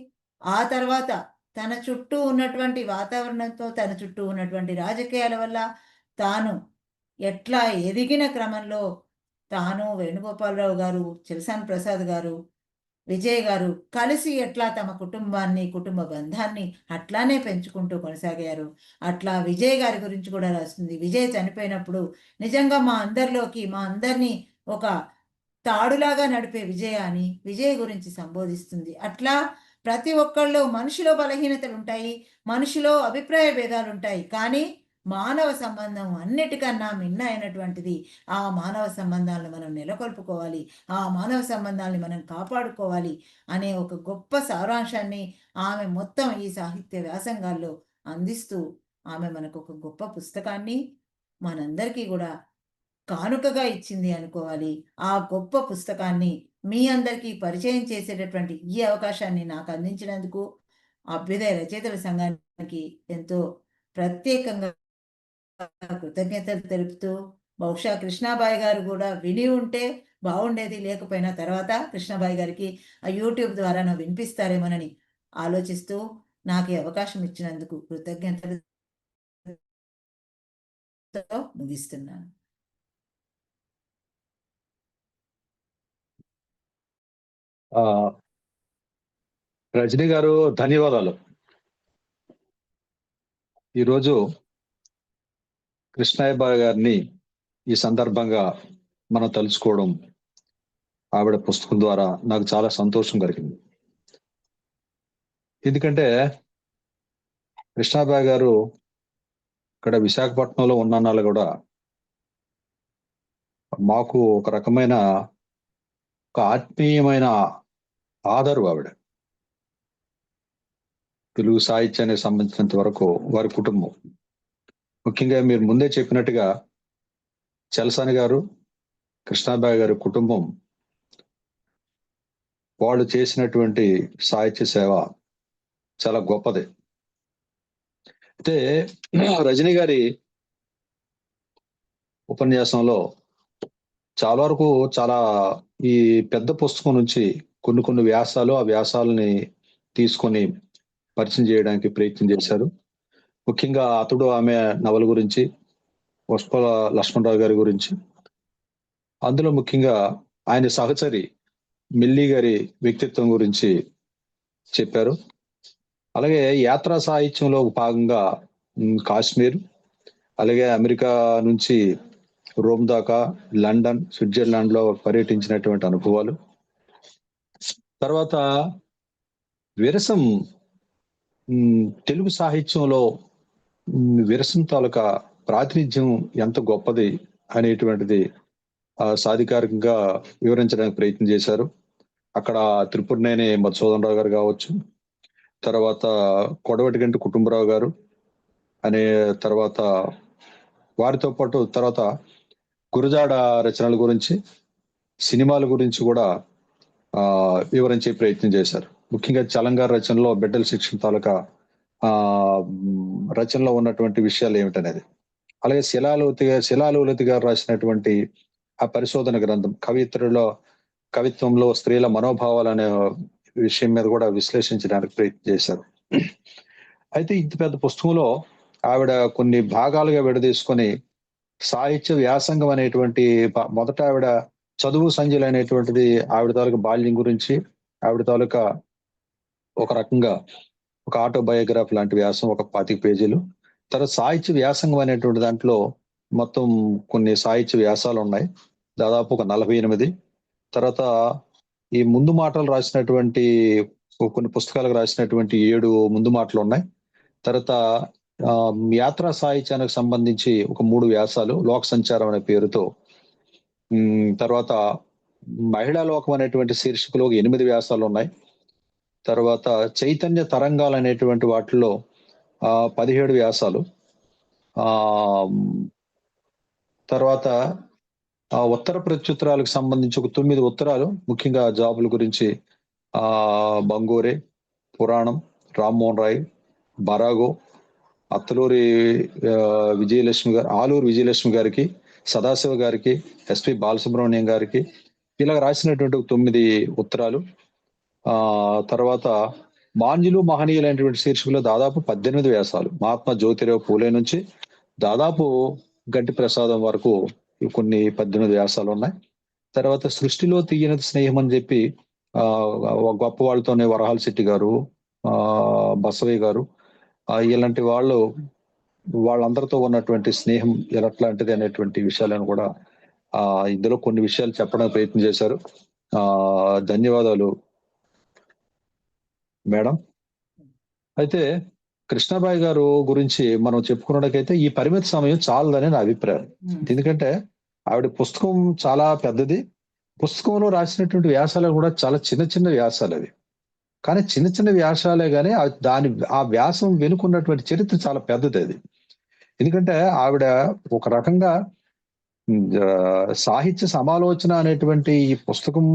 ఆ తర్వాత తన చుట్టూ ఉన్నటువంటి వాతావరణంతో, తన చుట్టూ ఉన్నటువంటి రాజకీయాల వల్ల తాను ఎట్లా ఎదిగిన క్రమంలో తాను, వేణుగోపాలరావు గారు, చలసాని ప్రసాద్ గారు, విజయ్ గారు కలిసి ఎట్లా తమ కుటుంబాన్ని, కుటుంబ బంధాన్ని అట్లానే పెంచుకుంటూ కొనసాగారు. అట్లా విజయ్ గారి గురించి కూడా రాస్తుంది. విజయ్ చనిపోయినప్పుడు నిజంగా మా అందరినీ ఒక తాడులాగా నడిపే విజయ అని విజయ్ గురించి సంబోధిస్తుంది. అట్లా ప్రతి ఒక్కళ్ళు మనిషిలో బలహీనతలు ఉంటాయి, మనిషిలో అభిప్రాయ భేదాలు ఉంటాయి. కానీ మానవ సంబంధం అన్నిటికన్నా మిన్న అయినటువంటిది. ఆ మానవ సంబంధాలను మనం నెలకొల్పుకోవాలి, ఆ మానవ సంబంధాలను మనం కాపాడుకోవాలి అనే ఒక గొప్ప సారాంశాన్ని ఆమె మొత్తం ఈ సాహిత్య వ్యాసంగాల్లో అందిస్తూ ఆమె మనకు ఒక గొప్ప పుస్తకాన్ని మనందరికీ కూడా కానుకగా ఇచ్చింది అనుకోవాలి. ఆ గొప్ప పుస్తకాన్ని మీ అందరికీ పరిచయం చేసేటటువంటి ఈ అవకాశాన్ని నాకు అందించినందుకు అభ్యుదయ రచయితల సంఘానికి ఎంతో ప్రత్యేకంగా కృతజ్ఞతలు తెలుపుతూ, బహుశా కృష్ణాబాయి గారు కూడా విని ఉంటే బాగుండేది, లేకపోయినా తర్వాత కృష్ణాబాయి గారికి ఆ యూట్యూబ్ ద్వారా వినిపిస్తారేమోనని ఆలోచిస్తూ నాకు ఈ అవకాశం ఇచ్చినందుకు కృతజ్ఞతలతో ముగిస్తున్నాను. రజనీ గారు ధన్యవాదాలు. ఈరోజు కృష్ణాబాయి గారిని ఈ సందర్భంగా మనం తలుచుకోవడం, ఆవిడ పుస్తకం ద్వారా నాకు చాలా సంతోషం కలిగింది. ఎందుకంటే కృష్ణాబాయి గారు ఇక్కడ విశాఖపట్నంలో ఉన్ననాళ్ళు కూడా మాకు ఒక రకమైన ఒక ఆత్మీయమైన ఆధారు ఆవిడ. తెలుగు సాహిత్యానికి సంబంధించినంత వరకు వారి కుటుంబం, ముఖ్యంగా మీరు ముందే చెప్పినట్టుగా చలసాని గారు, కృష్ణాబాయి గారి కుటుంబం, వాళ్ళు చేసినటువంటి సాహిత్య సేవ చాలా గొప్పది. అయితే రజనీ గారి ఉపన్యాసంలో చాలా వరకు చాలా ఈ పెద్ద పుస్తకం నుంచి కొన్ని వ్యాసాలు, ఆ వ్యాసాలని తీసుకొని పరిచయం చేయడానికి ప్రయత్నం చేశారు. ముఖ్యంగా అతడు ఆమె నవల గురించి, పుష్పల లక్ష్మణరావు గారి గురించి, అందులో ముఖ్యంగా ఆయన సహచరి మిల్లీ గారి వ్యక్తిత్వం గురించి చెప్పారు. అలాగే యాత్రా సాహిత్యంలో భాగంగా కాశ్మీర్, అలాగే అమెరికా నుంచి రోమ్ దాకా, లండన్, స్విట్జర్లాండ్ లో పర్యటించినటువంటి అనుభవాలు, తర్వాత విరసం తెలుగు సాహిత్యంలో విరసం తాలూకా ప్రాతినిధ్యం ఎంత గొప్పది అనేటువంటిది సాధికారికంగా వివరించడానికి ప్రయత్నం చేశారు. అక్కడ త్రిపురనేని మధుసూదన్ రావు గారు కావచ్చు, తర్వాత కొడవటిగంటి కుటుంబరావు గారు అనే, తర్వాత వారితో పాటు తర్వాత గురజాడ రచనల గురించి, సినిమాల గురించి కూడా వివరించే ప్రయత్నం చేశారు. ముఖ్యంగా చలంగారు రచనలో బిడ్డల శిక్షణ తాలూకా రచనలో ఉన్నటువంటి విషయాలు ఏమిటనేది, అలాగే శిలాలులతి గారు రాసినటువంటి ఆ పరిశోధన గ్రంథం కవిత్వంలో స్త్రీల మనోభావాలు అనే విషయం మీద కూడా విశ్లేషించడానికి ప్రయత్నం చేశారు. అయితే ఇంత పెద్ద పుస్తకంలో ఆవిడ కొన్ని భాగాలుగా విడదీసుకొని సాహిత్య వ్యాసంగం అనేటువంటి, మొదట ఆవిడ చదువు సంధ్యలు అనేటువంటిది ఆవిడ తాలూకా బాల్యం గురించి, ఆవిడ తాలూకా ఒక రకంగా ఒక ఆటోబయోగ్రఫీ లాంటి వ్యాసం ఒక 25 పేజీలు, తర్వాత సాహిత్య వ్యాసంగం అనేటువంటి దాంట్లో మొత్తం కొన్ని సాహిత్య వ్యాసాలు ఉన్నాయి, దాదాపు ఒక 48. తర్వాత ఈ ముందు మాటలు రాసినటువంటి కొన్ని పుస్తకాలకు రాసినటువంటి 7 ముందు మాటలు ఉన్నాయి. తర్వాత యాత్రా సాహిత్యానికి సంబంధించి ఒక 3 వ్యాసాలు, లోక సంచారం అనే పేరుతో, తర్వాత మహిళా లోకం అనేటువంటి శీర్షికలో 8 వ్యాసాలు ఉన్నాయి. తర్వాత చైతన్య తరంగాలు అనేటువంటి వాటిల్లో 17 వ్యాసాలు, తర్వాత ఉత్తర ప్రత్యుత్తరాలకు సంబంధించి ఒక 9 ఉత్తరాలు, ముఖ్యంగా జాబుల గురించి బంగూరే, పురాణం, రామ్మోహన్ రాయ్, బరాగో, అత్తలూరి విజయలక్ష్మి గారు, ఆలూరు విజయలక్ష్మి గారికి, సదాశివ గారికి, ఎస్పి బాలసుబ్రహ్మణ్యం గారికి ఇలా రాసినటువంటి 9 ఉత్తరాలు. తర్వాత మాన్యులు మహనీయులు అనేటువంటి శీర్షికలో దాదాపు 18 వ్యాసాలు, మహాత్మా జ్యోతిరావు పూలే నుంచి దాదాపు గంటి ప్రసాదం వరకు కొన్ని 18 వ్యాసాలు ఉన్నాయి. తర్వాత సృష్టిలో తీయనది స్నేహం అని చెప్పి గొప్ప వాళ్ళతోనే వరహాల శెట్టి గారు, బసవయ్య గారు, ఇలాంటి వాళ్ళందరితో ఉన్నటువంటి స్నేహం ఎలాంటిది అనేటువంటి విషయాలను కూడా ఇందులో కొన్ని విషయాలు చెప్పడానికి ప్రయత్నం చేశారు. ధన్యవాదాలు మేడం, అయితే కృష్ణాబాయి గారు గురించి మనం చెప్పుకున్నట్టయితే ఈ పరిమిత సమయం చాలదని నా అభిప్రాయం. ఎందుకంటే ఆవిడ పుస్తకం చాలా పెద్దది. పుస్తకంలో రాసినటువంటి వ్యాసాలు కూడా చాలా చిన్న చిన్న వ్యాసాలు అవి. కానీ చిన్న చిన్న వ్యాసాలే కానీ ఆ వ్యాసం వెనుకున్నటువంటి చరిత్ర చాలా పెద్దది అది. ఎందుకంటే ఆవిడ ఒక రకంగా సాహిత్య సమాలోచన అనేటువంటి ఈ పుస్తకం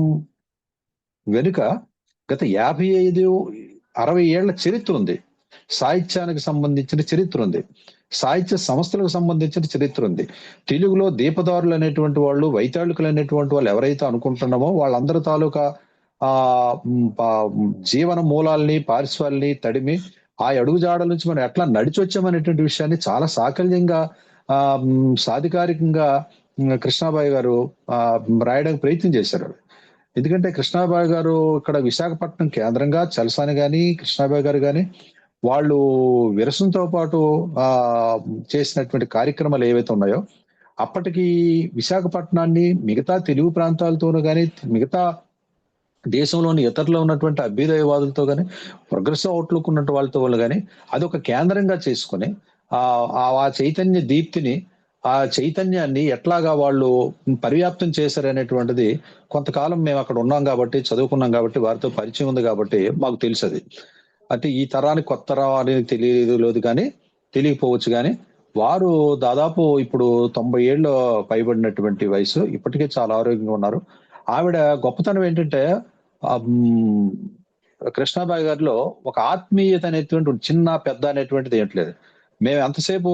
వెనుక గత 55-60 ఏళ్ల చరిత్ర ఉంది. సాహిత్యానికి సంబంధించిన చరిత్ర ఉంది. సాహిత్య సంస్థలకు సంబంధించిన చరిత్ర ఉంది. తెలుగులో దీపదారులు అనేటువంటి వాళ్ళు, వైతాళికులు అనేటువంటి వాళ్ళు ఎవరైతే అనుకుంటున్నామో వాళ్ళందరి తాలూకా జీవన మూలాల్ని, పారిశ్వాల్ని తడిమి ఆ అడుగుజాడల నుంచి మనం ఎట్లా నడిచొచ్చామనేటువంటి విషయాన్ని చాలా సాకల్యంగా సాధికారికంగా కృష్ణాబాయి గారు రాయడానికి ప్రయత్నం చేశారు. ఎందుకంటే కృష్ణాబాయి గారు ఇక్కడ విశాఖపట్నం కేంద్రంగా చలసాని గాని కృష్ణాబాయి గారు గాని వాళ్ళు విరసంతో పాటు చేసినటువంటి కార్యక్రమాలు ఏవైతే ఉన్నాయో అప్పటికి విశాఖపట్నాన్ని మిగతా తెలుగు ప్రాంతాలతోనూ కానీ మిగతా దేశంలోని ఇతరులో ఉన్నటువంటి అభ్యుదయవాదులతో కానీ ప్రోగ్రెసివ్ అవుట్లుక్ ఉన్నటువంటి వాళ్ళతో కానీ అదొక కేంద్రంగా చేసుకుని ఆ చైతన్య దీప్తిని, ఆ చైతన్యాన్ని ఎట్లాగా వాళ్ళు పర్యాప్తం చేశారనేటువంటిది కొంతకాలం మేము అక్కడ ఉన్నాం కాబట్టి, చదువుకున్నాం కాబట్టి, వారితో పరిచయం ఉంది కాబట్టి మాకు తెలుసు. అది అంటే ఈ తరానికి కొత్త తరం అనేది తెలియలేదు కానీ తెలియకపోవచ్చు. కానీ వారు దాదాపు ఇప్పుడు 90 ఏళ్ళు పైబడినటువంటి వయసు, ఇప్పటికే చాలా ఆరోగ్యంగా ఉన్నారు. ఆవిడ గొప్పతనం ఏంటంటే కృష్ణాబాయి గారిలో ఒక ఆత్మీయత అనేటువంటి చిన్న పెద్ద అనేటువంటిది ఏంట్లేదు. మేము ఎంతసేపు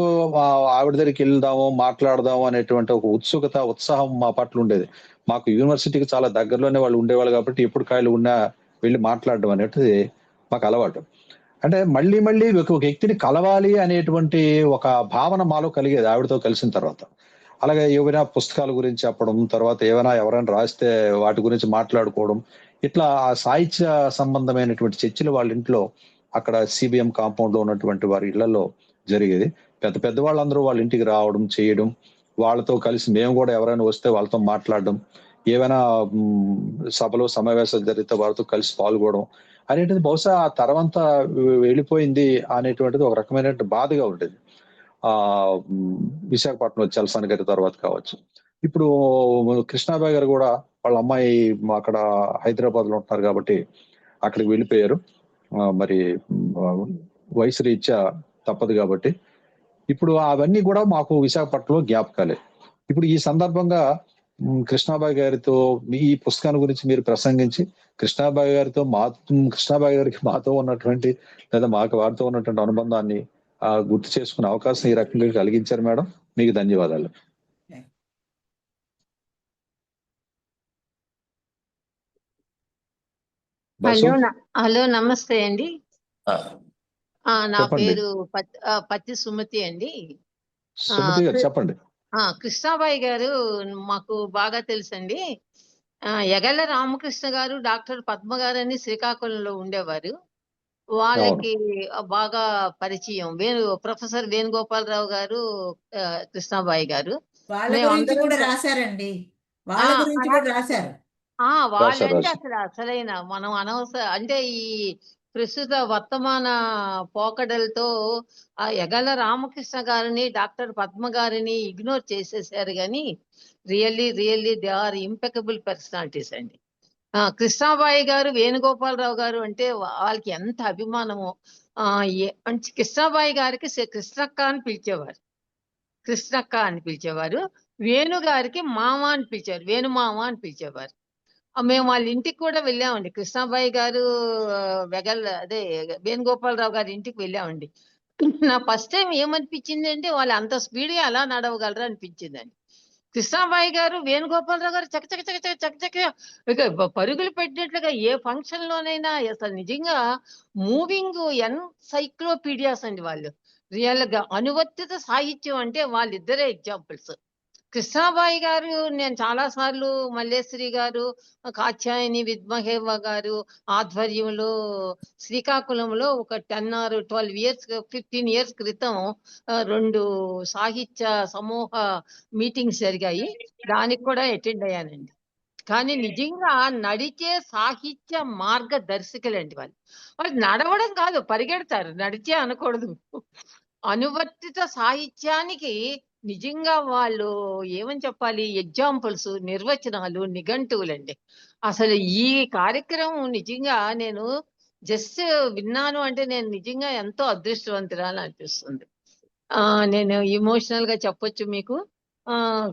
ఆవిడ దగ్గరికి వెళ్దాము, మాట్లాడదాము అనేటువంటి ఒక ఉత్సుకత, ఉత్సాహం మా పట్ల ఉండేది. మాకు యూనివర్సిటీకి చాలా దగ్గరలోనే వాళ్ళు ఉండేవాళ్ళు కాబట్టి ఎప్పుడు కాయలు ఉన్నా వెళ్ళి మాట్లాడడం అనేది మాకు అలవాటు. అంటే మళ్ళీ మళ్ళీ ఒక వ్యక్తిని కలవాలి అనేటువంటి ఒక భావన మాలో కలిగేది ఆవిడతో కలిసిన తర్వాత. అలాగే ఏవైనా పుస్తకాల గురించి చెప్పడం, తర్వాత ఎవరైనా రాస్తే వాటి గురించి మాట్లాడుకోవడం, ఇట్లా ఆ సాహిత్య సంబంధమైనటువంటి చర్చలు వాళ్ళ ఇంట్లో అక్కడ సిబిఎం కాంపౌండ్ లో ఉన్నటువంటి వారి ఇళ్లలో జరిగేది. పెద్ద వాళ్ళందరూ వాళ్ళ ఇంటికి రావడం, చేయడం, వాళ్ళతో కలిసి మేము కూడా ఎవరైనా వస్తే వాళ్ళతో మాట్లాడడం, ఏవైనా సభలో సమావేశాలు జరిగితే వారితో కలిసి పాల్గొనడం అనేటిది బహుశా ఆ తరమంతా వెళ్ళిపోయింది అనేటువంటిది ఒక రకమైన బాధగా ఉండేది. విశాఖపట్నం చలసాని గారి తర్వాత కావచ్చు. ఇప్పుడు కృష్ణాబాయి గారు కూడా వాళ్ళ అమ్మాయి అక్కడ హైదరాబాద్ లో ఉంటున్నారు కాబట్టి అక్కడికి వెళ్ళిపోయారు. మరి వయసు రీత్యా తప్పదు కాబట్టి ఇప్పుడు అవన్నీ కూడా మాకు విశాఖపట్నంలో జ్ఞాపకాలే. ఇప్పుడు ఈ సందర్భంగా కృష్ణాబాయి గారితో ఈ పుస్తకాన్ని గురించి మీరు ప్రసంగించి కృష్ణాబాయి గారికి మాతో ఉన్నటువంటి లేదా మాకు వారితో ఉన్నటువంటి అనుబంధాన్ని గుర్తు చేసుకునే అవకాశం ఈ రకంగా కలిగించారు మేడం. మీకు ధన్యవాదాలు. హలో నమస్తే అండి. నా పేరు పత్తి సుమతి అండి. సుమతి గారు చెప్పండి. కృష్ణాబాయి గారు మాకు బాగా తెలుసండి. యగళ్ళ రామకృష్ణ గారు, డాక్టర్ పద్మ గారు అని శ్రీకాకుళంలో ఉండేవారు. వాళ్ళకి బాగా పరిచయం. ప్రొఫెసర్ వేణుగోపాలరావు గారు, కృష్ణాబాయి గారు వాళ్ళంటే అసలైన మనం అనవసర అంటే ఈ ప్రస్తుత వర్తమాన పోకడలతో ఆ యగళ్ళ రామకృష్ణ గారిని, డాక్టర్ పద్మ గారిని ఇగ్నోర్ చేసేసారు. కానీ really they are impeccable personalities అండి. కృష్ణాబాయి గారు, వేణుగోపాలరావు గారు అంటే వాళ్ళకి ఎంత అభిమానమో. కృష్ణాబాయి గారికి కృష్ణక్క అని పిలిచేవారు. వేణు గారికి మామ అని పిలిచారు, వేణుమామ అని పిలిచేవారు. మేము వాళ్ళ ఇంటికి కూడా వెళ్ళామండి. కృష్ణాబాయి గారు వేణుగోపాలరావు గారి ఇంటికి వెళ్ళామండి. నా ఫస్ట్ టైం ఏమనిపించింది అంటే వాళ్ళు అంత స్పీడ్గా ఎలా నడవగలరు అనిపించిందండి. కృష్ణాబాయి గారు, వేణుగోపాలరావు గారు చకచక పరుగులు పెట్టినట్లుగా ఏ ఫంక్షన్ లోనైనా అసలు నిజంగా మూవింగ్ ఎన్సైక్లోపీడియాస్ అండి వాళ్ళు. రియల్ గా అనువర్తిత సాహిత్యం అంటే వాళ్ళిద్దరే ఎగ్జాంపుల్స్. కృష్ణాబాయి గారు నేను చాలా సార్లు మల్లేశ్వరి గారు, కాత్యాయని విద్మహేవ గారు ఆధ్వర్యంలో శ్రీకాకుళంలో ఒక 10 or 12 years 15 years క్రితం 2 సాహిత్య సమూహ మీటింగ్స్ జరిగాయి. దానికి కూడా అటెండ్ అయ్యానండి. కానీ నిజంగా నడిచే సాహిత్య మార్గదర్శకులండి వాళ్ళు. వాళ్ళు నడవడం కాదు, పరిగెడతారు. నడిచే అనకూడదు. అనువర్తిత సాహిత్యానికి నిజంగా వాళ్ళు ఏమని చెప్పాలి, ఎగ్జాంపుల్స్, నిర్వచనాలు, నిఘంటువులండి. అసలు ఈ కార్యక్రమం నిజంగా నేను జస్ట్ విన్నాను అంటే నేను నిజంగా ఎంతో అదృష్టవంతురాలు అనిపిస్తుంది. నేను ఎమోషనల్ గా చెప్పొచ్చు మీకు.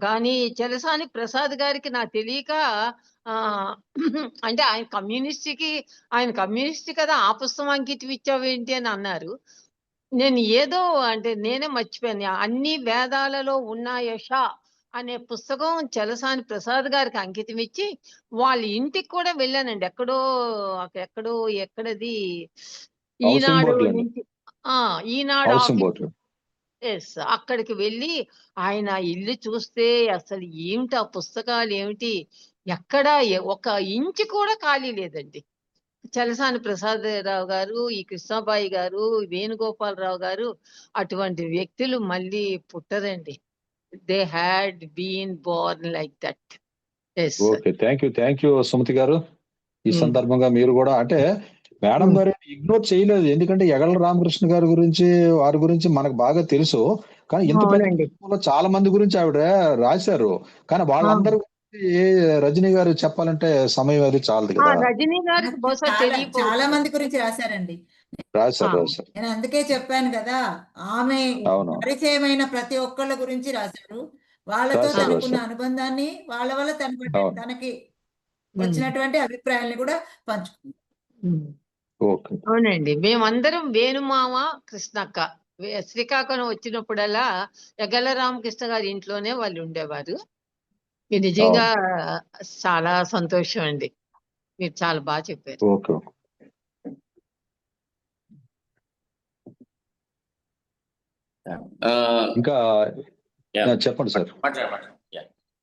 కానీ చలసాని ప్రసాద్ గారికి నాకు తెలియక అంటే ఆయన కమ్యూనిస్ట్ కదా, ఆ పుస్తకం అంకితం ఇచ్చావేంటి అని అన్నారు. నేను ఏదో అంటే నేనే మర్చిపోయాను. అన్ని వేదాలలో ఉన్నాయష అనే పుస్తకం చలసాని ప్రసాద్ గారికి అంకితం ఇచ్చి వాళ్ళ ఇంటికి కూడా వెళ్ళానండి. ఎక్కడో ఎక్కడది హౌసింగ్ ఈనాడు బోర్డులు అండి. నుంచి ఈనాడు హౌసింగ్ ఆఫీస్. బోర్డులు. ఎస్, అక్కడికి వెళ్ళి ఆయన ఇల్లు చూస్తే అసలు ఏమిటి ఆ పుస్తకాలు ఏమిటి, ఎక్కడ ఒక ఇంచు కూడా ఖాళీ లేదండి. చలసాని ప్రసాదరావు గారు, ఈ కృష్ణాబాయి గారు, వేణుగోపాలరావు గారు అటువంటి వ్యక్తులు మళ్ళీ పుట్టరండి. They had been born like that. Yes. Okay, thank you Sumathi గారు. ఈ సందర్భంగా మీరు కూడా అంటే మేడం గారు ఇగ్నోర్ చేయలేదు. ఎందుకంటే ఎగళ్ళ రామకృష్ణ గారి గురించి, వారి గురించి మనకు బాగా తెలుసు. కానీ ఇంత పెద్ద అవునండి. పుస్తకంలో చాలా మంది గురించి ఆవిడ రాశారు. కానీ వాళ్ళందరూ గురించి రజనీ గారు చెప్పాలంటే సమయం అది చాలదు కదా. రజనీ గారికి బహుశా చాలా తెలియకపోవచ్చు. మంది గురించి రాశారండి. రాశారు. నేను అందుకే చెప్పాను కదా, ఆమె అవును, పరిచయమైన ప్రతి ఒక్కళ్ళ గురించి రాశారు. వాళ్ళతో రాశారు, తనకున్న రాశారు. అనుబంధాన్ని, వాళ్ళ వల్ల అవును. తనకి వచ్చినటువంటి అభిప్రాయాల్ని కూడా పంచుకున్నారు. ఓకే. అవునండి, మేమందరం వేణుమామ, కృష్ణక్క శ్రీకాకుళం వచ్చినప్పుడల్లా ఎగల రామకృష్ణ గారి ఇంట్లోనే వాళ్ళు ఉండేవారు. మీరు నిజంగా చాలా సంతోషం అండి. మీరు చాలా బాగా చెప్పారు. ఓకే. ఇంకా చెప్పండి సార్.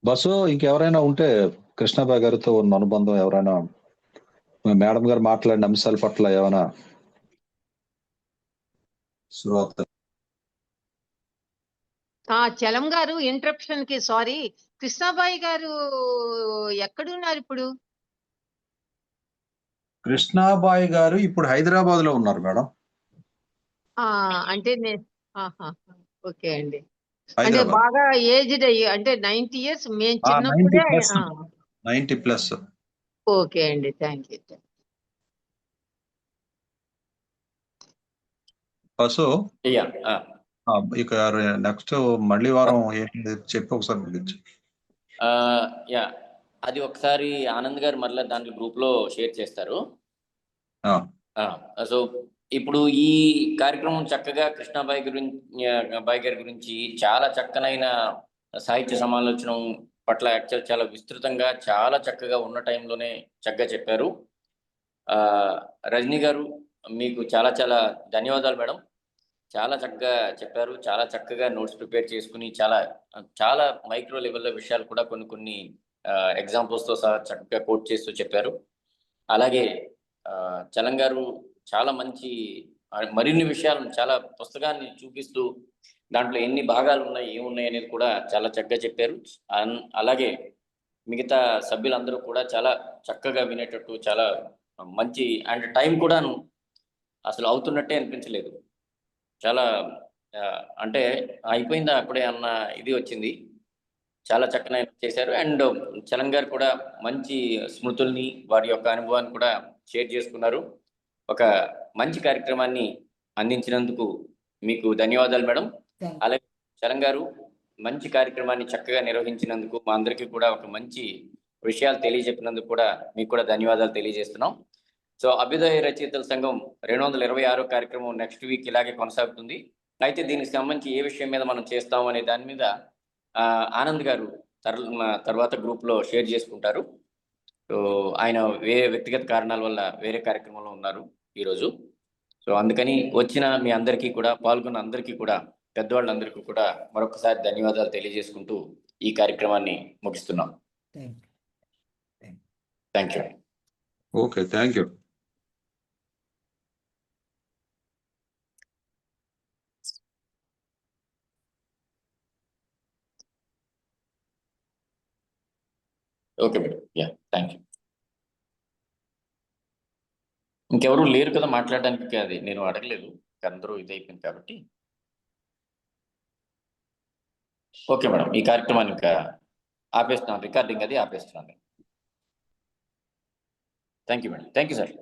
బస్సు ఇంకెవరైనా ఉంటే కృష్ణాబాయి గారితో ఉన్న అనుబంధం ఎవరైనా, మేడం గారు మాట్లాడిన అంశాల పట్ల ఏమైనా చలం గారు, ఇంటరప్షన్ కి సారీ. కృష్ణాబాయి గారు ఎక్కడున్నారు ఇప్పుడు? కృష్ణాబాయి గారు ఇప్పుడు హైదరాబాద్ లో ఉన్నారు మేడం. అంటే ఓకే అండి. అంటే బాగా ఏజ్డ్ అయ్యి అంటే 90 years మేము చిన్నప్పుడే. 90+. ఓకే అండి, థ్యాంక్ యూ. బస్సు ఇక నెక్స్ట్ మళ్ళీ వారం ఏంటి చెప్పి ఒకసారి ముగించు. అది ఒకసారి ఆనంద్ గారు మరలా దాంట్లో గ్రూప్ లో షేర్ చేస్తారు. సో ఇప్పుడు ఈ కార్యక్రమం చక్కగా కృష్ణాబాయి గారి గురించి చాలా చక్కనైన సాహిత్య సమాలోచనం పట్ల యాక్చువల్ చాలా విస్తృతంగా చాలా చక్కగా ఉన్న టైంలోనే చక్కగా చెప్పారు. రజనీ గారు మీకు చాలా చాలా ధన్యవాదాలు మేడం. చాలా చక్కగా చెప్పారు. చాలా చక్కగా నోట్స్ ప్రిపేర్ చేసుకుని చాలా చాలా మైక్రో లెవెల్లో విషయాలు కూడా కొన్ని ఎగ్జాంపుల్స్తో సహా చక్కగా కోట్ చేస్తూ చెప్పారు. అలాగే చలం గారు చాలా మంచి మరిన్ని విషయాలను చాలా పుస్తకాన్ని చూపిస్తూ దాంట్లో ఎన్ని భాగాలు ఉన్నాయి, ఏమున్నాయి అనేది కూడా చాలా చక్కగా చెప్పారు. అలాగే మిగతా సభ్యులందరూ కూడా చాలా చక్కగా వినేటట్టు చాలా మంచి అండ్ టైం కూడాను అసలు అవుతున్నట్టే అనిపించలేదు. చాలా అంటే అయిపోయిందా అప్పుడే అన్న ఇది వచ్చింది. చాలా చక్కగా చేశారు. అండ్ చలం గారు కూడా మంచి స్మృతుల్ని, వారి యొక్క అనుభవాన్ని కూడా షేర్ చేసుకున్నారు. ఒక మంచి కార్యక్రమాన్ని అందించినందుకు మీకు ధన్యవాదాలు మేడం. అలాగే చలం గారు మంచి కార్యక్రమాన్ని చక్కగా నిర్వహించినందుకు, మా అందరికీ కూడా ఒక మంచి విషయాలు తెలియజెప్పినందుకు కూడా మీకు కూడా ధన్యవాదాలు తెలియజేస్తున్నాం. సో అభ్యుదయ రచయితల సంఘం 226 కార్యక్రమం నెక్స్ట్ వీక్ ఇలాగే కొనసాగుతుంది. అయితే దీనికి సంబంధించి ఏ విషయం మీద మనం చేస్తాం అనే దాని మీద ఆనంద్ గారు తర్వాత గ్రూప్లో షేర్ చేసుకుంటారు. సో ఆయన వేరే వ్యక్తిగత కారణాల వల్ల వేరే కార్యక్రమంలో ఉన్నారు ఈరోజు. సో అందుకని వచ్చిన మీ అందరికీ కూడా, పాల్గొన్న అందరికీ కూడా, పెద్దవాళ్ళందరికీ కూడా మరొకసారి ధన్యవాదాలు తెలియజేసుకుంటూ ఈ కార్యక్రమాన్ని ముగిస్తున్నాం. Thank you. Okay, thank you. Okay madam, ya, thank you. ఇంకెవరు లేరు కదా మాట్లాడడానికి, అది నేను అడగలేదు, అందరూ ఇది అయిపోయింది కాబట్టి. ఓకే మేడం, ఈ కార్యక్రమాన్ని ఇంకా ఆపేస్తున్నాను, రికార్డింగ్ అది ఆపేస్తున్నాను. Thank you madam, thank you sir.